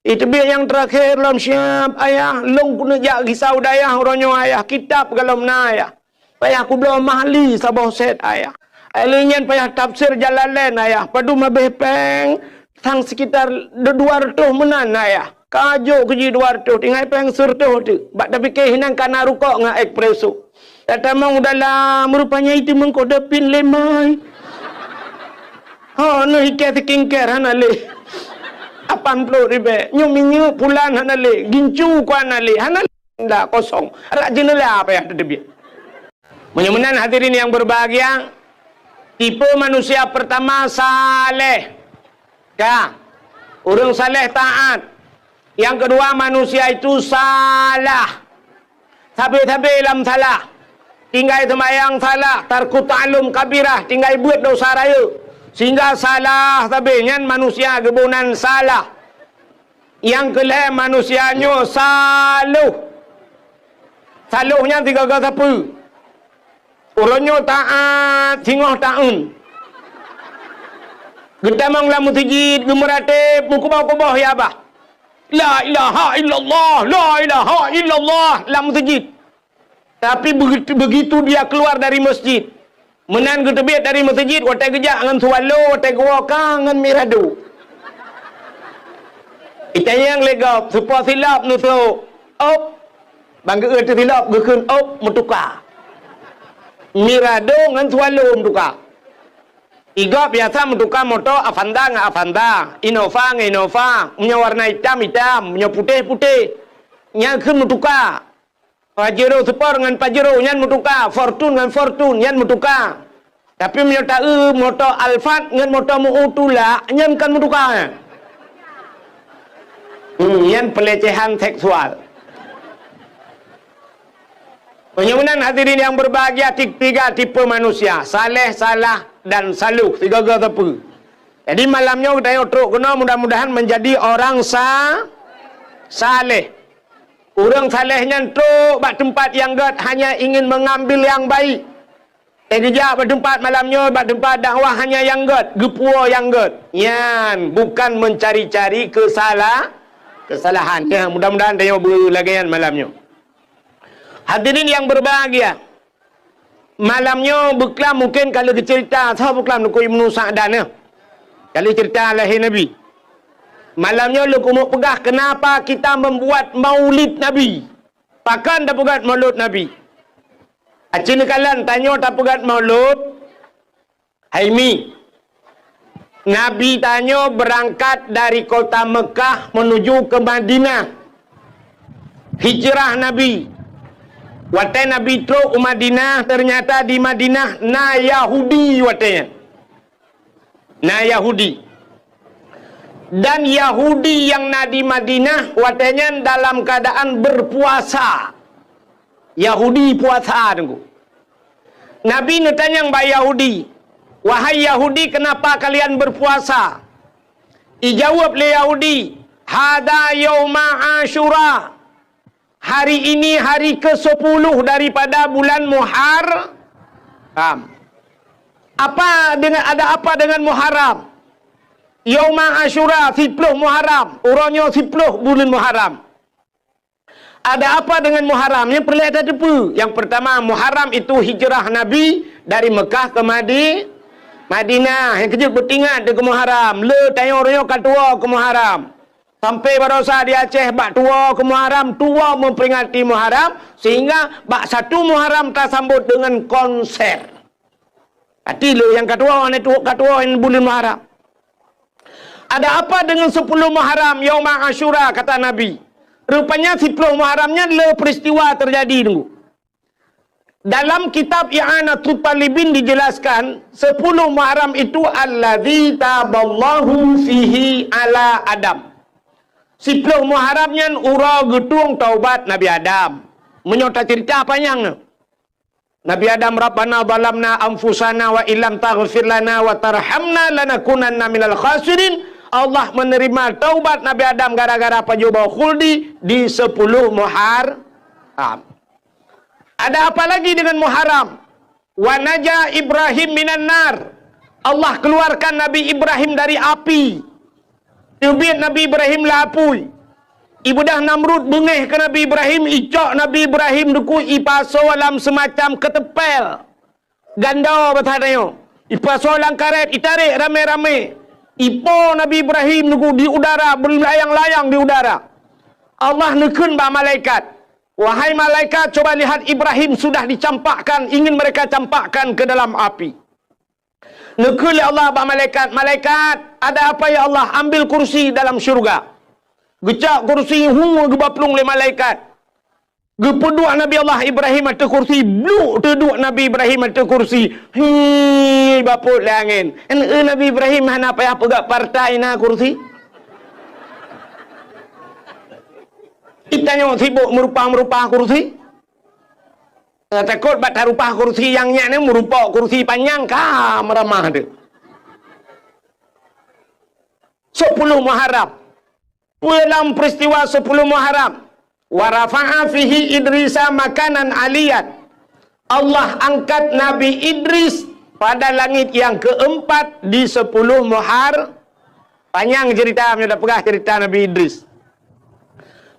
Itu biar yang terakhir lam siap ayah. Long guna jak risau dayah ronyo ayah. Kitab galam na ayah. Payah aku belum mahli sabah set ayah. Alinyan payah tafsir Jalalain ayah. Padu mabeh peng. Tang sekitar 200 menan ayah. Kajo keji 200. Tinggal peng surtuh tu. Bak tapi kehinan kana rukok ngah ekspreso. Kata mang dalam rupanya itu mengkodepin lemai. Ha no ikat kingker hana le. 80 ribu. Nyu pulan hana le. Gincu ku hana le. Hana dah kosong. Rak jenela apa ya tadi. Mudah-mudahan hadirin yang berbahagia. Tipe manusia pertama saleh. Ya. Orang saleh taat. Yang kedua manusia itu salah. Tapi dalam salah. Tinggal semayang salah. Tarku ta'lum kabirah. Tinggal buat dosa raya. Sehingga salah. Tapi yang manusia kebunan salah. Yang kelima manusianya saluh. Saluhnya 3 kata apa? Orangnya taat. Singoh ta'un. Getamang lamu tijid. Gemeratip. Mukubah-kubah ya abah. La ilaha illallah, la ilaha illallah, lam masjid. Tapi begitu dia keluar dari masjid, menan ketebit dari masjid, watai gejak ngan suwalo, watai gawaka ngan mirado. Itanya yang legap, supaya silap nuso, op, bangga itu silap, gekun op, mutuka. Mirado ngan suwalo mutuka. Iga biasa mentukar motor Avanda nggak Avanda, Innova nggak Innova, punya warna hitam, punya putih. Nyakin mentukar. Pajero Sport dengan Pajero, nyan mentukar. Fortune dengan Fortune, nyan mentukar. Tapi punya motor Alphard dengan motor Mu'utula, nyan kan mentukar. Nyan pelecehan seksual. Mudah-mudahan hadirin yang berbahagia, 3 tipe manusia. Saleh, salah, dan saluh. 3 kata apa. Jadi malamnya kita otrok kena mudah-mudahan menjadi orang saleh. Orang salehnya truk bak tempat yang gad hanya ingin mengambil yang baik. Kejap bak tempat malamnya bak tempat dakwah hanya yang gad. Gepua yang gad. Yan, bukan mencari-cari kesalahan. Ya, mudah-mudahan dia berlagaian malamnya. Hadirin yang berbahagia. Malamnya beklam mungkin kalau cerita tahu beklam nuku Ibnu Sa'dan ya. Kalau cerita lahir Nabi. Malamnya lu kumuk pegah kenapa kita membuat maulid Nabi. Pakan dah pegat maulid Nabi. Acin kalan tanya tak pegat maulid. Haimi. Nabi tanya berangkat dari kota Mekah menuju ke Madinah. Hijrah Nabi. Watai Nabi truk Madinah, ternyata di Madinah na Yahudi watanya. Na Yahudi. Dan Yahudi yang na di Madinah watanya dalam keadaan berpuasa. Yahudi puasa tunggu. Nabi nanya mbak Yahudi, wahai Yahudi kenapa kalian berpuasa? Ijawab le Yahudi, hada yauma Asyura. Hari ini hari ke-10 daripada bulan Muharram. Ada apa dengan Muharram? Yauma Asyura 10 Muharram. Orangnya 10 bulan Muharram. Ada apa dengan Muharram? Yang perlu ada depu. Yang pertama, Muharram itu hijrah Nabi dari Mekah ke Madinah. Yang kejut bertingat ke Muharram. Le tanya orangnya katua ke Muharram. Sampai barosa di Aceh bak tua ke Muharram, tua memperingati Muharram sehingga bak 1 Muharram tersambut dengan konser. Hati lo yang kedua yang bulan Muharram. Ada apa dengan 10 Muharram Yauma Asyura kata Nabi? Rupanya 10 Muharramnya le peristiwa terjadi tunggu. Dalam kitab I'anatul Talibin dijelaskan 10 Muharram itu alladzi taballahu fihi ala Adam. 10 Muharramnya ura getung taubat Nabi Adam. Menyota cerita apa yang Nabi Adam Rabbana zalamna anfusana wa illam taghfir lana wa tarhamna lanakunanna minal khasirin. Allah menerima taubat Nabi Adam gara-gara pajuba khuldi di 10 Muharram. Ada apa lagi dengan Muharram? Wa naja Ibrahim minan nar. Allah keluarkan Nabi Ibrahim dari api. Tebit Nabi Ibrahim lapui. Ibu dah Namrud bengih ke Nabi Ibrahim, icok Nabi Ibrahim duku ipaso dalam semacam ketepel. Ganda bertanya. Ipaso dalam karet, itarik rame-rame. Ipo Nabi Ibrahim duku di udara, berlayang-layang di udara. Allah nekun ba malaikat. Wahai malaikat, coba lihat Ibrahim sudah dicampakkan, ingin mereka campakkan ke dalam api. Nekun Allah ba malaikat, malaikat, ada apa ya Allah? Ambil kursi dalam syurga. Gecak kursi gebaplung le malaikat. Gepeduk Nabi Allah Ibrahim atas kursi, bluk teduk Nabi Ibrahim atas kursi. Baput le angin. Nabi Ibrahim hana payah pegak partai na kursi. Itanya sibuk merupah kursi. Takut batal rupah kursi yang nya ni merupa kursi panjang ka meramah dia. 10 Muharram. Dalam peristiwa 10 Muharram, wa rafa'a fihi Idrisa makanan aliyan. Allah angkat Nabi Idris pada langit yang keempat di 10 Muharram. Panjang cerita, sudah pegah cerita Nabi Idris.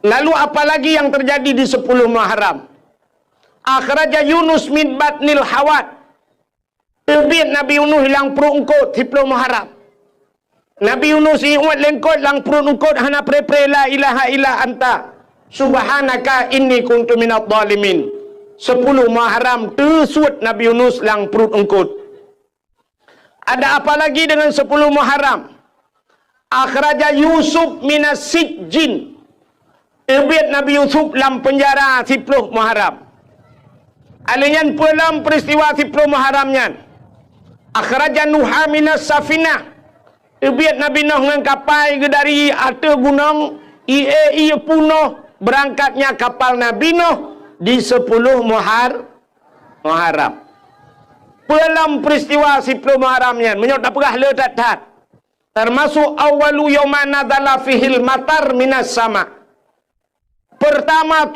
Lalu apa lagi yang terjadi di 10 Muharram? Akhraja Yunus min batnil hawat. Terbit Nabi Yunus hilang perut engkut 10 Muharram. Nabi Yunus iuat lengkot lang perut ungkut hana pre-pre la ilaha illa anta subhanaka inni kuntu minadh dhalimin. 10 Muharram tersut Nabi Yunus lang perut ungkut. Ada apa lagi dengan 10 Muharram? Akhraja Yusuf minas sijjin. Terbit Nabi Yusuf dalam penjara 10 Muharram. Alian dalam peristiwa 10 Muharramnya. Akhraja Nuha minas safinah. Terbit Nabi Nuh dengan kapal dari atas gunung ia punuh berangkatnya kapal Nabi Nuh di 10 Muharram. Dalam peristiwa 10 Muharramnya menyok tak pegah le tat. Termasuk awalu yawma nadzala fihil matar minas sama. Pertama